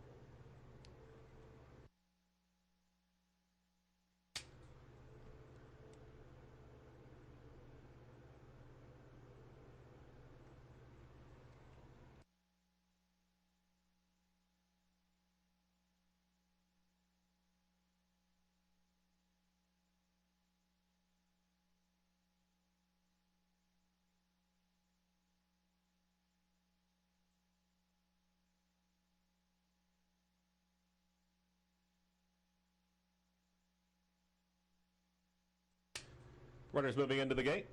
Runners moving into the gate.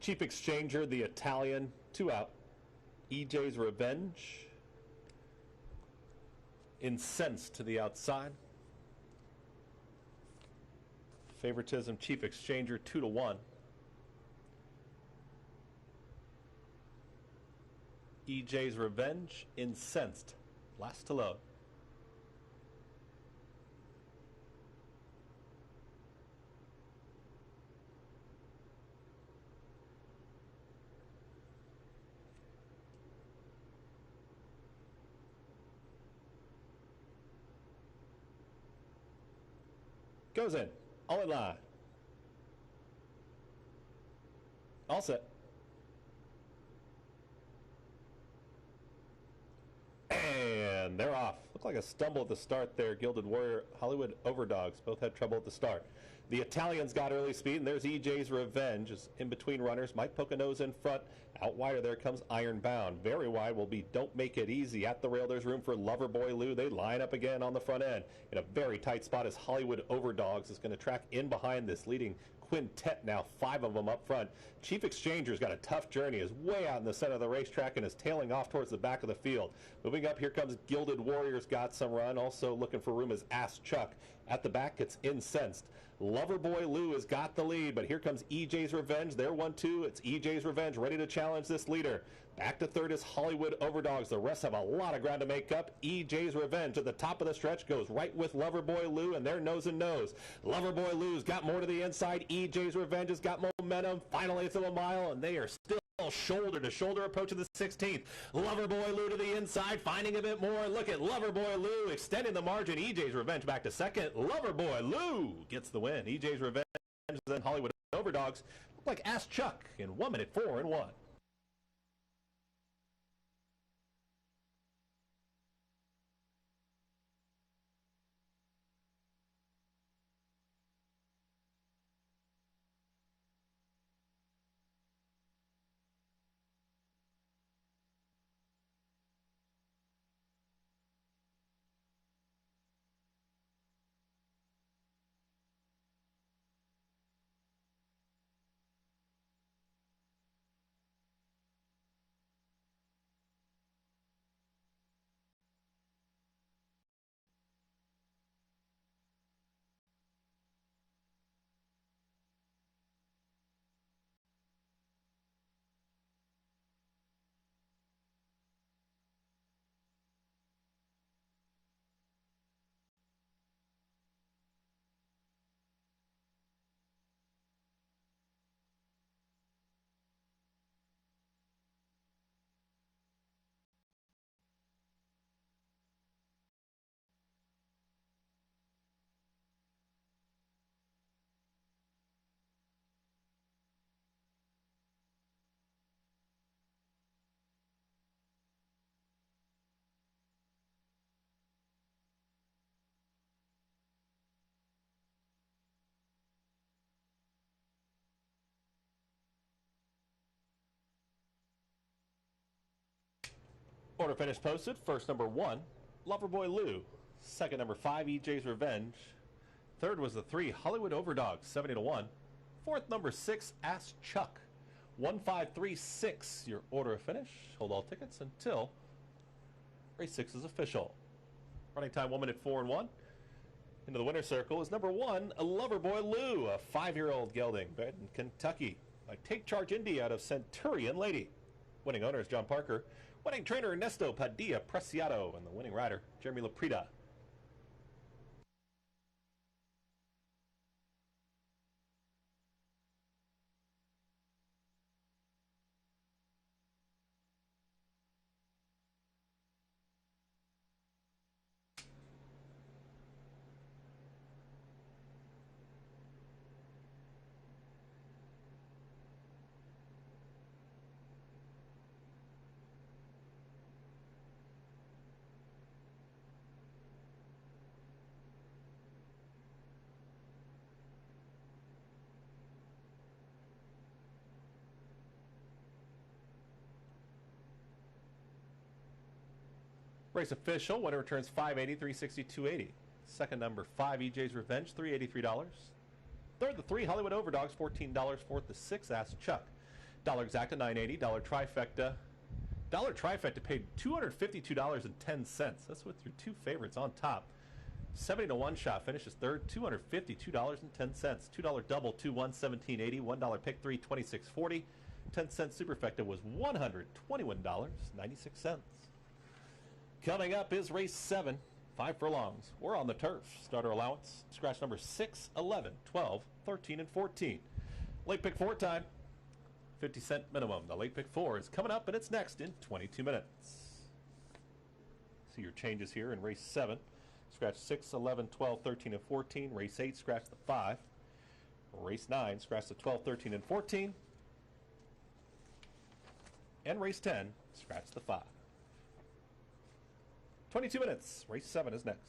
Chief Exchanger, the Italian, 2 out. EJ's Revenge. Incensed to the outside. Favoritism, Chief Exchanger, 2-1. EJ's Revenge, Incensed. Last to load. Goes in. All in line. All set. And they're off. Looked like a stumble at the start there. Gilded Warrior, Hollywood Overdogs both had trouble at the start. The Italians got early speed, and there's EJ's Revenge. Is in between runners. Mike Pocono's in front. Out wider, there comes Ironbound. Very wide will be Don't Make It Easy. At the rail, there's room for Loverboy Lou. They line up again on the front end. In a very tight spot is Hollywood Overdogs. Is going to track in behind this leading quintet now, 5 of them up front. Chief Exchanger's got a tough journey, is way out in the center of the racetrack and is tailing off towards the back of the field. Moving up, here comes Gilded Warriors, got some run. Also looking for room is Ass Chuck. At the back, it's Incensed. Loverboy Lou has got the lead, but here comes EJ's Revenge. They're 1-2. It's EJ's Revenge ready to challenge this leader. Back to third is Hollywood Overdogs. The rest have a lot of ground to make up. EJ's Revenge at the top of the stretch goes right with Loverboy Lou, and they're nose and nose. Loverboy Lou's got more to the inside. EJ's Revenge has got momentum. Finally, it's a mile, and they are still shoulder to shoulder approaching the 16th. Loverboy Lou to the inside, finding a bit more. Look at Loverboy Lou extending the margin. EJ's Revenge back to second. Loverboy Lou gets the win. EJ's Revenge, then Hollywood Overdogs look like Ass Chuck in 1 minute 4 and 1. Order finish posted. First, number 1, Loverboy Lou. Second, number 5, EJ's Revenge. Third was the 3, Hollywood Overdog, 70-1. Fourth, number 6, Ask Chuck, 1536. Your order of finish. Hold all tickets until race 6 is official. Running time 1 minute 4 and 1. Into the winner's circle is number 1, Loverboy Lou, a 5-year-old gelding bred in Kentucky by Take Charge Indy out of Centurion Lady. Winning owner is John Parker. Winning trainer Ernesto Padilla Preciado, and the winning rider Jeremy Laprida. Race official. Winner returns $580, $360, $280. Second, number 5, EJ's Revenge, $383. Third, the 3, Hollywood Overdogs, $14. Fourth, the 6, Ask Chuck. Dollar exacta, $980. Dollar trifecta. Dollar trifecta paid $252.10. That's with your 2 favorites on top. 70-1 shot finishes third, $252.10. $2 double, 2-1, $17.80. $1 pick 3, $26.40. 10-cent superfecta was $121.96. Coming up is race 7, 5 furlongs. We're on the turf. Starter allowance, scratch number 6, 11, 12, 13, and 14. Late pick 4 time, 50-cent minimum. The late pick 4 is coming up, and it's next in 22 minutes. See your changes here in race 7. Scratch 6, 11, 12, 13, and 14. Race 8, scratch the 5. Race 9, scratch the 12, 13, and 14. And race 10, scratch the 5. 22 minutes. Race 7 is next.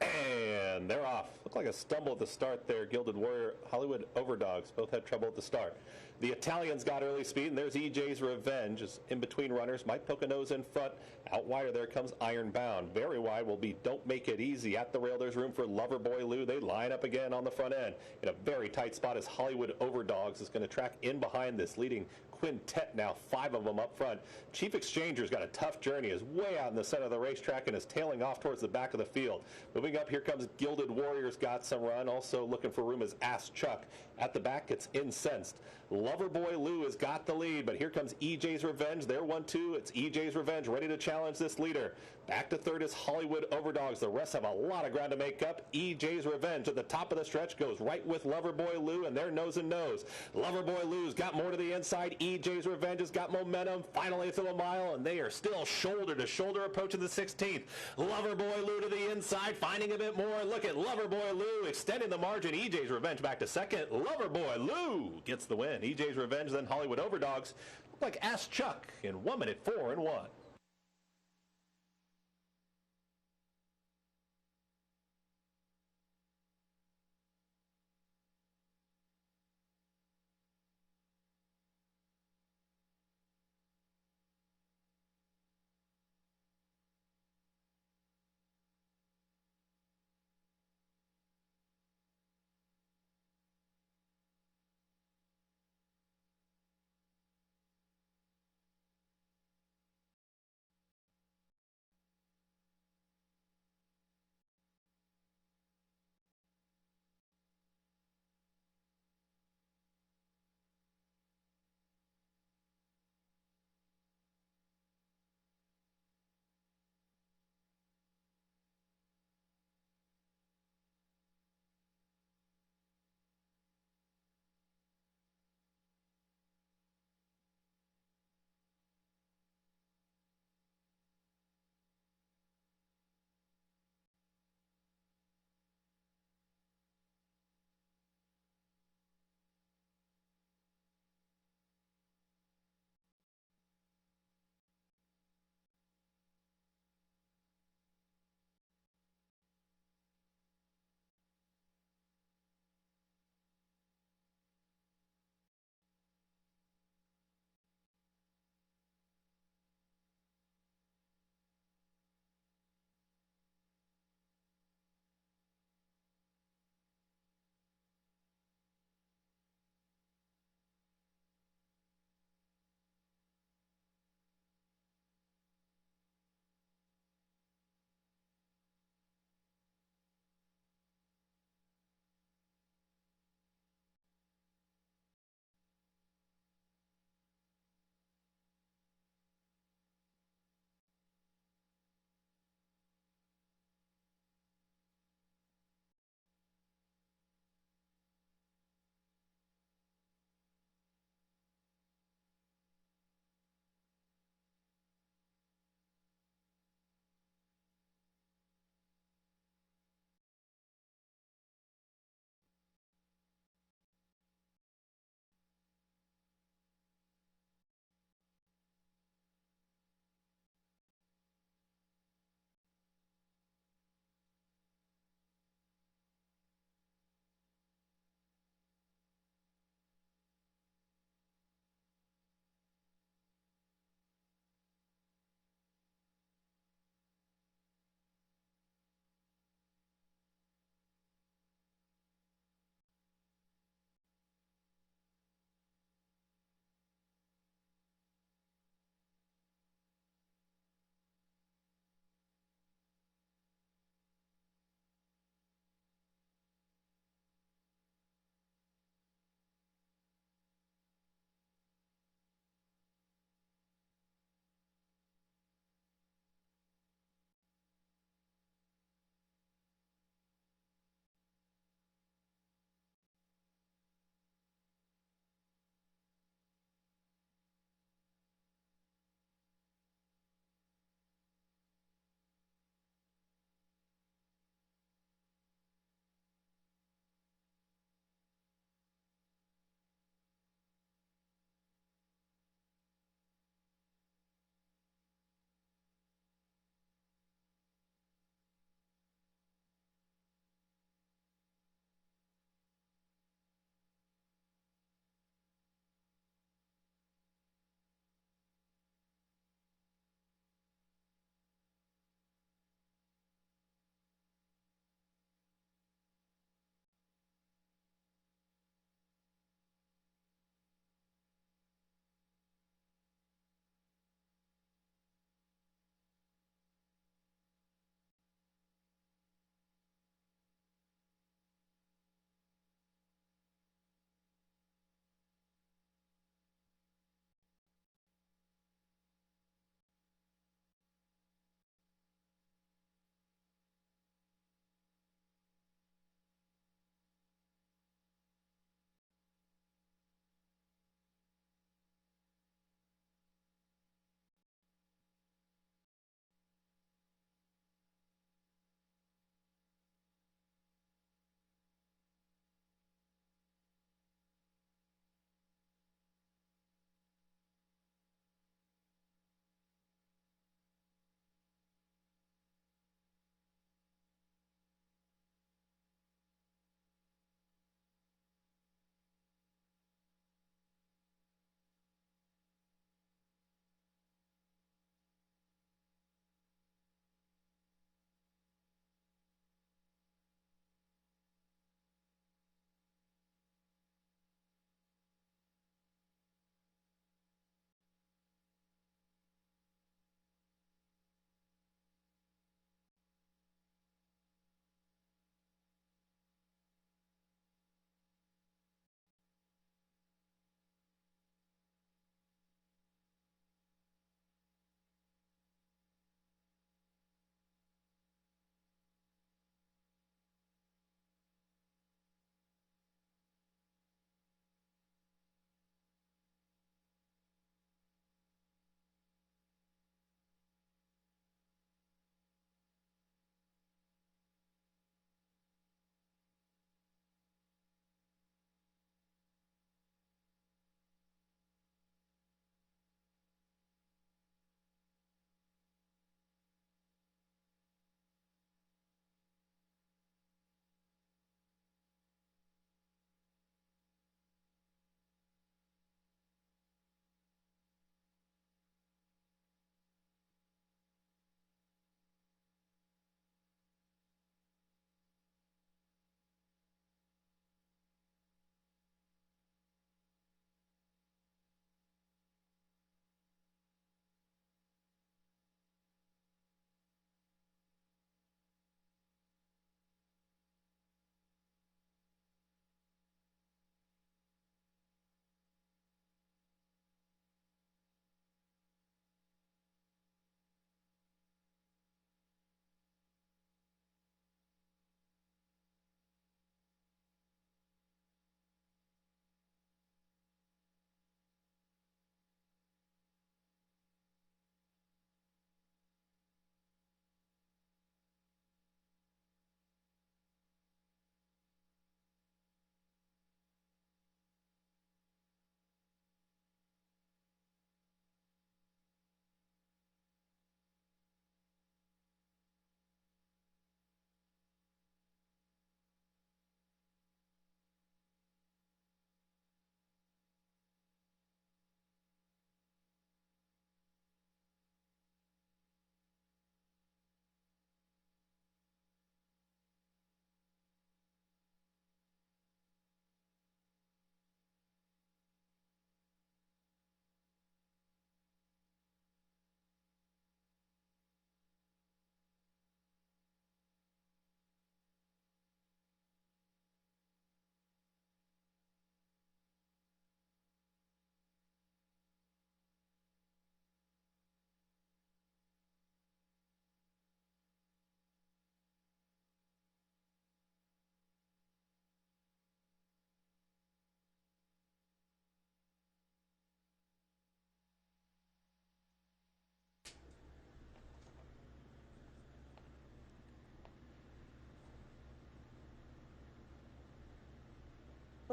And they're off. Looked like a stumble at the start there. Gilded Warrior, Hollywood Overdogs both had trouble at the start. The Italians got early speed, and there's EJ's Revenge. Is in between runners. Might poke a nose in front. Out wider, there comes Ironbound. Very wide will be Don't Make It Easy. At the rail, there's room for Loverboy Lou. They line up again on the front end. In a very tight spot is Hollywood Overdogs. Is going to track in behind this, leading quintet now, 5 of them up front. Chief Exchanger's got a tough journey, is way out in the center of the racetrack and is tailing off towards the back of the field. Moving up, here comes Gilded Warriors, got some run. Also looking for room is Ask Chuck. At the back, it's Incensed. Loverboy Lou has got the lead, but here comes EJ's Revenge. They're 1-2. It's EJ's Revenge ready to challenge this leader. Back to third is Hollywood Overdogs. The rest have a lot of ground to make up. EJ's Revenge at the top of the stretch goes right with Loverboy Lou, and they're nose and nose. Loverboy Lou's got more to the inside. EJ's Revenge has got momentum. Finally, it's a mile, and they are still shoulder to shoulder approaching the 16th. Loverboy Lou to the inside, finding a bit more. Look at Loverboy Lou extending the margin. EJ's Revenge back to second. Loverboy Lou gets the win. EJ's Revenge, then Hollywood Overdogs. Look like Ask Chuck in 1 minute 4 and 1.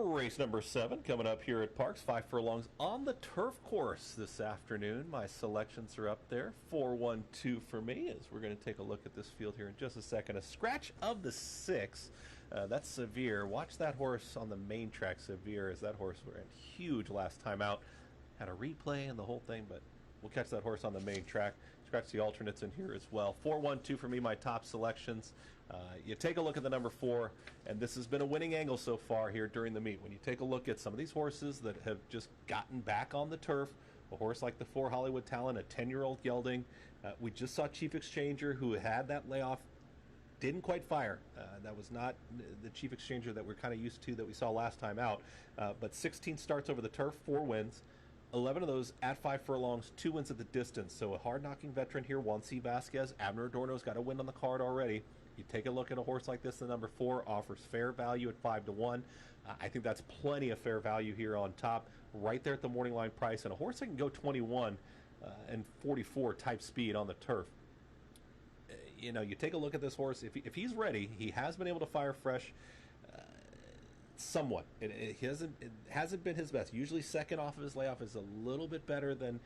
Race number 7 coming up here at Parx. 5 furlongs on the turf course this afternoon. My selections are up there. 4-1-2 for me as we're going to take a look at this field here in just a second. A scratch of the 6. That's Severe. Watch that horse on the main track, Severe, as that horse ran huge last time out. Had a replay and the whole thing, but we'll catch that horse on the main track. Scratch the alternates in here as well. 4-1-2 for me, my top selections. You take a look at the number 4, and this has been a winning angle so far here during the meet. When you take a look at some of these horses that have just gotten back on the turf, a horse like the 4 Hollywood Talent, a 10-year-old gelding. We just saw Chief Exchanger, who had that layoff, didn't quite fire. That was not the Chief Exchanger that we're kind of used to that we saw last time out. But 16 starts over the turf, 4 wins. 11 of those at 5 furlongs, 2 wins at the distance. So a hard-knocking veteran here, Juan C. Vasquez. Abner Adorno's got a win on the card already. You take a look at a horse like this, the number 4 offers fair value at 5-1. I think that's plenty of fair value here on top, right there at the morning line price. And a horse that can go 21 and 44 type speed on the turf. You know, you take a look at this horse. If he's ready, he has been able to fire fresh somewhat. It hasn't been his best. Usually second off of his layoff is a little bit better than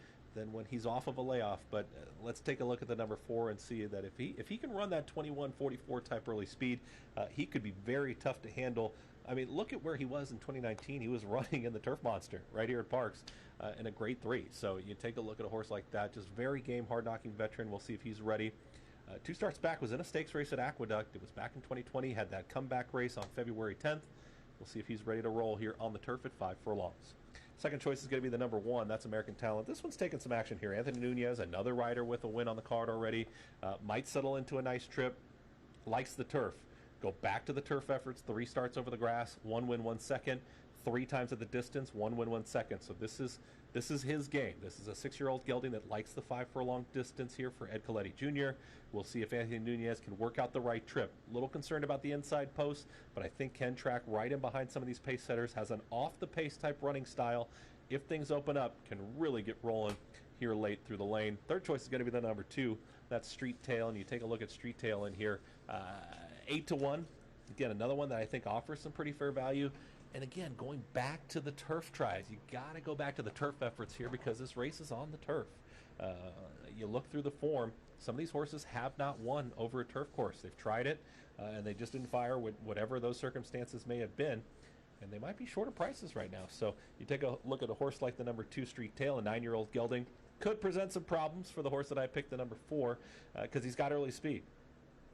when he's off of a layoff. But let's take a look at the number 4 and see that if he can run that 21-44 type early speed, he could be very tough to handle. I mean, look at where he was in 2019. He was running in the Turf Monster right here at Parx in a grade 3. So you take a look at a horse like that, just very game, hard-knocking veteran. We'll see if he's ready. 2 starts back, was in a stakes race at Aqueduct. It was back in 2020, had that comeback race on February 10th. We'll see if he's ready to roll here on the turf at 5 furlongs. Second choice is going to be the number 1. That's American Talent. This one's taking some action here. Anthony Nunez, another rider with a win on the card already. Might settle into a nice trip. Likes the turf. Go back to the turf efforts. 3 starts over the grass. 1 win, 1 second. 3 times at the distance. 1 win, 1 second. So this is his game. This is a 6-year-old gelding that likes the 5 furlong distance here for Ed Coletti Jr. We'll see if Anthony Nunez can work out the right trip. A little concerned about the inside post, but I think can track right in behind some of these pace setters. Has an off-the-pace type running style. If things open up, can really get rolling here late through the lane. Third choice is going to be the number 2. That's Street Tail, and you take a look at Street Tail in here. 8-1. Again, another one that I think offers some pretty fair value. And again, going back to the turf tries. You got to go back to the turf efforts here because this race is on the turf. You look through the form, some of these horses have not won over a turf course. They've tried it, and they just didn't fire with whatever those circumstances may have been. And they might be shorter prices right now. So you take a look at a horse like the number 2 Street Tail, a 9-year-old gelding. Could present some problems for the horse that I picked, the number 4, because he's got early speed.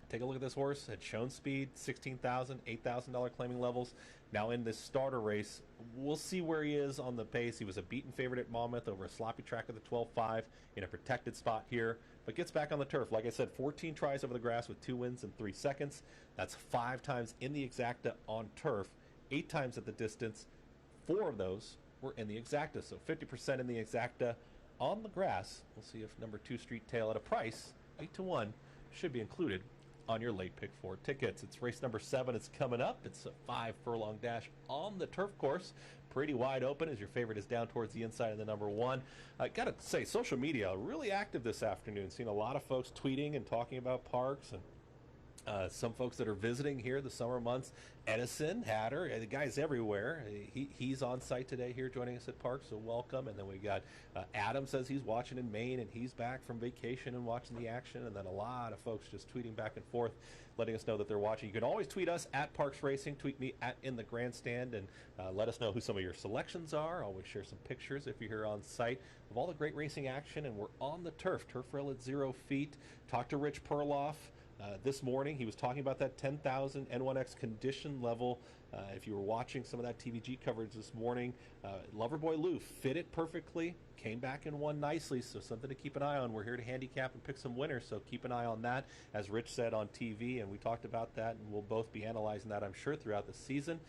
Take a look at this horse. Had shown speed, $16,000, $8,000 claiming levels. Now in this starter race, we'll see where he is on the pace. He was a beaten favorite at Monmouth over a sloppy track at the 12.5 in a protected spot here, but gets back on the turf. Like I said, 14 tries over the grass with 2 wins in 3 seconds. That's 5 times in the exacta on turf, 8 times at the distance. 4 of those were in the exacta, so 50% in the exacta on the grass. We'll see if number 2 Street Tail at a price, 8-1, should be included on your late pick 4 tickets. It's race number 7. It's coming up. It's a 5 furlong dash on the turf course. Pretty wide open as your favorite is down towards the inside of the number 1. I got to say, social media really active this afternoon. Seen a lot of folks tweeting and talking about Parx, and some folks that are visiting here the summer months. Edison, Hatter, the guy's everywhere. He's on site today here joining us at Parx, so welcome. And then we got Adam says he's watching in Maine, and he's back from vacation and watching the action. And then a lot of folks just tweeting back and forth, letting us know that they're watching. You can always tweet us at Parx Racing, tweet me at In the Grandstand, and let us know who some of your selections are. Always share some pictures if you're here on site of all the great racing action. And we're on the turf rail at 0 feet. Talk to Rich Perloff. This morning, he was talking about that 10,000 N1X condition level. If you were watching some of that TVG coverage this morning, Loverboy Lou fit it perfectly, came back and won nicely, so something to keep an eye on. We're here to handicap and pick some winners, so keep an eye on that, as Rich said on TV, and we talked about that, and we'll both be analyzing that, I'm sure, throughout the season.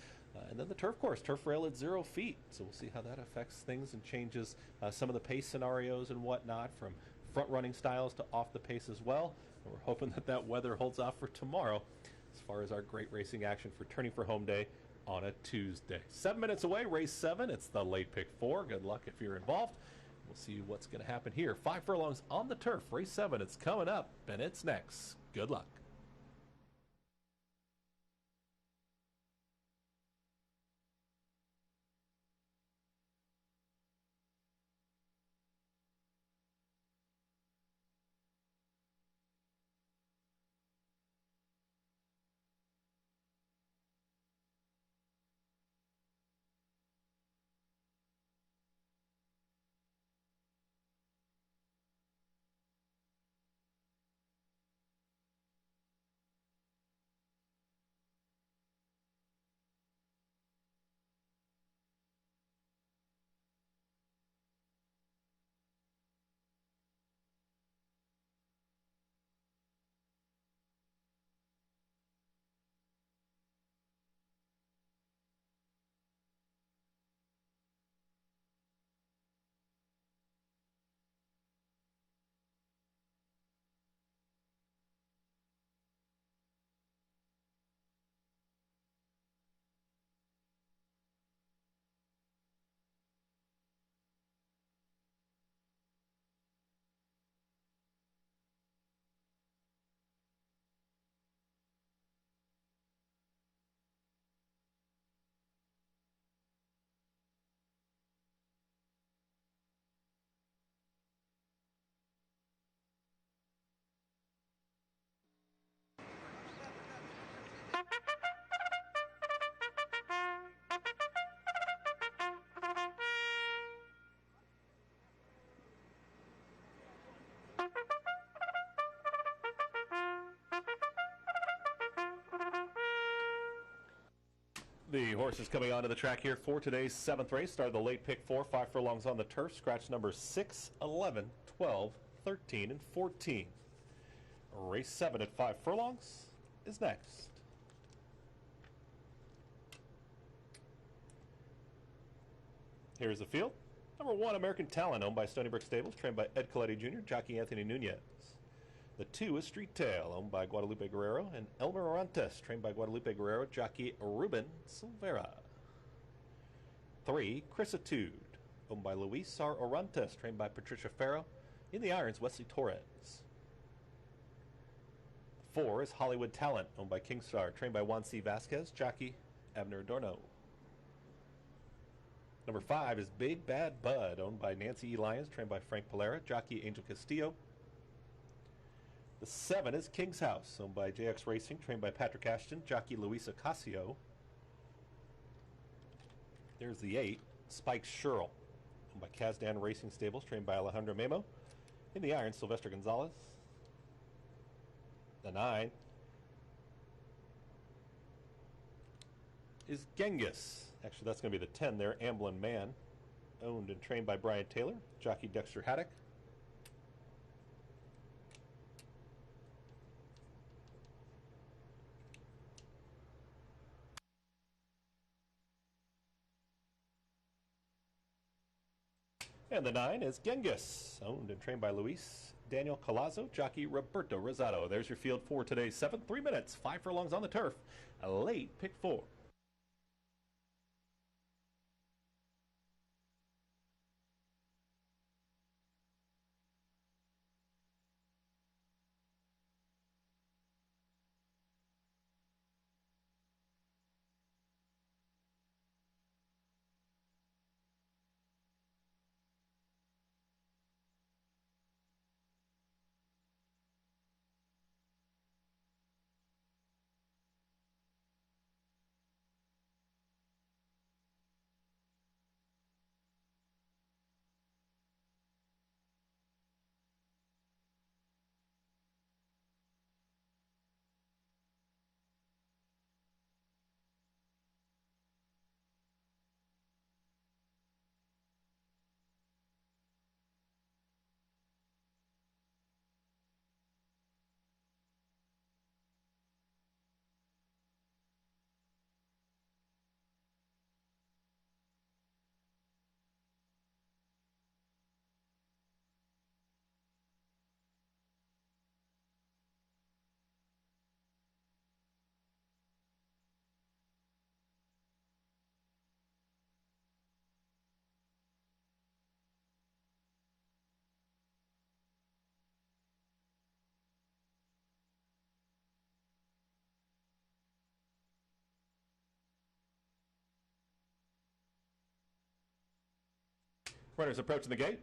And then the turf course, turf rail at 0 feet, so we'll see how that affects things and changes some of the pace scenarios and whatnot, from front-running styles to off the pace as well. And we're hoping that that weather holds off for tomorrow as far as our great racing action for turning for home day on a Tuesday. 7 minutes away, race 7. It's the late pick 4. Good luck if you're involved. We'll see what's going to happen here. 5 furlongs on the turf, race 7. It's coming up, and it's next. Good luck. The horses coming onto the track here for today's 7th race started the late pick 4, 5 furlongs on the turf. Scratch number 6, 11, 12, 13, and 14. Race 7 at 5 furlongs is next. Here's the field. Number 1, American Talent, owned by Stony Brook Stables, trained by Ed Coletti Jr., jockey Anthony Nunez. The 2 is Street Tail, owned by Guadalupe Guerrero, and Elmer Orantes, trained by Guadalupe Guerrero, jockey Ruben Silvera. 3, Chrysitude, owned by Luis R. Orantes, trained by Patricia Farrow. In the irons, Wesley Torres. 4 is Hollywood Talent, owned by Kingstar, trained by Juan C. Vasquez, jockey Abner Adorno. Number 5 is Big Bad Bud, owned by Nancy E. Lyons, trained by Frank Polera, jockey Angel Castillo. The 7 is King's House, owned by JX Racing, trained by Patrick Ashton, jockey Luisa Casio. There's the 8, Spike Sherrill, owned by Kazdan Racing Stables, trained by Alejandro Memo. In the iron, Sylvester Gonzalez. The 9 is Genghis. Actually, that's going to be the 10 there, Amblin Man, owned and trained by Brian Taylor, jockey Dexter Haddock. And the 9 is Genghis, owned and trained by Luis Daniel Colazzo, jockey Roberto Rosado. There's your field for today's 7th. 3 minutes, 5 furlongs on the turf. A late pick 4. Runners approaching the gate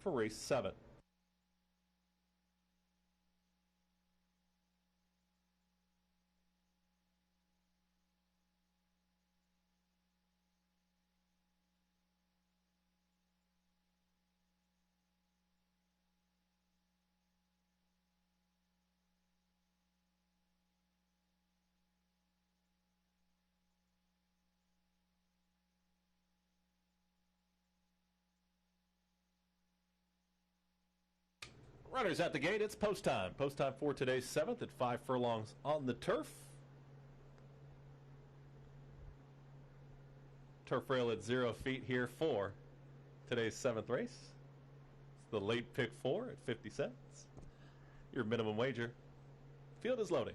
for race 7. Runners at the gate, it's post time. Post time for today's 7th at 5 furlongs on the turf. Turf rail at 0 feet here for today's 7th race. It's the late pick 4 at 50 cents. Your minimum wager. Field is loading.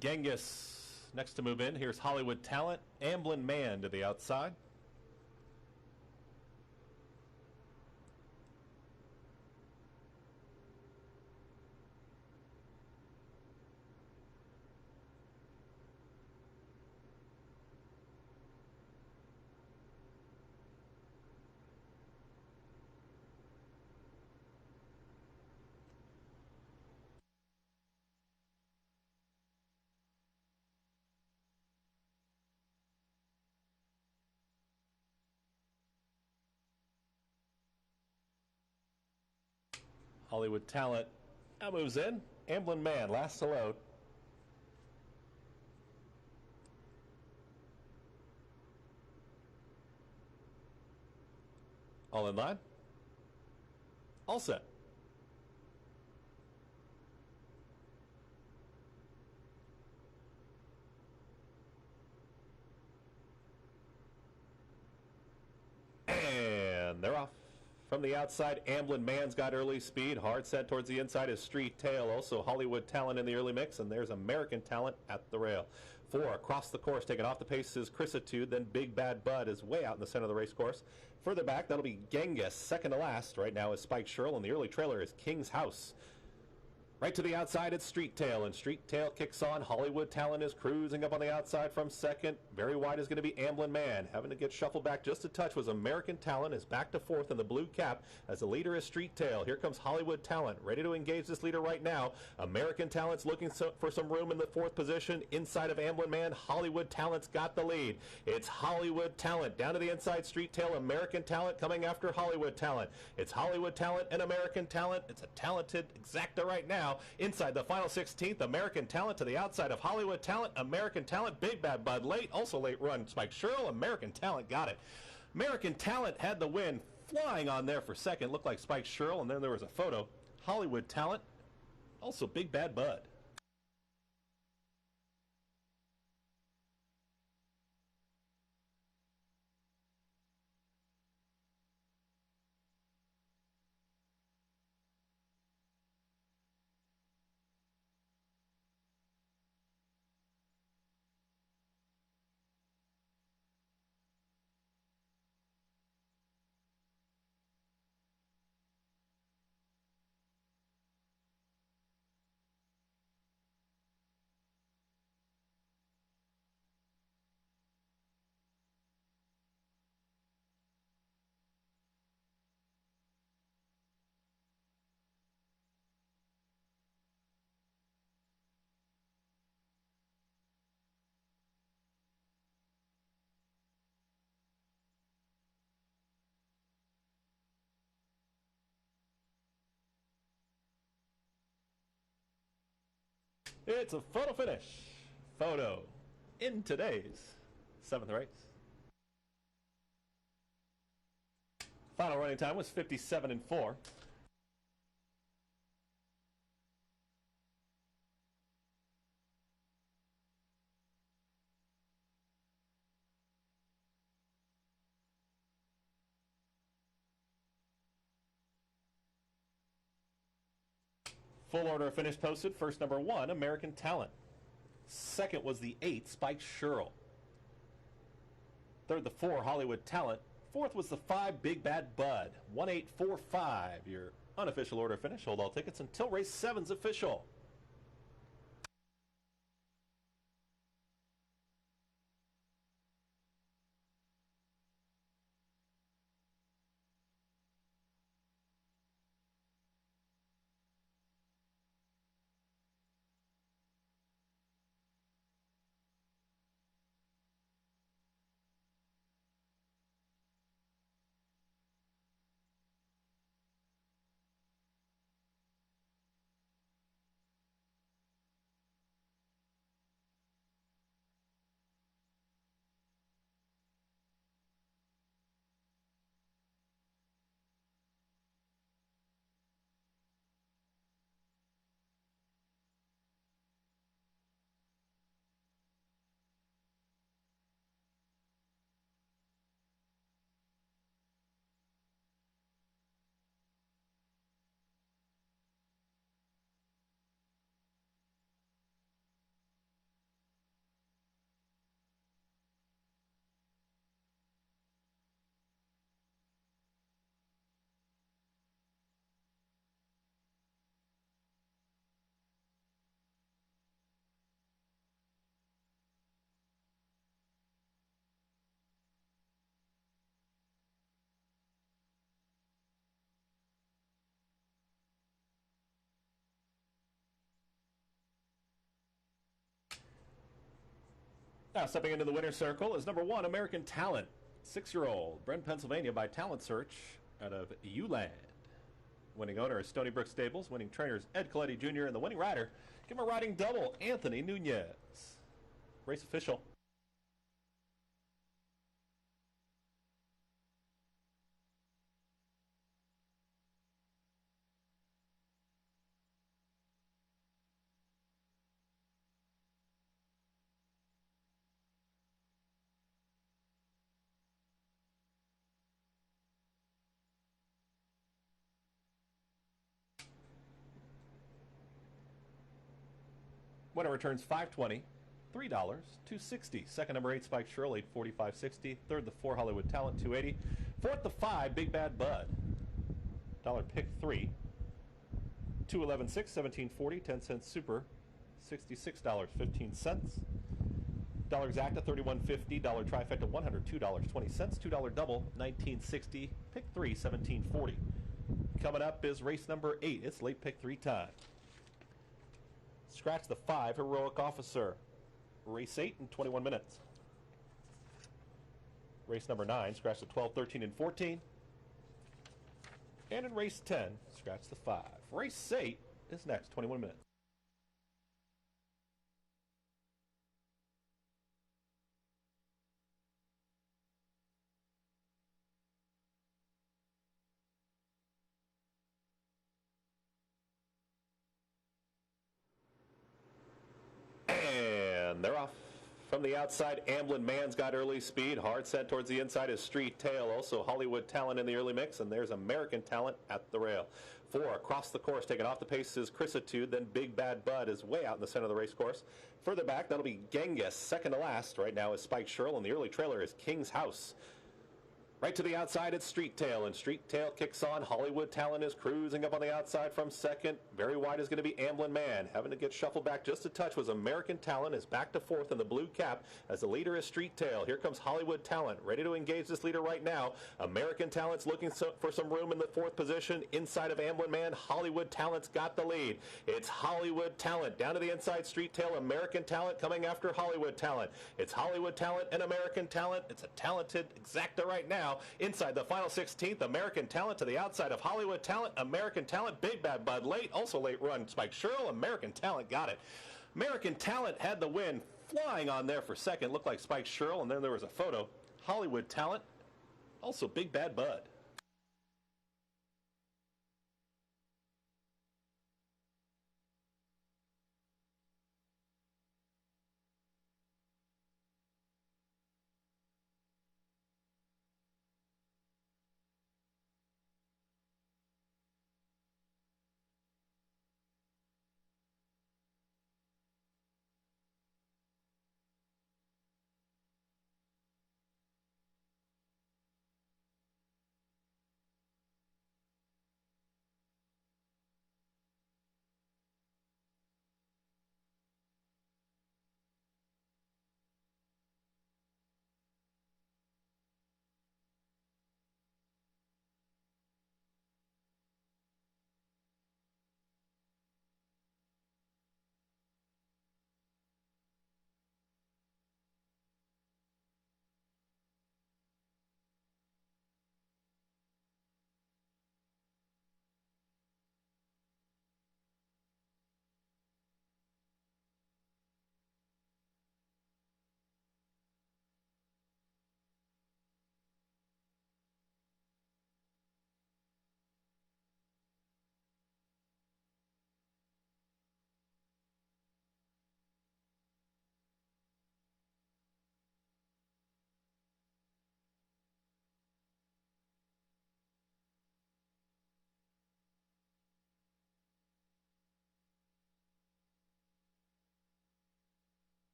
Genghis next to move in. Here's Hollywood Talent. Amblin Man to the outside. Hollywood Talent now moves in. Amblin Man, last to load. All in line. All set. And they're off. From the outside, Amblin Man's got early speed. Hard set towards the inside is Street Tail. Also Hollywood Talent in the early mix. And there's American Talent at the rail. 4 across the course. Taking off the pace is Chrisitude. Then Big Bad Bud is way out in the center of the race course. Further back, that'll be Genghis. Second to last. Right now is Spike Sherrill. And the early trailer is King's House. Right to the outside, it's Street Tail, and Street Tail kicks on. Hollywood Talent is cruising up on the outside from second. Very wide is going to be Amblin Man. Having to get shuffled back just a touch was American Talent, is back to fourth in the blue cap as the leader is Street Tail. Here comes Hollywood Talent, ready to engage this leader right now. American Talent's looking for some room in the fourth position. Inside of Amblin Man, Hollywood Talent's got the lead. It's Hollywood Talent. Down to the inside, Street Tail, American Talent coming after Hollywood Talent. It's Hollywood Talent and American Talent. It's a talented exacta right now. Inside the final 16th, American Talent to the outside of Hollywood Talent. American Talent, Big Bad Bud late. Also late run, Spike Sherrill. American Talent got it. American Talent had the win. Flying on there for second. Looked like Spike Sherrill, and then there was a photo. Hollywood Talent. Also Big Bad Bud. It's a photo finish. Photo in today's 7th race. Final running time was 57-4. Full order of finish posted. First, number 1, American Talent. Second was the 8, Spike Sherrill. Third, the 4, Hollywood Talent. Fourth was the 5, Big Bad Bud. 1-8-4-5, your unofficial order of finish. Hold all tickets until race 7's official. Now stepping into the winner's circle is number 1, American Talent. 6-year-old, bred in Pennsylvania by Talent Search out of Uland. Winning owner is Stony Brook Stables. Winning trainers Ed Coletti Jr. and the winning rider, give him a riding double, Anthony Nunez. Race official. Winner returns $520, $3, $260. Second, number 8, Spike Shirl, $845.60. Third, the 4, Hollywood Talent, $280. Fourth, the 5, Big Bad Bud, dollar pick 3, $211.6, $17.40. 10-cent super, $66.15. Dollar exacta, $31.50. Dollar trifecta, $102.20. $2 double, $19.60. Pick 3, $17.40. Coming up is race number 8. It's late pick 3 time. Scratch the 5, Heroic Officer. Race 8 in 21 minutes. Race number 9, scratch the 12, 13, and 14. And in race 10, scratch the 5. Race 8 is next, 21 minutes. And they're off. From the outside, Amblin Man's got early speed. Hard set towards the inside is Street Tail. Also Hollywood Talent in the early mix. And there's American Talent at the rail. 4 across the course. Taking off the pace is Chrisitude. Then Big Bad Bud is way out in the center of the race course. Further back, that'll be Genghis. Second to last right now is Spike Shirl. And the early trailer is King's House. Right to the outside, it's Street Tail, and Street Tail kicks on. Hollywood Talent is cruising up on the outside from second. Very wide is going to be Amblin Man. Having to get shuffled back just a touch was American Talent, is back to fourth in the blue cap as the leader is Street Tail. Here comes Hollywood Talent, ready to engage this leader right now. American Talent's looking for some room in the fourth position. Inside of Amblin Man, Hollywood Talent's got the lead. It's Hollywood Talent. Down to the inside, Street Tail, American Talent coming after Hollywood Talent. It's Hollywood Talent and American Talent. It's a talented exacta right now. Inside the final 16th, American Talent to the outside of Hollywood Talent. American Talent, Big Bad Bud late. Also late run, Spike Shirl. American Talent got it. American Talent had the win. Flying on there for second. Looked like Spike Shirl, and then there was a photo. Hollywood Talent. Also Big Bad Bud.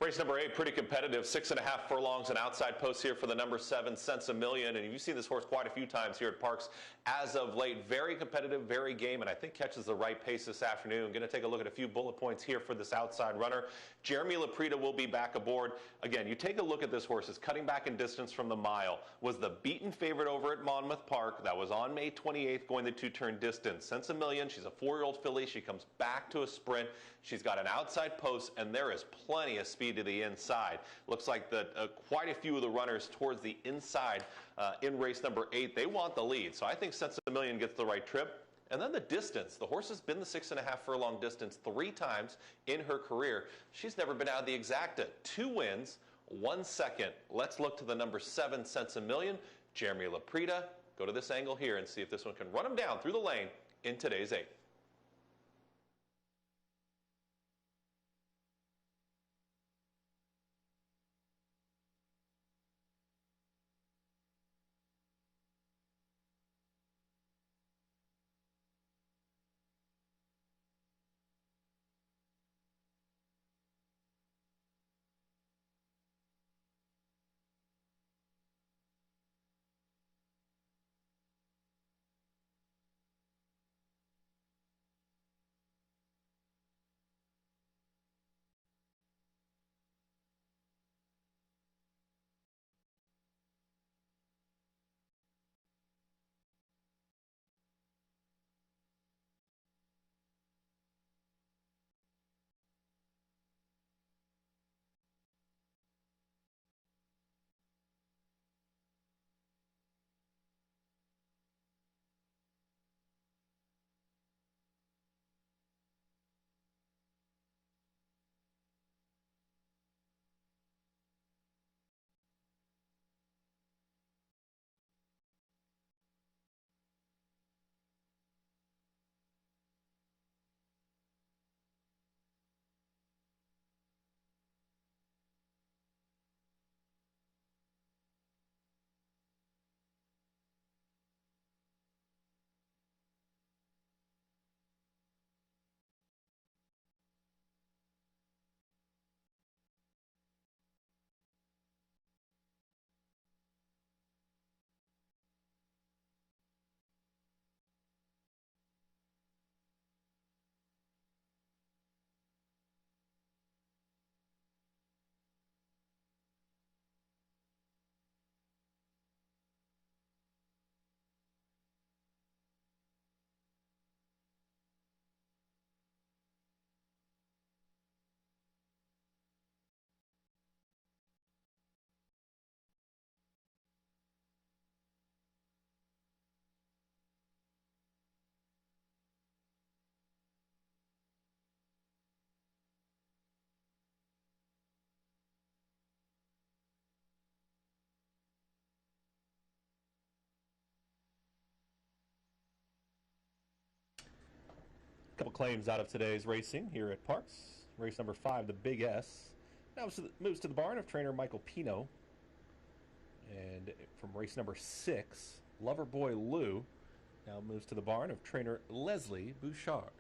Race number 8, pretty competitive. 6.5 furlongs and outside post here for the number 7, Cents a Million. And you've seen this horse quite a few times here at Parx as of late. Very competitive, very game, and I think catches the right pace this afternoon. Going to take a look at a few bullet points here for this outside runner. Jeremy Laprida will be back aboard. Again, you take a look at this horse. It's cutting back in distance from the mile. Was the beaten favorite over at Monmouth Park. That was on May 28th, going the 2-turn distance. Cents a Million, she's a 4-year-old filly. She comes back to a sprint. She's got an outside post, and there is plenty of speed to the inside. Looks like quite a few of the runners towards the inside in race number 8, they want the lead. So I think Cents a Million gets the right trip. And then the distance. The horse has been the 6.5 furlong distance 3 times in her career. She's never been out of the exacta. 2 wins, 1 second. Let's look to the number 7, Cents a Million. Jeremy Laprida. Go to this angle here and see if this one can run him down through the lane in today's 8. Couple claims out of today's racing here at Parx. Race number 5, the Big S. Now moves to the barn of trainer Michael Pino. And from race number 6, Loverboy Lou now moves to the barn of trainer Leslie Bouchard.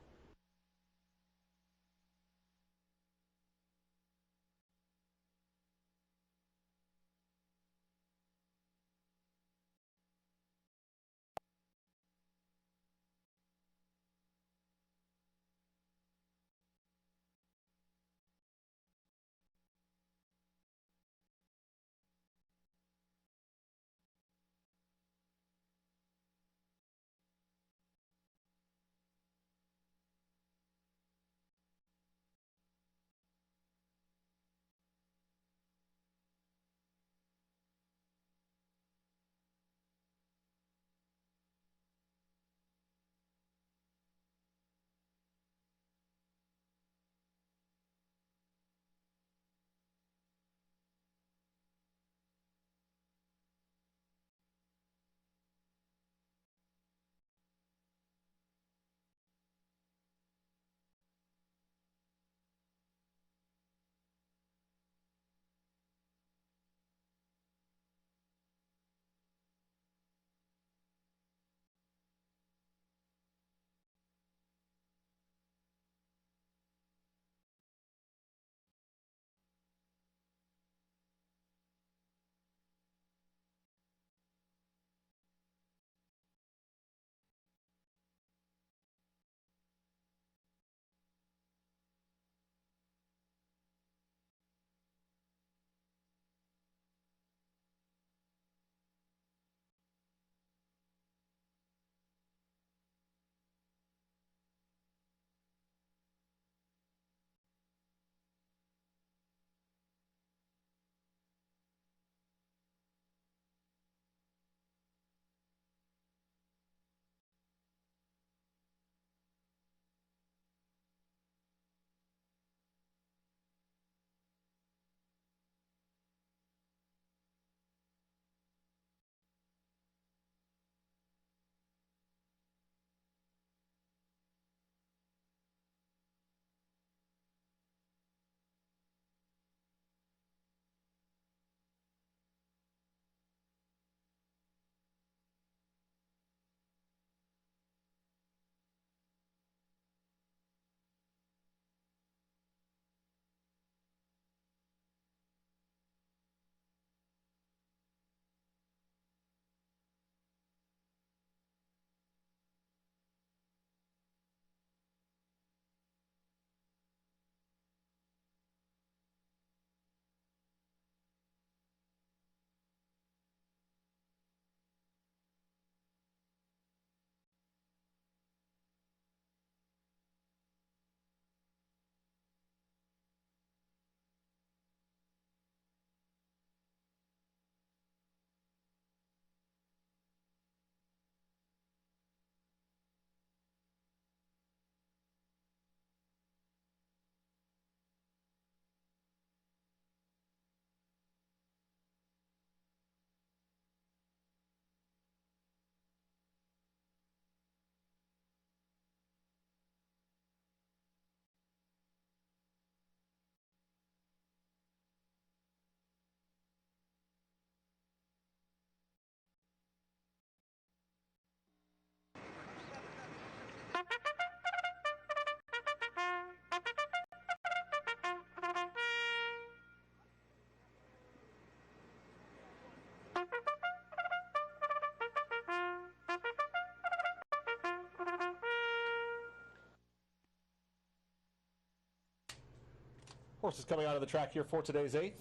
Horses coming out of the track here for today's 8th,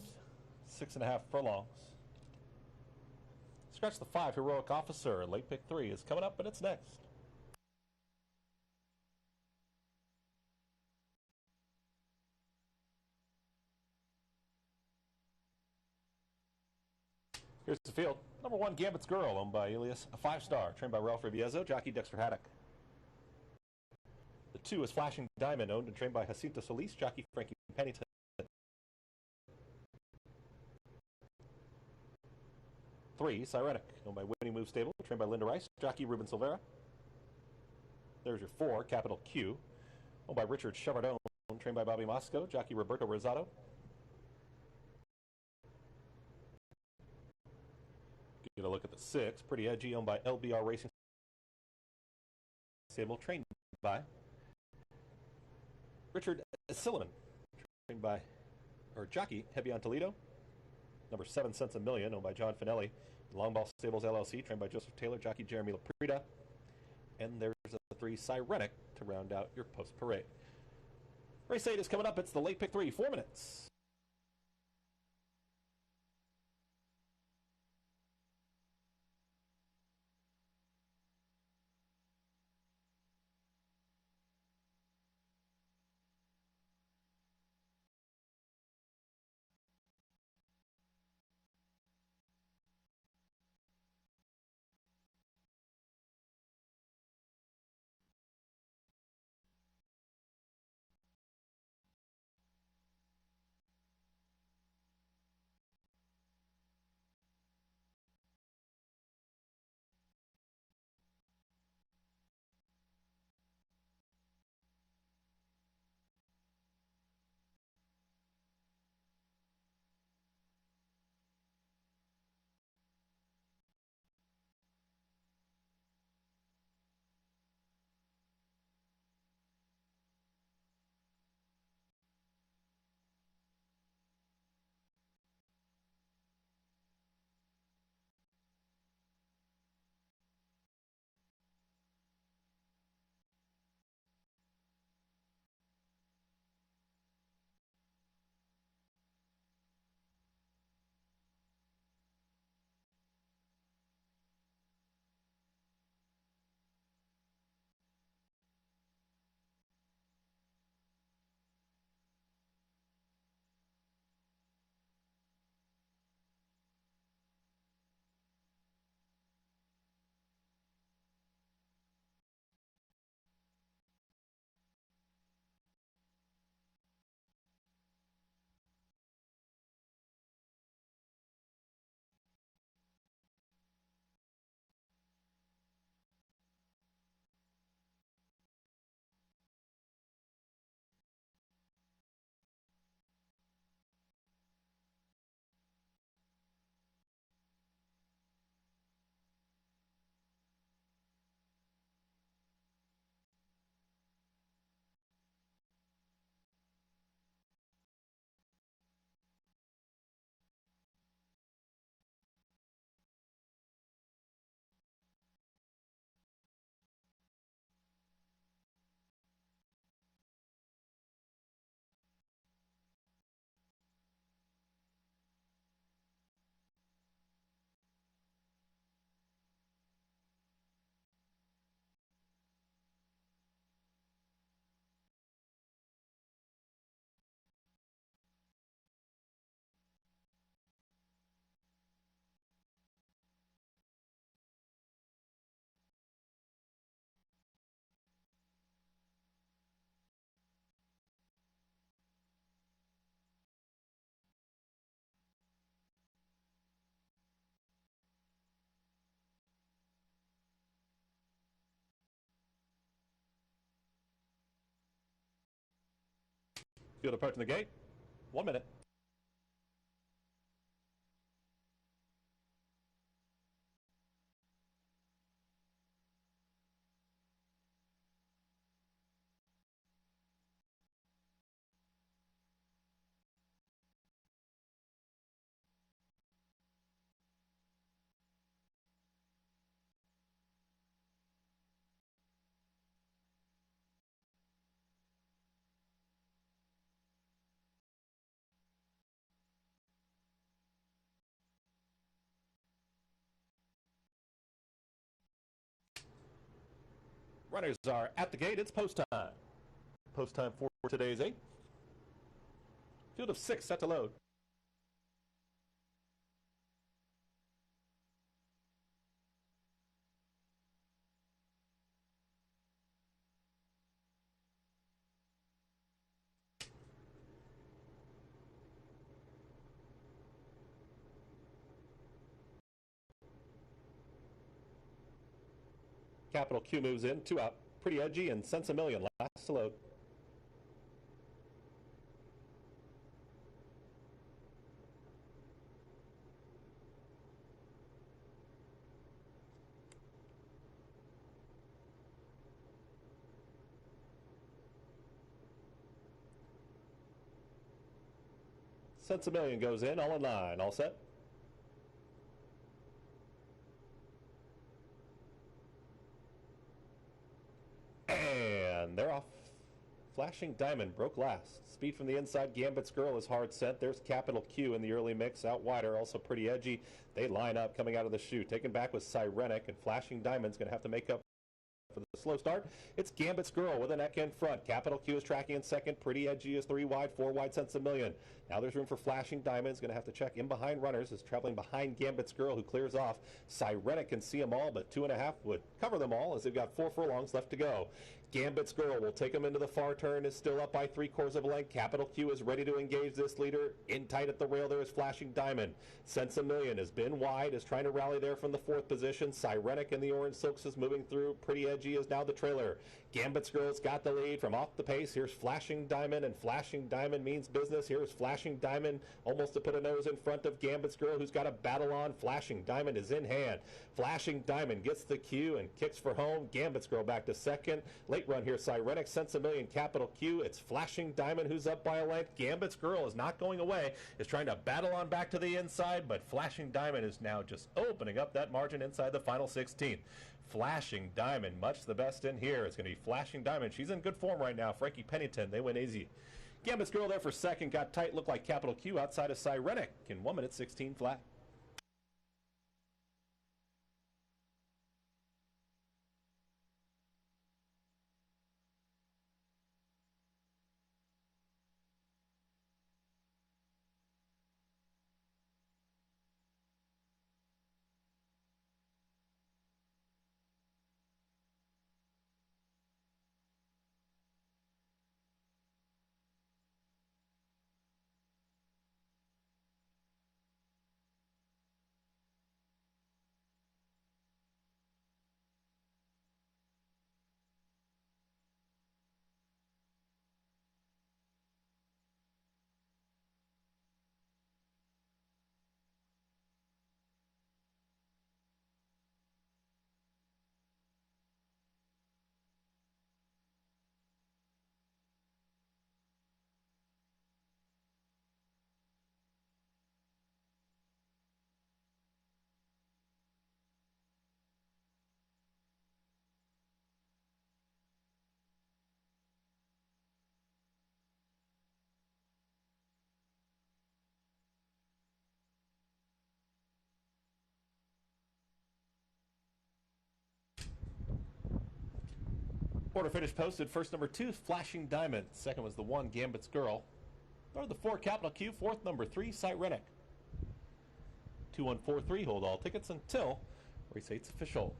6.5 furlongs. Scratch the 5, Heroic Officer. Late pick 3 is coming up, and it's next. Here's the field. Number 1, Gambit's Girl, owned by Elias, a 5-star, trained by Ralph Ribiezo, jockey Dexter Haddock. The 2 is Flashing Diamond, owned and trained by Jacinto Solis, jockey Frankie Pennington. 3, Sirenic, owned by Winning Move Stable, trained by Linda Rice, jockey Ruben Silvera. There's your 4, Capital Q, owned by Richard Chevardon, trained by Bobby Mosco, jockey Roberto Rosado. Get a look at the 6, Pretty Edgy, owned by LBR Racing Stable, trained by Richard Silliman, trained by, or jockey, Heavy on Toledo. Number 7, Cents a Million, owned by John Finelli, Long Ball Stables LLC, trained by Joseph Taylor, jockey Jeremy Laprida. And there's a 3, Sirenic, to round out your post-parade. Race 8 is coming up. It's the late pick 3, 4 minutes. Field approaching the gate. 1 minute. Runners are at the gate. It's post time. Post time for today's 8. Field of 6 set to load. Capital Q moves in, 2 out. Pretty Edgy and Sense a Million last to load. Sense a Million goes in, all in line, all set. And they're off. Flashing Diamond broke last. Speed from the inside. Gambit's Girl is hard set. There's Capital Q in the early mix. Out wider, also Pretty Edgy. They line up coming out of the chute. Taken back with Sirenic, and Flashing Diamond's going to have to make up for the slow start. It's Gambit's Girl with a neck in front. Capital Q is tracking in second. Pretty Edgy is 3 wide, 4 wide, Sense a Million. Now there's room for Flashing Diamonds. Going to have to check in behind runners. Is traveling behind Gambit's Girl, who clears off. Sirenic can see them all, but 2.5 would cover them all as they've got 4 furlongs left to go. Gambit's Girl will take him into the far turn, is still up by 3/4 of a length. Capital Q is ready to engage this leader. In tight at the rail there is Flashing Diamond. Sense a Million has been wide, is trying to rally there from the 4th position. Sirenic in the orange silks is moving through. Pretty Edgy is now the trailer. Gambit's Girl's got the lead from off the pace. Here's Flashing Diamond, and Flashing Diamond means business. Here's Flashing Diamond almost to put a nose in front of Gambit's Girl, who's got a battle on. Flashing Diamond is in hand. Flashing Diamond gets the cue and kicks for home. Gambit's Girl back to second. Late run here, Sirenic, Sense a Million, Capital Q. It's Flashing Diamond who's up by a length. Gambit's Girl is not going away, is trying to battle on back to the inside, but Flashing Diamond is now just opening up that margin inside the final 16. Flashing Diamond, much the best in here. It's going to be Flashing Diamond. She's in good form right now. Frankie Pennington, they win easy. Gambit's Girl there for second, got tight, looked like Capital Q outside of Sirenic in 1 minute 16 flat. Order finish posted. First, number 2, Flashing Diamond. Second was the 1, Gambit's Girl. Third, the 4, Capital Q. Fourth, number 3, Sirenic. 2143. Hold all tickets until race 8's official.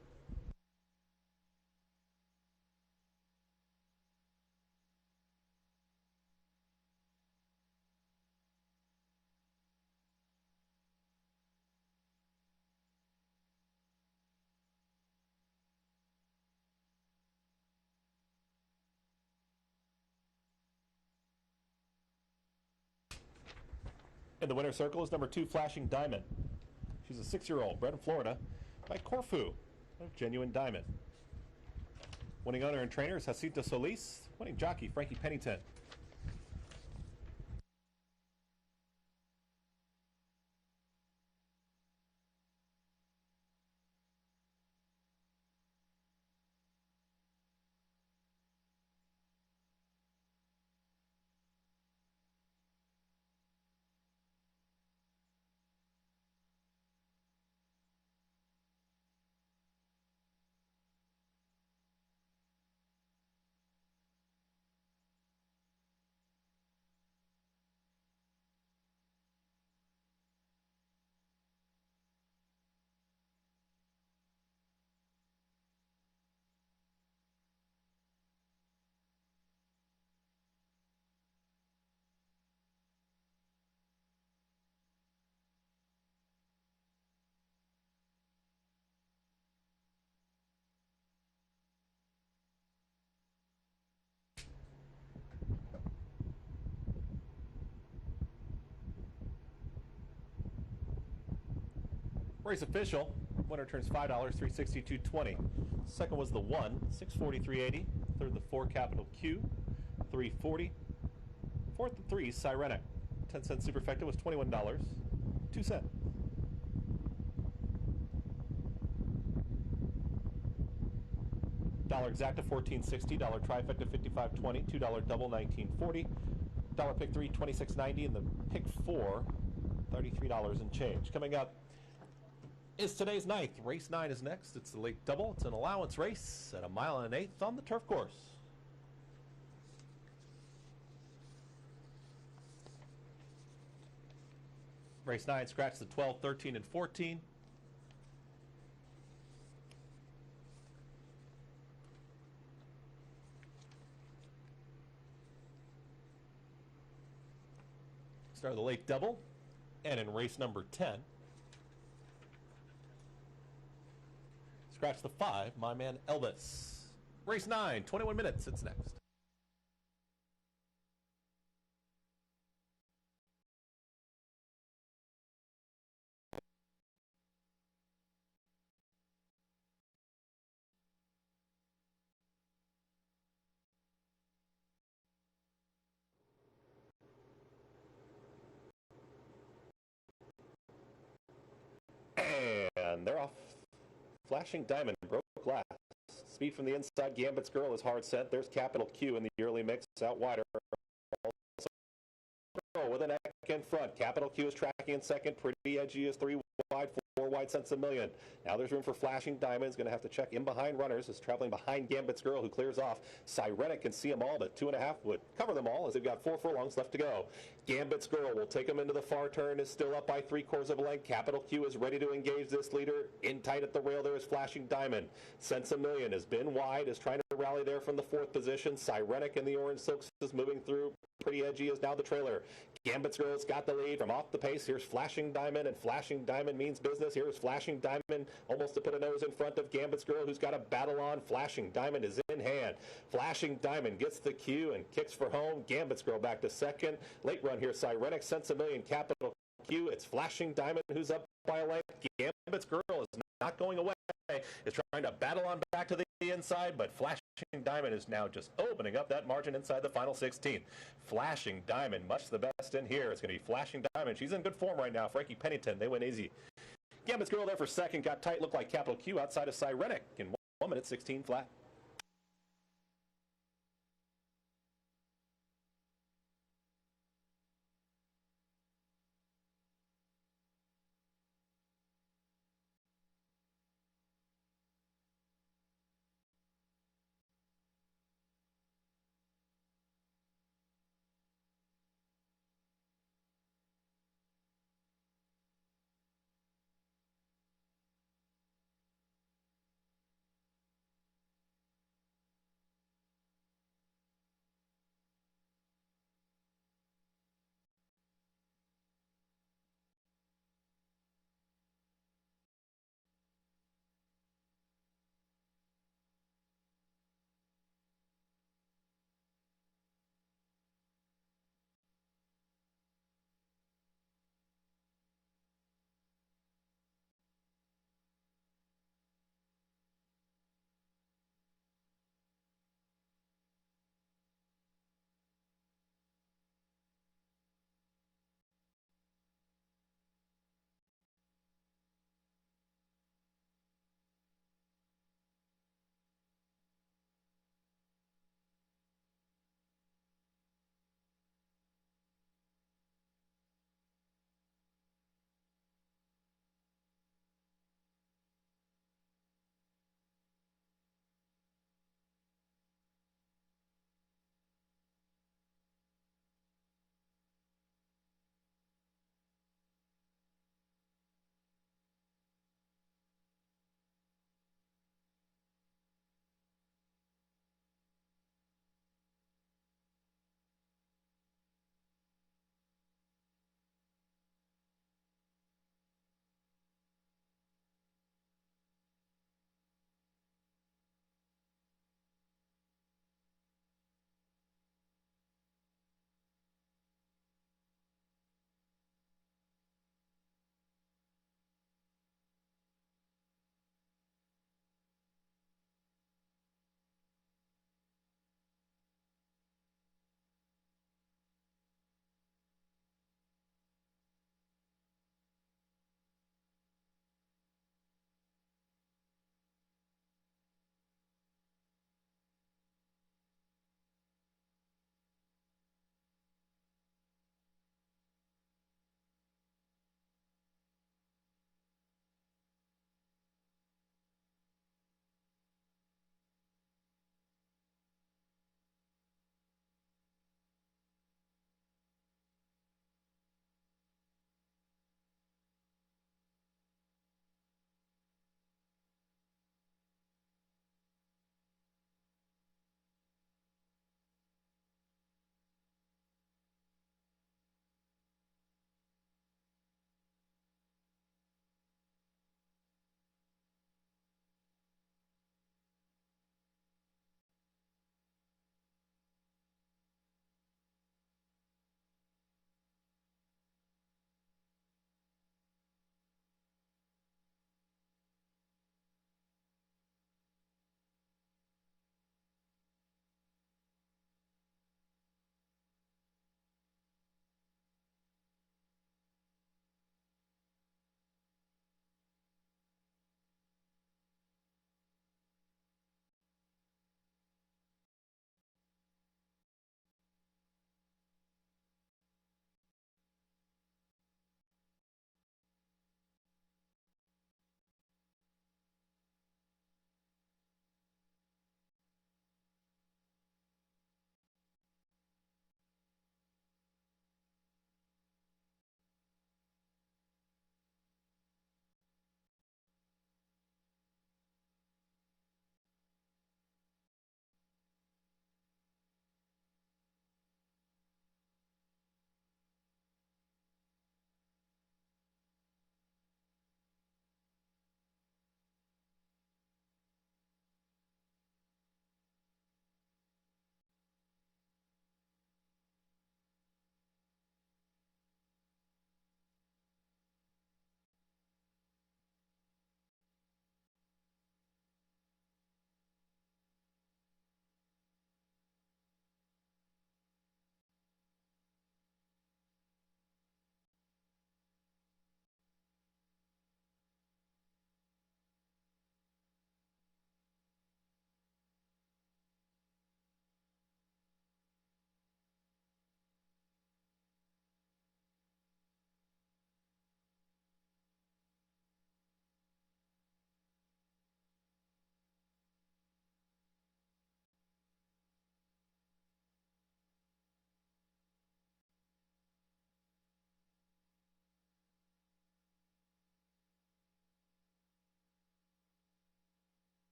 In the winner's circle is number 2, Flashing Diamond. She's a 6-year-old, bred in Florida by Corfu of Genuine Diamond. Winning owner and trainer is Jacinto Solis. Winning jockey, Frankie Pennington. Race official. Winner turns $5, $362.20. Second was the 1, $643.80. Third, the 4, capital Q, $340. Fourth, the 3, Sirenic. 10-cent superfecta was $21, 2 cents. Dollar exacta $14.60, dollar trifecta $55.20, $2 double $19.40, dollar pick 3 $26.90, and the pick 4 $33 and change. Coming up is today's ninth. Race 9 is next. It's the late double. It's an allowance race at 1 1/8 on the turf course. Race 9 scratch the 12, 13, and 14. Start of the late double. And in race number 10, scratch the 5, my man Elvis. Race 9, 21 minutes. It's next. And they're off. Flashing Diamond broke glass. Speed from the inside. Gambit's Girl is hard set. There's capital Q in the early mix. Out wider. With an neck in front. Capital Q is tracking in second. Pretty Edgy is 3 wide, 4 wide, cents a million. Now there's room for Flashing Diamond. Going to have to check in behind runners. Is traveling behind Gambit's Girl, who clears off. Sirenic can see them all, but 2.5 would cover them all as they've got 4 furlongs left to go. Gambit's Girl will take them into the far turn, is still up by 3/4 of a length. Capital Q is ready to engage this leader. In tight at the rail there is Flashing Diamond. Cents a Million has been wide, is trying to rally there from the 4th position. Sirenic in the orange silks is moving through. Pretty Edgy is now the trailer. Gambit's Girl's got the lead from off the pace. Here's Flashing Diamond, and Flashing Diamond means business. Here's Flashing Diamond almost to put a nose in front of Gambit's Girl, who's got a battle on. Flashing Diamond is in hand. Flashing Diamond gets the cue and kicks for home. Gambit's Girl back to second. Late run here, Sirenic, Cents a Million, capital Q. It's Flashing Diamond who's up by a length. Gambit's Girl is not going away. Is trying to battle on back to the inside, but Flashing Diamond is now just opening up that margin inside the final 16. Flashing Diamond, much the best in here. It's going to be Flashing Diamond. She's in good form right now. Frankie Pennington, they win easy. Gambit's Girl there for second, got tight, looked like capital Q outside of Sirenic in 1 minute 16 flat.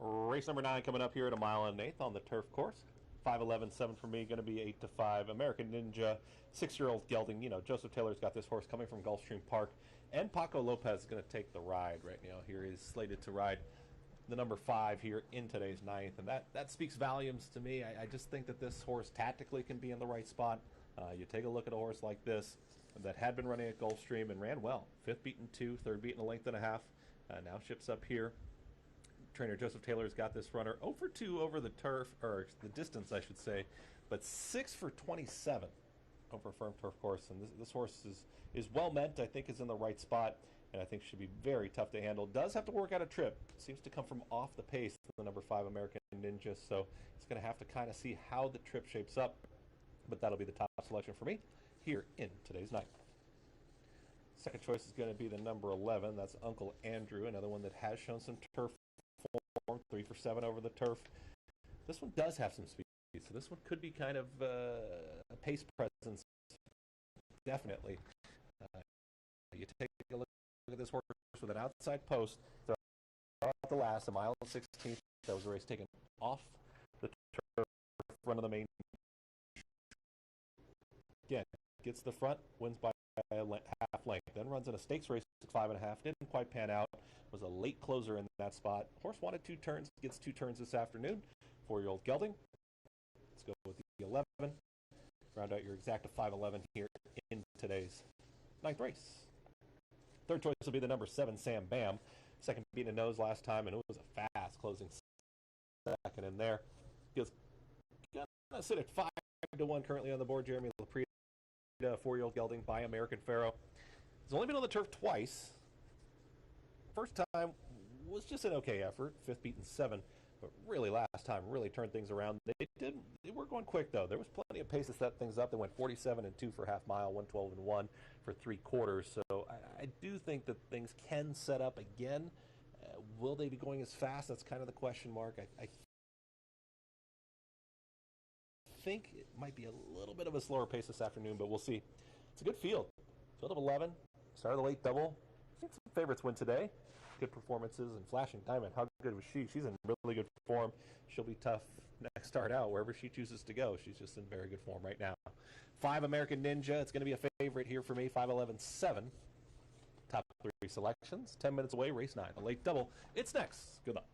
Race number 9 coming up here at 1.125 on the turf course. 5.11.7 for me, going to be 8-5. American Ninja, 6-year-old gelding. You know, Joseph Taylor's got this horse coming from Gulfstream Park. And Paco Lopez is going to take the ride right now. Here is slated to ride the number 5 here in today's 9th. And that speaks volumes to me. I just think that this horse tactically can be in the right spot. You take a look at a horse like this that had been running at Gulfstream and ran well. 5th beaten 2, 3rd beaten a length and a half. Now ships up here. Trainer Joseph Taylor's got this runner 0 for 2 over the turf, or the distance, I should say, but 6 for 27 over a firm turf course. And this horse is well meant. I think is in the right spot, and I think should be very tough to handle. Does have to work out a trip. Seems to come from off the pace, the number 5 American Ninja. So it's going to have to kind of see how the trip shapes up. But that'll be the top selection for me here in today's night. Second choice is going to be the number 11. That's Uncle Andrew, another one that has shown some turf form, 3 for 7 over the turf. This one does have some speed, so this one could be kind of a pace presence, definitely. You take a look at this horse with an outside post throughout the last, 1.16. That was a race taken off the turf, front of the main. Again, gets the front, wins by a half length, then runs in a stakes race at 5.5. Didn't quite pan out. Was a late closer in that spot. Horse wanted 2 turns, gets 2 turns this afternoon. 4-year-old gelding. Let's go with the 11. Round out your exact of 5.11 here in today's 9th race. Third choice will be the number 7, Sam Bam. Second beating a nose last time, and it was a fast closing second in there. He's gonna sit at 5-1 currently on the board. Jeremy Laprida, 4-year-old gelding by American Pharaoh. He's only been on the turf twice. First time was just an okay effort, 5th beaten 7, but really last time really turned things around. They were going quick though. There was plenty of pace to set things up. They went 47 and 2 for half mile, 112 and 1 for 3/4. So I do think that things can set up again. Will they be going as fast? That's kind of the question mark. I think it might be a little bit of a slower pace this afternoon, but we'll see. It's a good field. Field of 11. Start of the late double. I think some favorites win today. Good performances, and Flashing Diamond. How good was she? She's in really good form. She'll be tough next start out wherever she chooses to go. She's just in very good form right now. 5 American Ninja. It's going to be a favorite here for me. 5.11.7. Top 3 selections. 10 minutes away. Race 9. A late double. It's next. Good luck.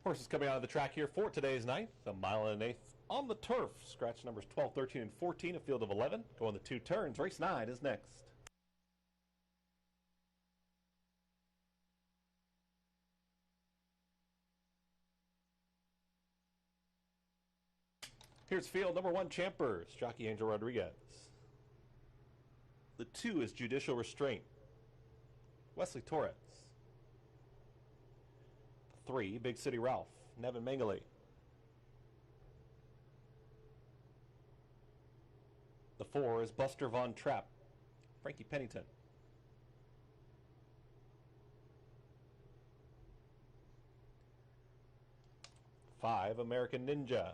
Horses coming out of the track here for today's ninth, a mile and an eighth on the turf. Scratch numbers 12, 13, and 14, a field of 11. Going the 2 turns. Race 9 is next. Here's field number 1, Champers, jockey Angel Rodriguez. The 2 is Judicial Restraint, Wesley Torres. The 3, Big City Ralph, Nevin Mengele. The 4 is Buster Von Trapp, Frankie Pennington. Five, American Ninja,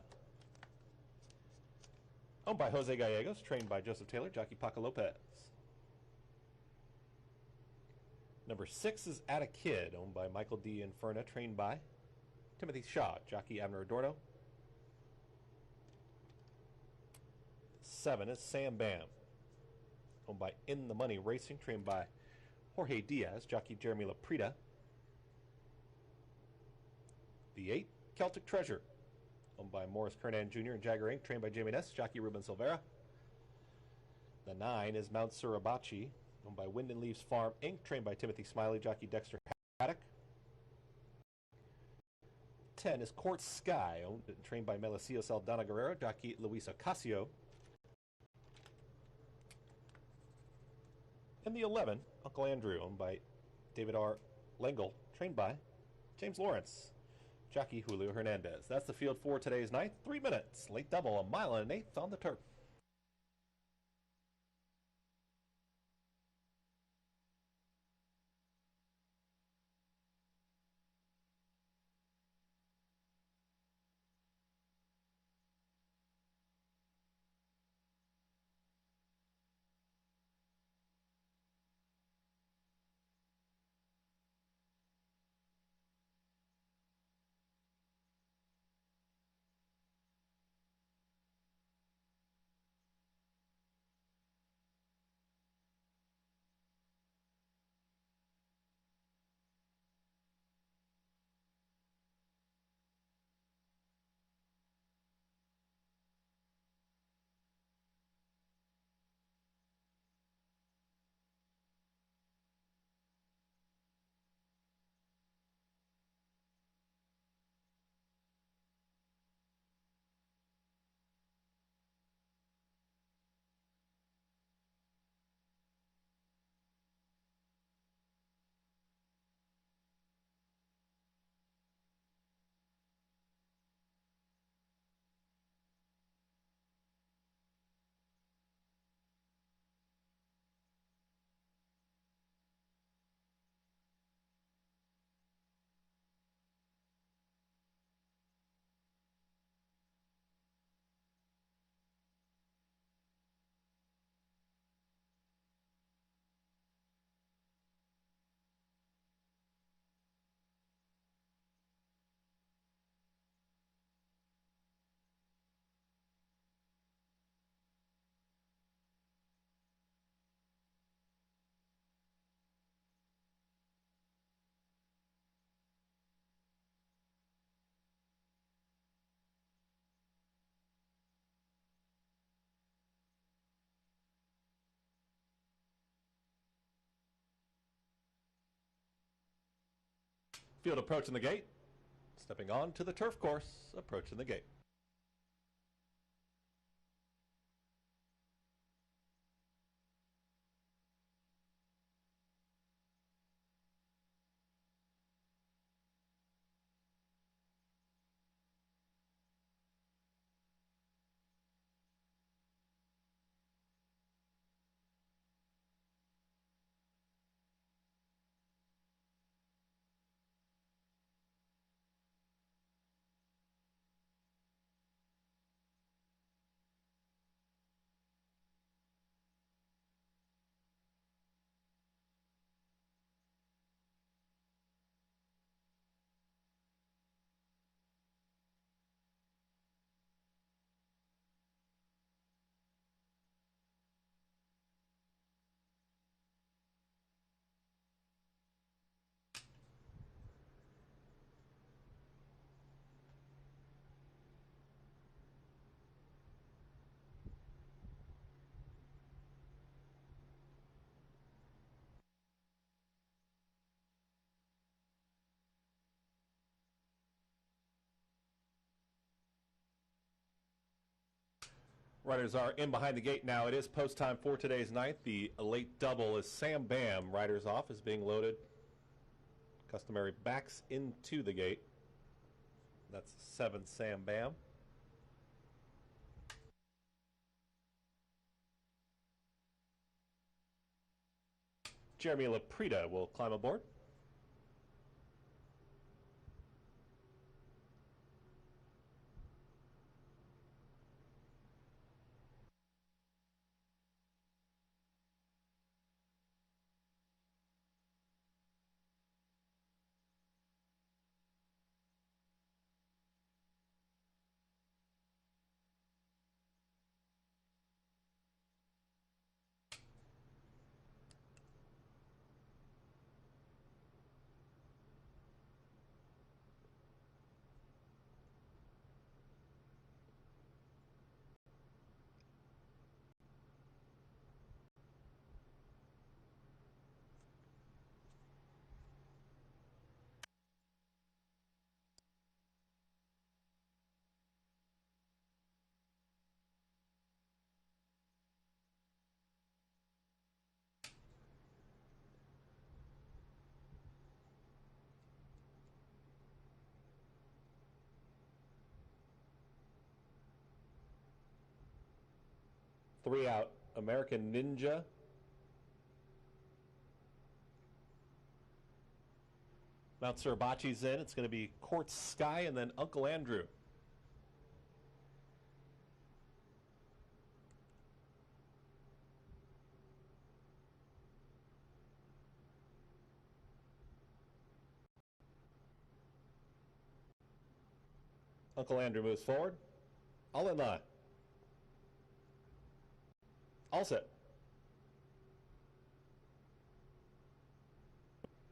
owned by Jose Gallegos, trained by Joseph Taylor, jockey Paco Lopez. Number 6 is Atta Kid, owned by Michael D. Inferna, trained by Timothy Shaw, jockey Abner Adorno. 7 is Sam Bam, owned by In the Money Racing, trained by Jorge Diaz, jockey Jeremy Laprida. The 8, Celtic Treasure, owned by Morris Kernan Jr. and Jagger Inc., trained by Jamie Ness, jockey Ruben Silvera. The 9 is Mount Surabachi, owned by Wind and Leaves Farm Inc., trained by Timothy Smiley, jockey Dexter Haddock. 10 is Court Sky, owned and trained by Melicios Aldana Guerrero, jockey Luis Ocasio. And the 11, Uncle Andrew, owned by David R. Lengel, trained by James Lawrence, jockey Julio Hernandez. That's the field for today's ninth. 3 minutes, late double, a mile and an eighth on the turf. Field approaching the gate, stepping on to the turf course, approaching the gate. Riders are in behind the gate now. It is post time for today's night. The late double is Sam Bam. Riders off is being loaded. Customary backs into the gate. That's 7 Sam Bam. Jeremy Laprida will climb aboard. Three out, American Ninja. Mount Surabachi's in. It's going to be Quartz Sky and then Uncle Andrew. Uncle Andrew moves forward. All in line. All set.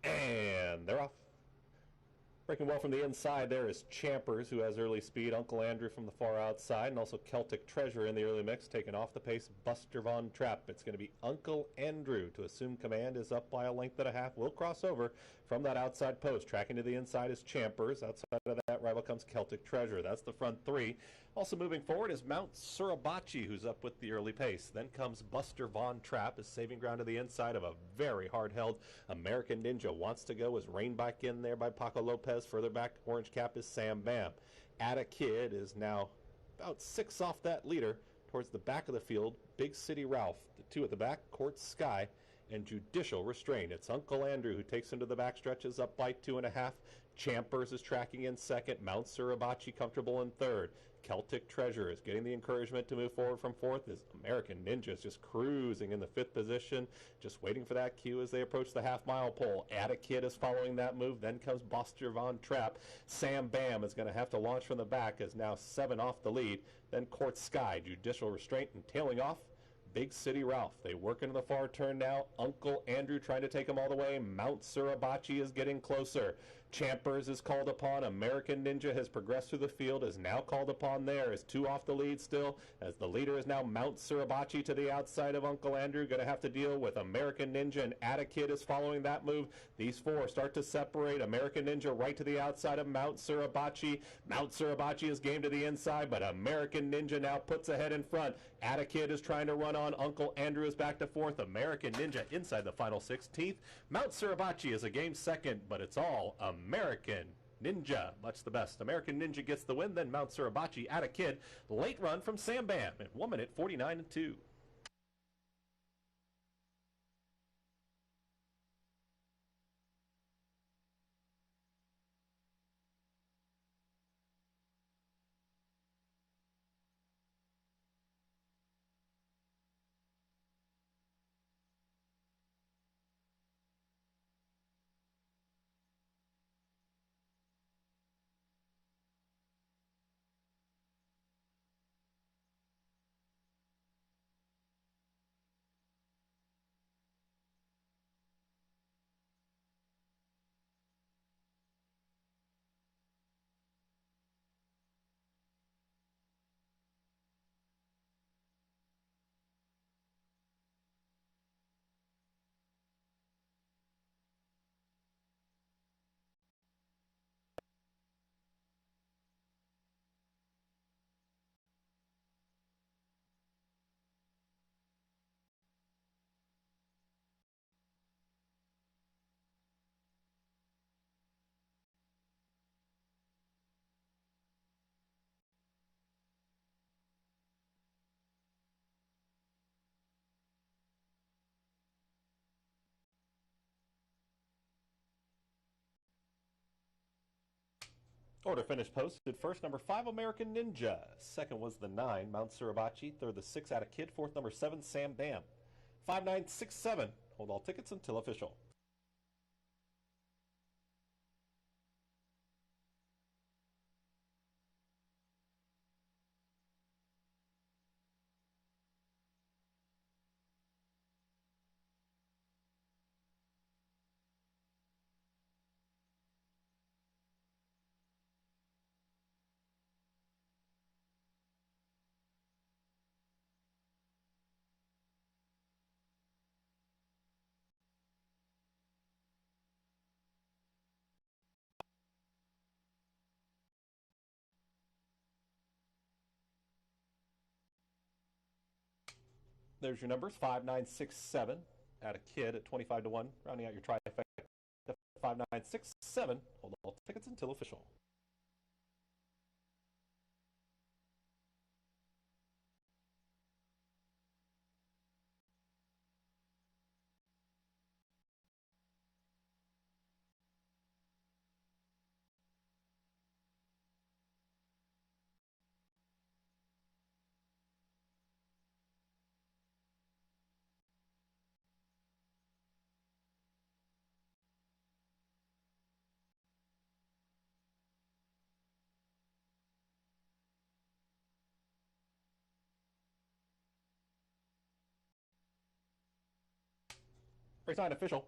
And they're off. Breaking well from the inside there is Champers, who has early speed. Uncle Andrew from the far outside, and also Celtic Treasure in the early mix, taking off the pace. Buster Von Trapp. It's going to be Uncle Andrew to assume command. Is up by a length and a half. Will cross over from that outside post. Tracking to the inside is Champers. Outside of that rival comes Celtic Treasure. That's the front three. Also moving forward is Mount Surabachi, who's up with the early pace. Then comes Buster Von Trapp, is saving ground to the inside of a very hard-held American Ninja. Wants to go, is reined back in there by Paco Lopez. Further back, orange cap is Sam Bam. Atta Kid is now about 6 off that leader. Towards the back of the field, Big City Ralph. The 2 at the back, Quartz Sky and Judicial Restraint. It's Uncle Andrew who takes into the back stretches, up by 2.5. Champers is tracking in second. Mount Surabachi comfortable in third. Celtic Treasure is getting the encouragement to move forward from fourth. As American Ninja is just cruising in the 5th position, just waiting for that cue as they approach the half-mile pole. Atta Kid is following that move. Then comes Buster Von Trapp. Sam Bam is going to have to launch from the back, as now 7 off the lead. Then Quartz Sky, Judicial Restraint, and tailing off Big City Ralph. They work into the far turn now. Uncle Andrew trying to take them all the way. Mount Surabachi is getting closer. Champers is called upon. American Ninja has progressed through the field, is now called upon there. Is 2 off the lead still, as the leader is now Mount Surabachi to the outside of Uncle Andrew. Going to have to deal with American Ninja, and Atta Kid is following that move. These 4 start to separate. American Ninja right to the outside of Mount Surabachi. Mount Surabachi is game to the inside, but American Ninja now puts ahead in front. Atta Kid is trying to run on. Uncle Andrew is back to 4th. American Ninja inside the final 16th. Mount Surabachi is a game second, but it's all American Ninja. Much the best. American Ninja gets the win, then Mount Surabachi. Atta Kid. Late run from Sam Bam at 1 minute 49-2. Order finish posted. First, number 5, American Ninja. Second was the 9, Mount Suribachi. Third, the 6, Atta Kid. Fourth, number 7, Sam Bam. 5967. Hold all tickets until official. There's your numbers. 5967. Atta Kid at 25 to 1. Rounding out your trifecta. 5967. Hold all tickets until official. Race 9 official.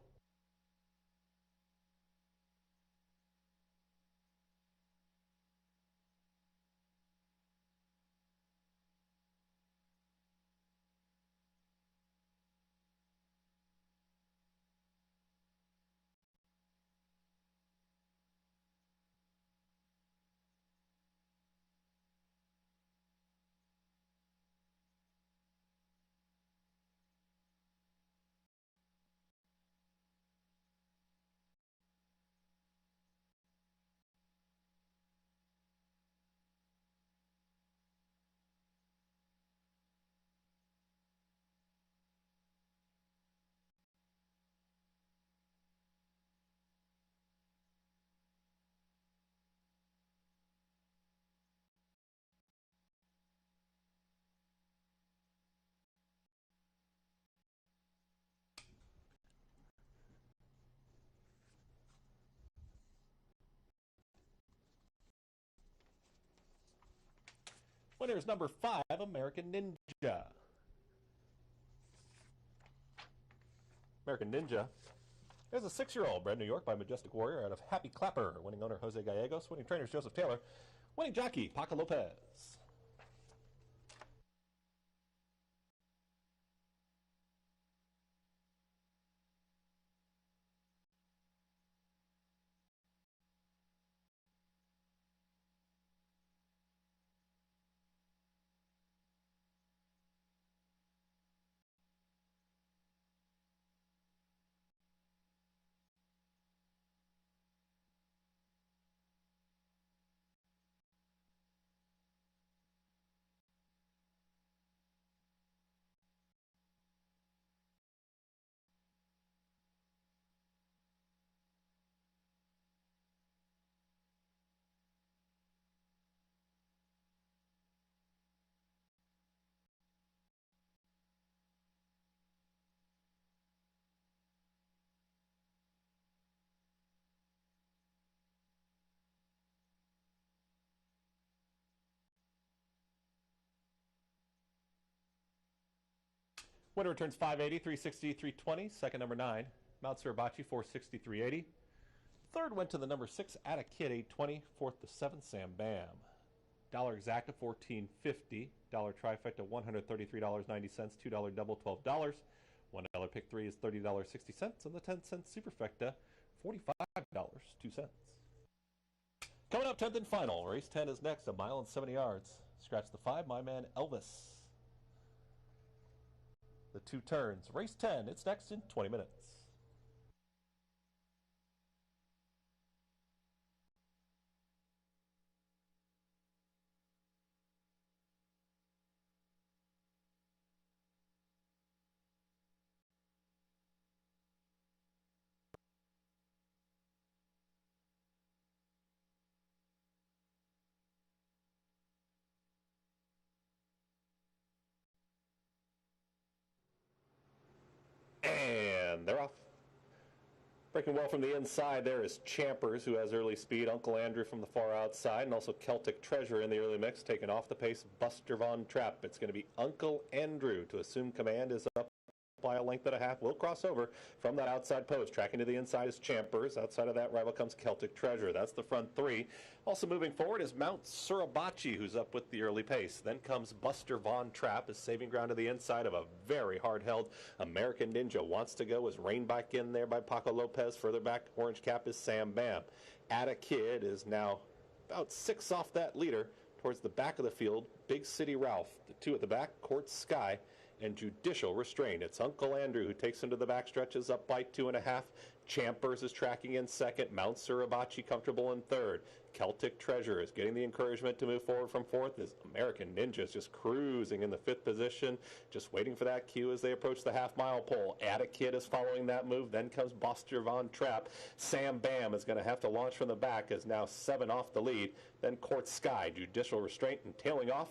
Winner is number 5, American Ninja. American Ninja is a 6-year-old bred in New York by Majestic Warrior out of Happy Clapper. Winning owner Jose Gallegos. Winning trainers Joseph Taylor. Winning jockey Paco Lopez. Winner returns 580, 360, 320. Second, number 9, Mount Suribachi, 460, 380. Third went to the number 6, Atta Kid, 820. Fourth, the 7, Sam Bam. Dollar exacta, $14.50. Dollar trifecta, $133.90. $2 double, $12. $1 pick 3 is $30.60. And the 10-cent superfecta, $45.02. Coming up 10th and final. Race 10 is next, a mile and 70 yards. Scratch the 5, my man Elvis. The 2 turns. Race 10, it's next in 20 minutes. And they're off. Breaking well from the inside there is Champers, who has early speed. Uncle Andrew from the far outside, and also Celtic Treasure in the early mix, taking off the pace. Buster Von Trapp. It's going to be Uncle Andrew to assume command, is up by a length and a half. Will cross over from that outside post. Tracking to the inside is Champers. Outside of that rival comes Celtic Treasure. That's the front three. Also moving forward is Mount Surabachi, who's up with the early pace. Then comes Buster Von Trapp, is saving ground to the inside of a very hard-held American Ninja. Wants to go, is reined back in there by Paco Lopez. Further back, orange cap is Sam Bam. Atta Kid is now about 6 off that leader. Towards the back of the field, Big City Ralph. The 2 at the back, Court Sky and Judicial Restraint. It's Uncle Andrew who takes him to the back stretches, up by 2.5. Champers is tracking in second. Mount Surabachi comfortable in third. Celtic Treasure is getting the encouragement to move forward from fourth. As American Ninja is just cruising in the 5th position, just waiting for that cue as they approach the half-mile pole. Atta Kid is following that move. Then comes Buster Von Trapp. Sam Bam is going to have to launch from the back, is now 7 off the lead. Then Court Sky, Judicial Restraint, and tailing off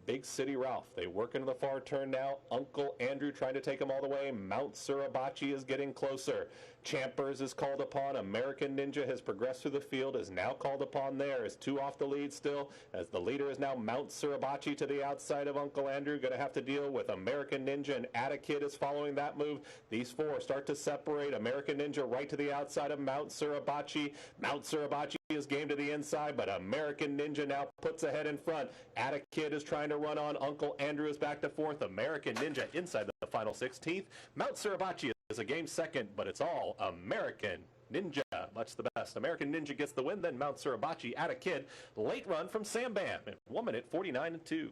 Big City Ralph. They work into the far turn now. Uncle Andrew trying to take him all the way. Mount Surabachi is getting closer. Champers is called upon. American Ninja has progressed through the field, is now called upon there. Is 2 off the lead still, as the leader is now Mount Surabachi to the outside of Uncle Andrew. Going to have to deal with American Ninja, and Atta Kid is following that move. These 4 start to separate. American Ninja right to the outside of Mount Surabachi. Mount Surabachi is game to the inside, but American Ninja now puts ahead in front. Atta Kid is trying to run on. Uncle Andrew is back to 4th. American Ninja inside the final 16th. Mount Surabachi is a game second, but it's all American Ninja. Much the best. American Ninja gets the win, then Mount Surabachi. Atta Kid, late run from Sam Bam at 1 minute 49.2.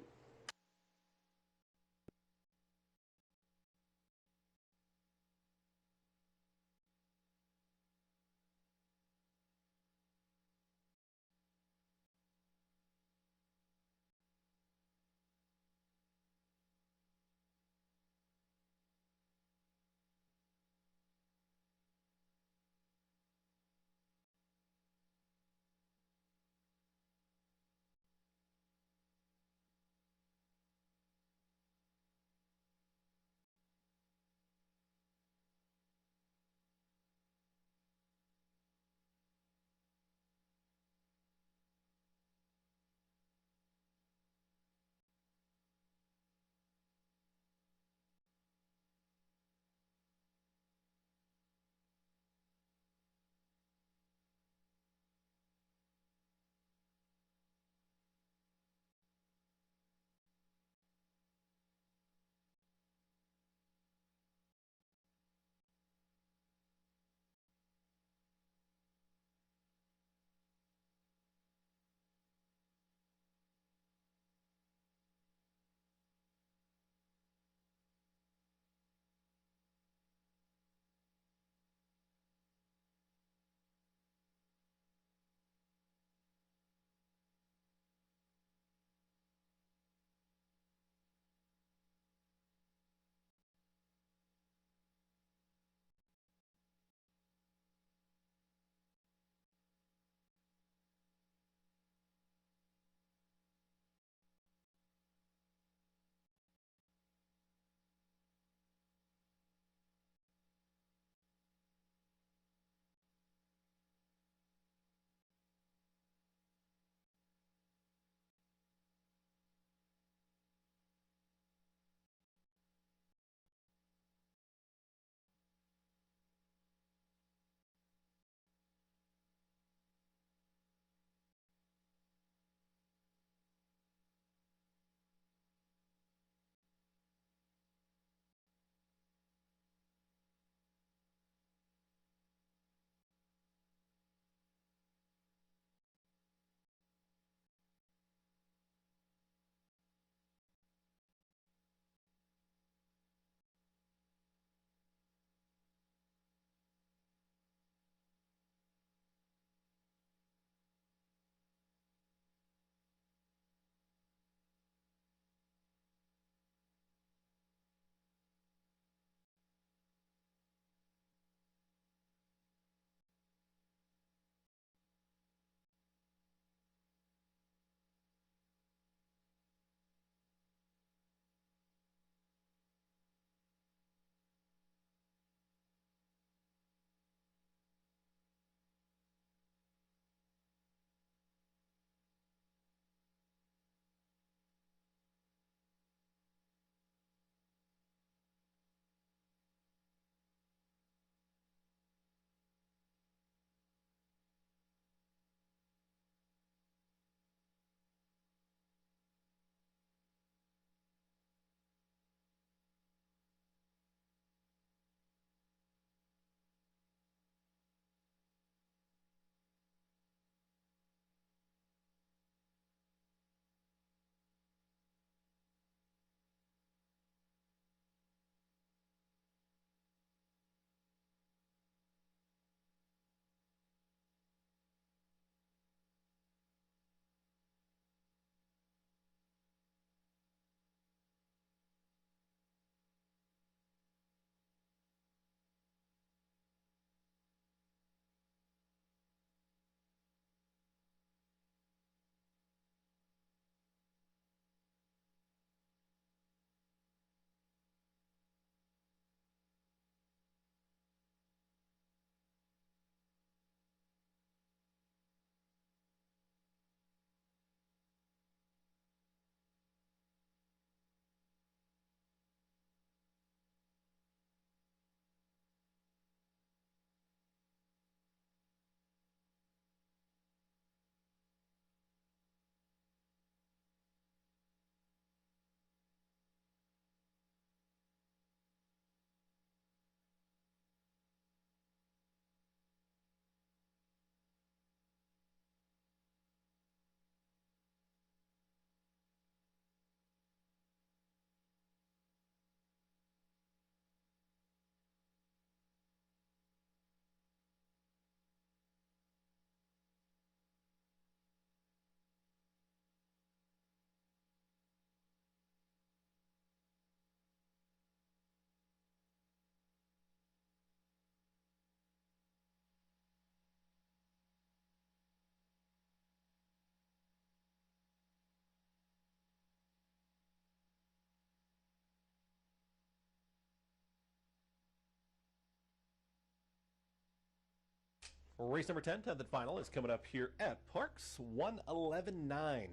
Race number 10, 10th and final, is coming up here at Parx. 111.9.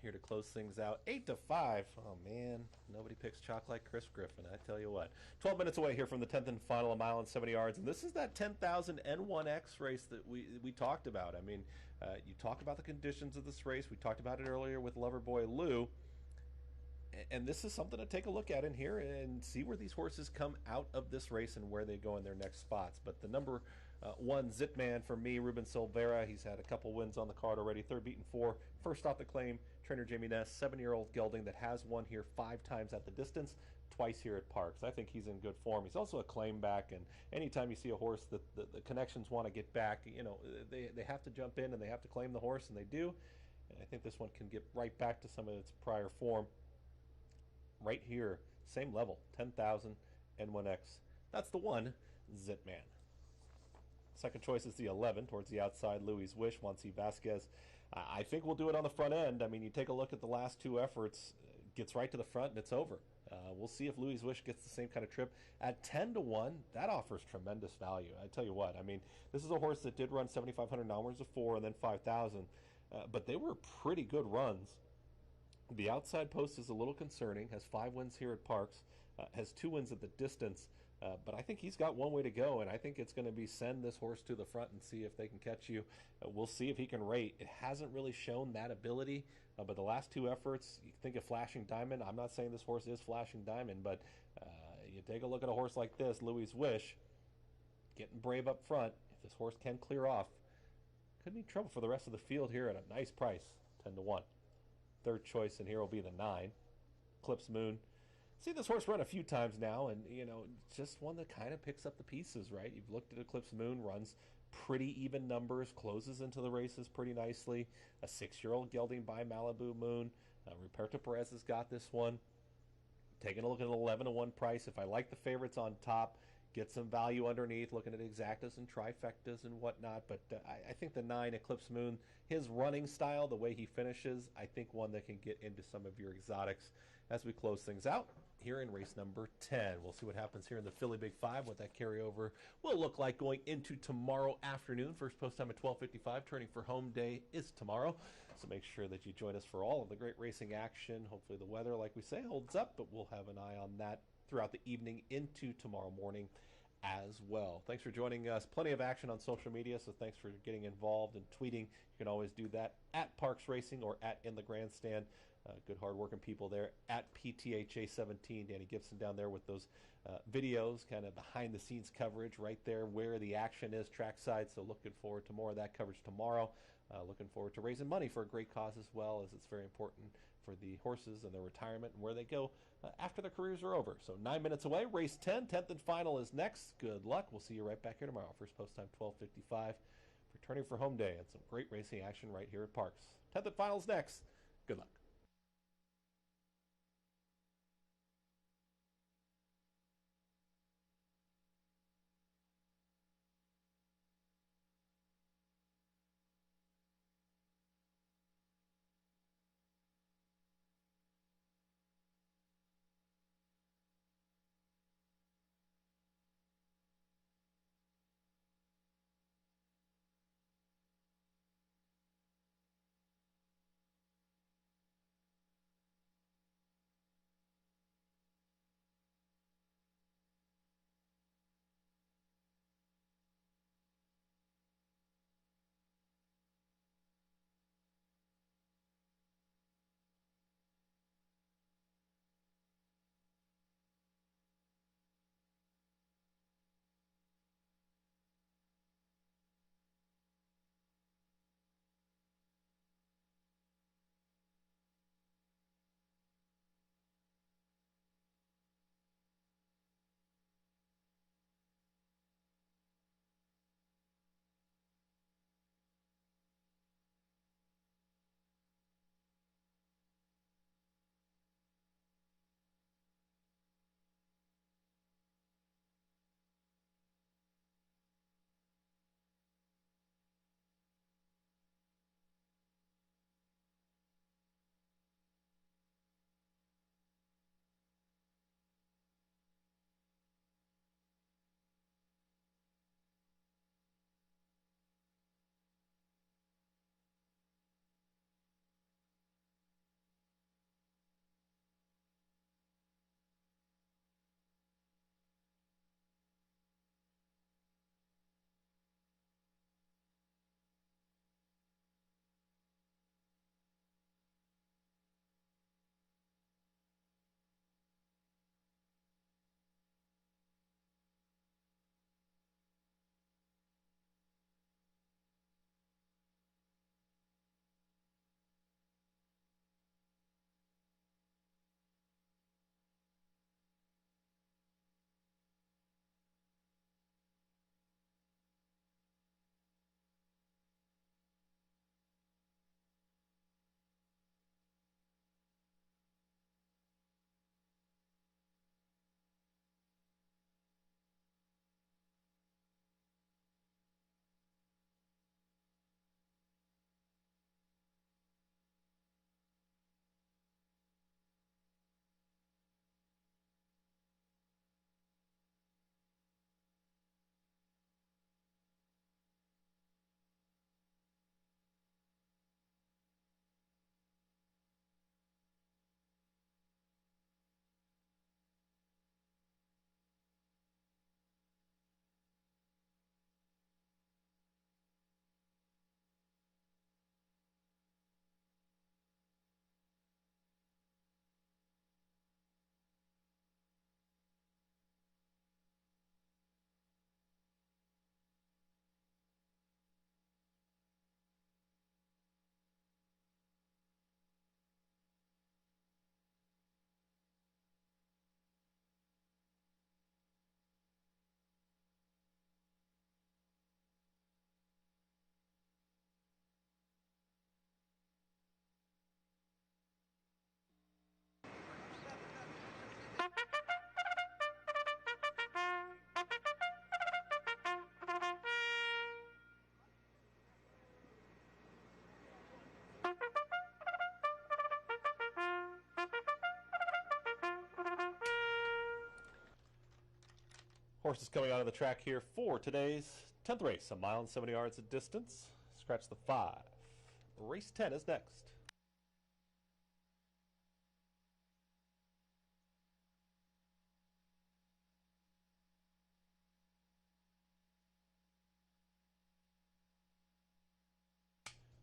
Here to close things out. 8 to 5. Oh, man. Nobody picks chalk like Chris Griffin, I tell you what. 12 minutes away here from the 10th and final, a mile and 70 yards. And this is that 10,000 N1X race that we talked about. I mean, you talk about the conditions of this race. We talked about it earlier with Loverboy Lou. And this is something to take a look at in here and see where these horses come out of this race and where they go in their next spots. But the number one Zitman for me, Ruben Silvera. He's had a couple wins on the card already. Third beaten 4. First off the claim, trainer Jamie Ness, 7-year-old gelding that has won here 5 times at the distance, twice here at Parx. I think he's in good form. He's also a claim back, and anytime you see a horse that the connections want to get back, you know, they have to jump in and they have to claim the horse, and they do. And I think this one can get right back to some of its prior form. Right here, same level, 10,000 N1X. That's the one, Zitman. Second choice is the 11 towards the outside, Louis Wish, Juancy Vasquez. I think we'll do it on the front end. I mean, you take a look at the last 2 efforts, gets right to the front and it's over. We'll see if Louis Wish gets the same kind of trip. At 10 to 1, that offers tremendous value. I tell you what, I mean, this is a horse that did run 7,500 hours before and then 5,000, but they were pretty good runs. The outside post is a little concerning, has 5 wins here at Parx, has 2 wins at the distance, but I think he's got one way to go, and I think it's going to be send this horse to the front and see if they can catch you. We'll see if he can rate. It hasn't really shown that ability, but the last 2 efforts, you think of Flashing Diamond. I'm not saying this horse is Flashing Diamond, but you take a look at a horse like this, Louis Wish, getting brave up front. If this horse can clear off, could be trouble for the rest of the field here at a nice price, 10 to 1. Third choice in here will be the 9, Eclipse Moon. See this horse run a few times now, and you know, just one that kind of picks up the pieces, right? You've looked at Eclipse Moon, runs pretty even numbers, closes into the races pretty nicely. A 6-year-old gelding by Malibu Moon. Ruperto Perez has got this one. Taking a look at an 11 to 1 price. If I like the favorites on top, get some value underneath, looking at exactas and trifectas and whatnot. But I think the 9, Eclipse Moon, his running style, the way he finishes, I think one that can get into some of your exotics as we close things out here in race number 10. We'll see what happens here in the Philly Big 5, what that carryover will look like going into tomorrow afternoon. First post time at 12:55. Turning for home day is tomorrow. So make sure that you join us for all of the great racing action. Hopefully the weather, like we say, holds up, but we'll have an eye on that throughout the evening into tomorrow morning as well. Thanks for joining us. Plenty of action on social media, so thanks for getting involved and tweeting. You can always do that at Parx Racing or at In the Grandstand. Good hard-working people there at PTHA17. Danny Gibson down there with those videos, kind of behind-the-scenes coverage right there where the action is trackside. So looking forward to more of that coverage tomorrow. Looking forward to raising money for a great cause as well, as it's very important for the horses and their retirement and where they go after their careers are over. So 9 minutes away, race 10, 10th and final is next. Good luck. We'll see you right back here tomorrow. First post time 12:55. Returning for home day and some great racing action right here at Parx. 10th and final is next. Good luck. Horses coming out of the track here for today's 10th race, a mile and 70 yards of distance. Scratch the 5. Race 10 is next.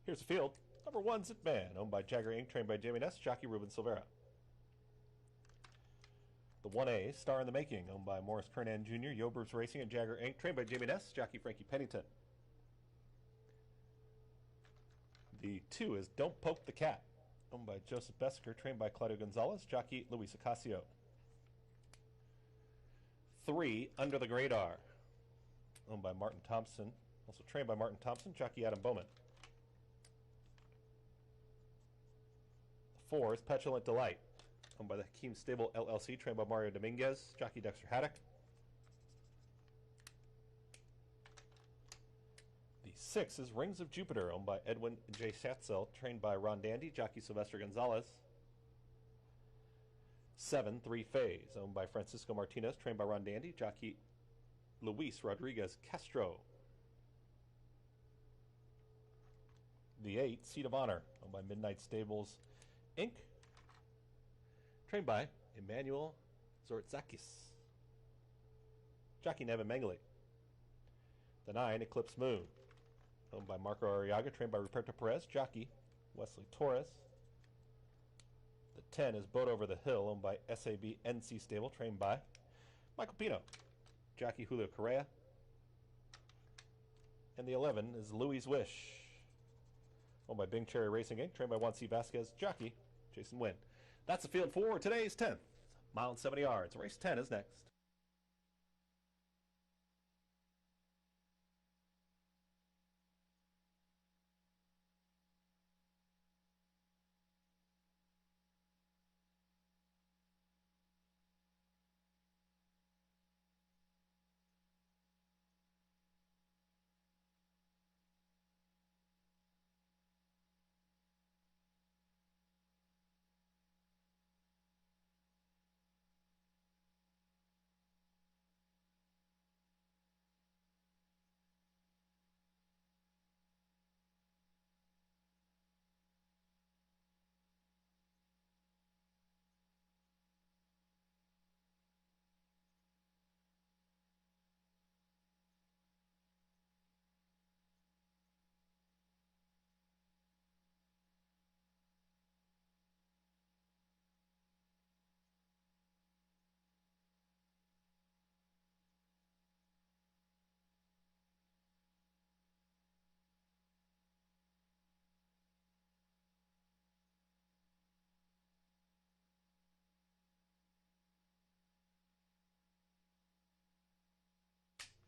Here's the field. Number 1, Zit Man, owned by Jagger Inc., trained by Jamie Ness, jockey Ruben Silvera. The 1A, Star in the Making, owned by Morris Kernan Jr., Yobers Racing and Jagger Inc., trained by Jamie Ness, jockey Frankie Pennington. The 2 is Don't Poke the Cat, owned by Joseph Besker, trained by Claudio Gonzalez, jockey Luis Ocasio. 3, Under the Radar, owned by Martin Thompson, also trained by Martin Thompson, jockey Adam Bowman. 4 is Petulant Delight, owned by the Hakeem Stable LLC, trained by Mario Dominguez, jockey Dexter Haddock. The 6 is Rings of Jupiter, owned by Edwin J. Schatzel, trained by Ron Dandy, jockey Sylvester Gonzalez. 7, 3 Phase, owned by Francisco Martinez, trained by Ron Dandy, jockey Luis Rodriguez Castro. The 8, Seat of Honor, owned by Midnight Stables Inc., trained by Emmanuel Zortzakis, jockey Nevin Mengele. The 9, Eclipse Moon, owned by Marco Arriaga, trained by Ruperto Perez, jockey Wesley Torres. The 10 is Boat Over the Hill, owned by SAB NC Stable, trained by Michael Pino, jockey Julio Correa. And the 11 is Louis Wish, owned by Bing Cherry Racing Inc., trained by Juan C. Vasquez, jockey Jason Wynn. That's the field for today's 10th. Mile and 70 yards. Race 10 is next.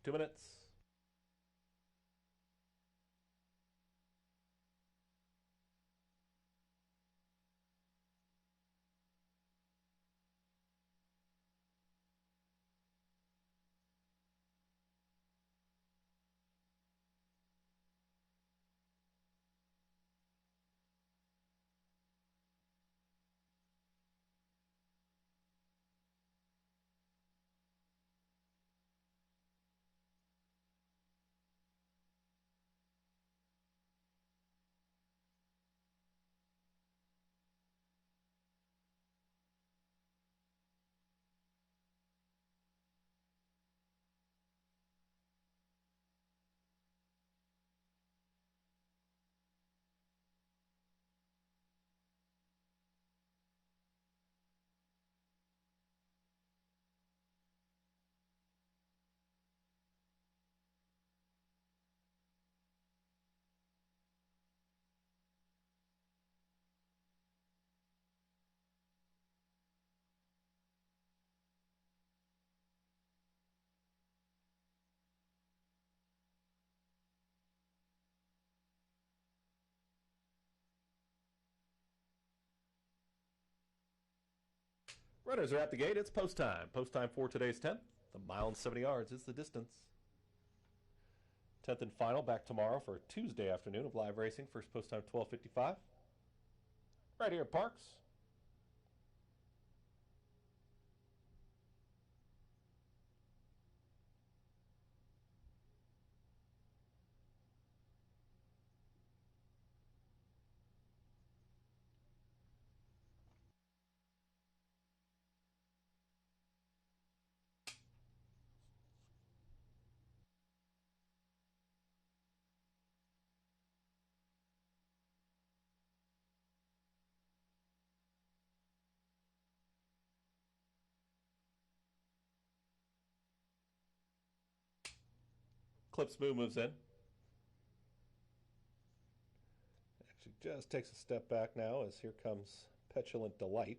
Two minutes. Runners are at the gate. It's post time. Post time for today's 10th. The mile and 70 yards is the distance. 10th and final back tomorrow for a Tuesday afternoon of live racing. First post time 12:55. Right here at Parx. Clips Moo moves in. Actually just takes a step back now as here comes Petulant Delight.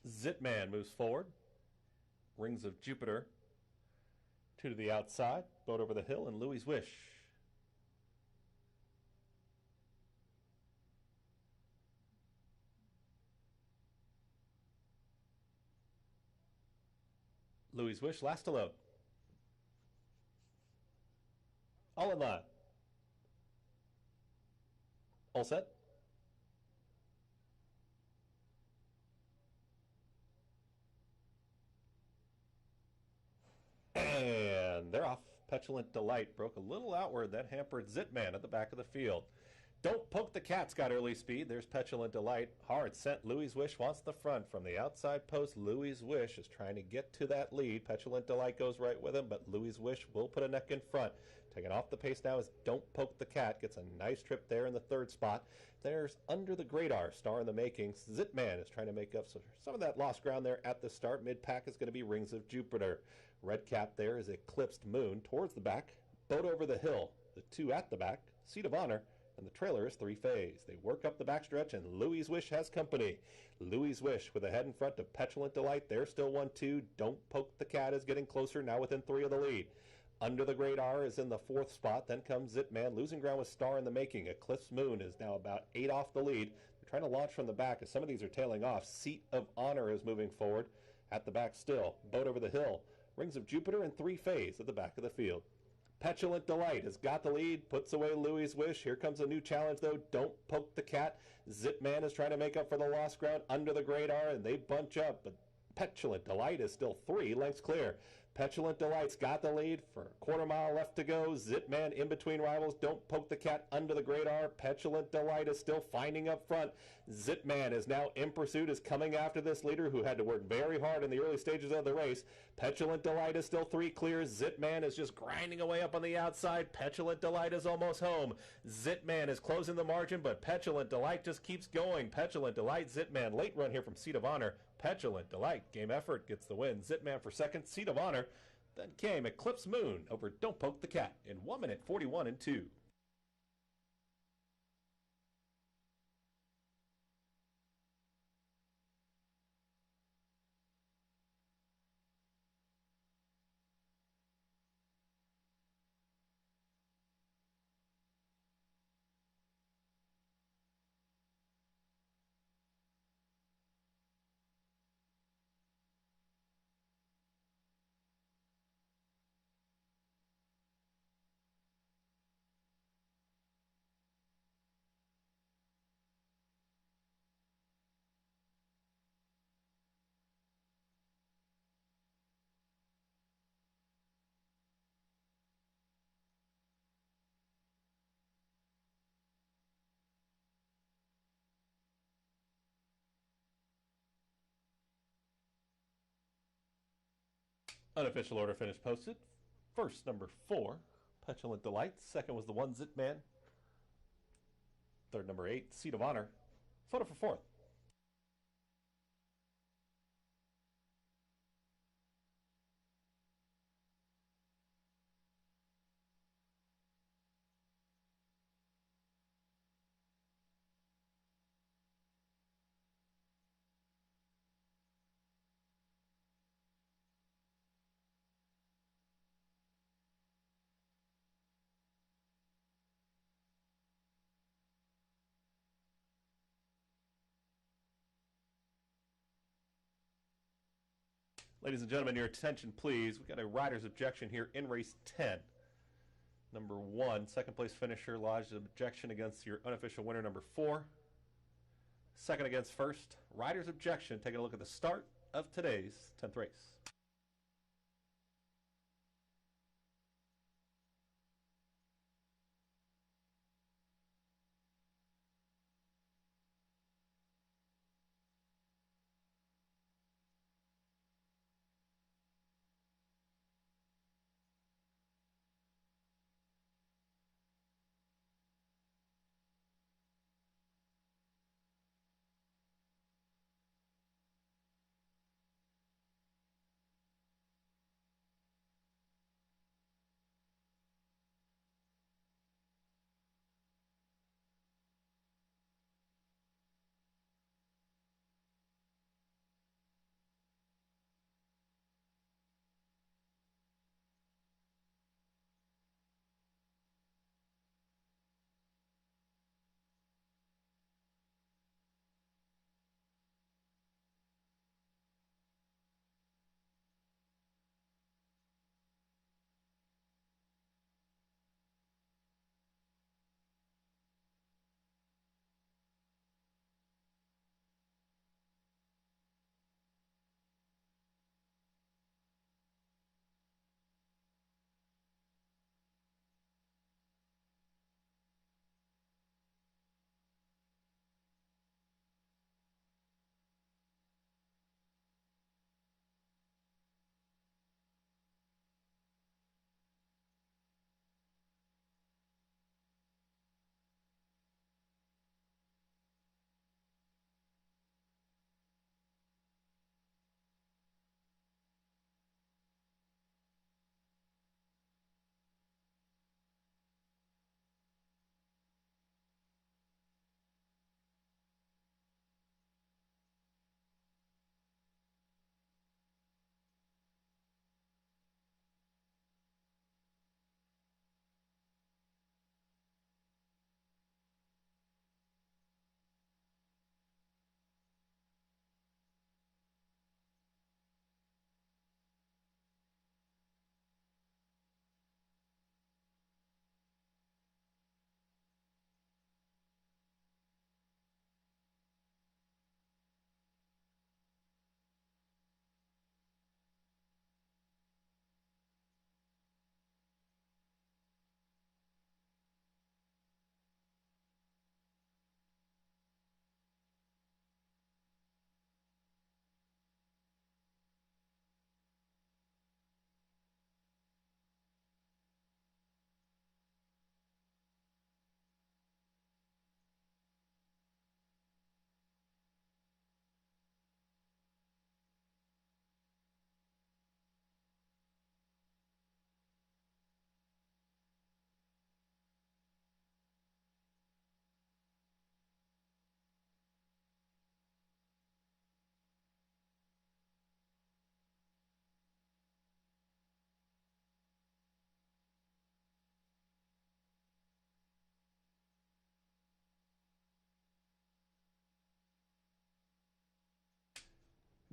Zitman moves forward. Rings of Jupiter. 2 to the outside. Boat over the hill and Louis' Wish. Louis' Wish last to load. All in line. All set. And they're off. Petulant Delight broke a little outward. That hampered Zitman at the back of the field. Don't Poke the Cat's got early speed. There's Petulant Delight. Hard sent. Louis' Wish wants the front. From the outside post, Louis' Wish is trying to get to that lead. Petulant Delight goes right with him, but Louis' Wish will put a neck in front. Taking off the pace now is Don't Poke the Cat. Gets a nice trip there in the third spot. There's Under the Gradar, star in the making. Zitman is trying to make up some of that lost ground there at the start. Mid-pack is going to be Rings of Jupiter. Red cap there is Eclipsed Moon towards the back. Boat over the hill. The 2 at the back. Seat of Honor. And the trailer is 3 Phase. They work up the backstretch, and Louis' Wish has company. Louis' Wish with a head in front of Petulant Delight. They're still 1-2. Don't Poke the Cat is getting closer, now within 3 of the lead. Under the Gradar is in the 4th spot. Then comes Zitman, losing ground with Star in the making. Eclipse Moon is now about 8 off the lead. They're trying to launch from the back as some of these are tailing off. Seat of Honor is moving forward. At the back still. Boat over the hill. Rings of Jupiter and 3 Phase at the back of the field. Petulant Delight has got the lead, puts away Louis' Wish. Here comes a new challenge, though. Don't Poke the Cat. Zitman is trying to make up for the lost ground under the Gradar, and they bunch up. But Petulant Delight is still 3 lengths clear. Petulant Delight's got the lead for a quarter mile left to go. Zitman in between rivals. Don't Poke the Cat under the Gradar. Petulant Delight is still finding up front. Zitman is now in pursuit, is coming after this leader who had to work very hard in the early stages of the race. Petulant Delight is still 3 clear. Zitman is just grinding away up on the outside. Petulant Delight is almost home. Zitman is closing the margin, but Petulant Delight just keeps going. Petulant Delight, Zitman, late run here from Seat of Honor. Petulant Delight, game effort, gets the win. Zitman for second, Seat of Honor. Then came Eclipse Moon over Don't Poke the Cat in 1 minute 41 and 2. Unofficial order finish posted. First, number 4, Petulant Delight. Second was the 1 Zitman. Third, number 8, Seat of Honor. Photo for 4th. Ladies and gentlemen, your attention, please. We've got a rider's objection here in race 10. Number 1, second place finisher lodged an objection against your unofficial winner, number 4. Second against first. Rider's objection. Taking a look at the start of today's 10th race.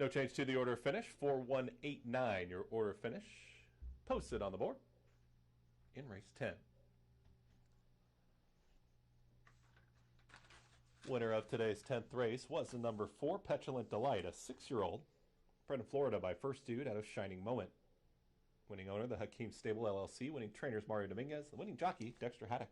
No change to the order of finish. 4189, your order of finish. Posted on the board in race 10. Winner of today's 10th race was the number 4 Petulant Delight, a 6-year-old, bred in Florida by First Dude out of Shining Moment. Winning owner, the Hakeem Stable LLC. Winning trainers, Mario Dominguez. The winning jockey, Dexter Haddock.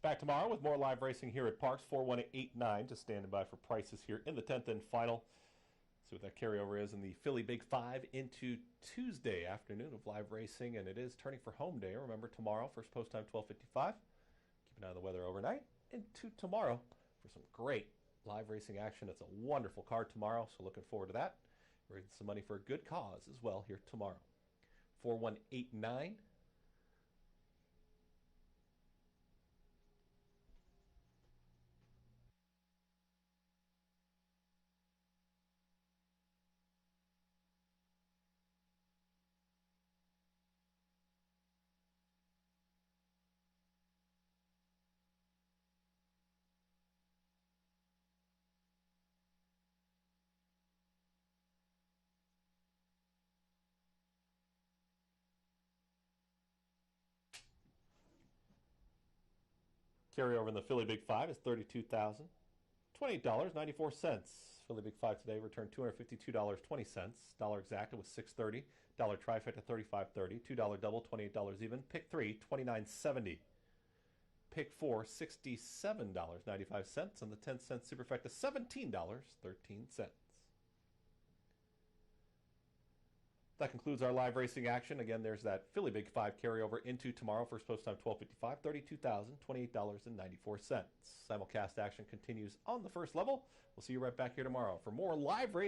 Back tomorrow with more live racing here at Parx. 41889, just standing by for prices here in the 10th and final. See what that carryover is in the Philly Big 5 into Tuesday afternoon of live racing, and it is turning for home day. Remember, tomorrow, first post time 12:55. Keep an eye on the weather overnight. Into tomorrow for some great live racing action. It's a wonderful card tomorrow, so looking forward to that. Raising some money for a good cause as well here tomorrow. 4189. Carryover in the Philly Big 5 is $32,000. $28.94. Philly Big 5 today returned $252.20. Dollar exacta was $6.30. Dollar trifecta $35.30. $2 double $28 even. Pick 3 $29.70. Pick 4 $67.95. And the 10-cent superfecta $17.13. That concludes our live racing action. Again, there's that Philly Big 5 carryover into tomorrow. First post time 12:55, $32,028.94. Simulcast action continues on the first level. We'll see you right back here tomorrow for more live racing.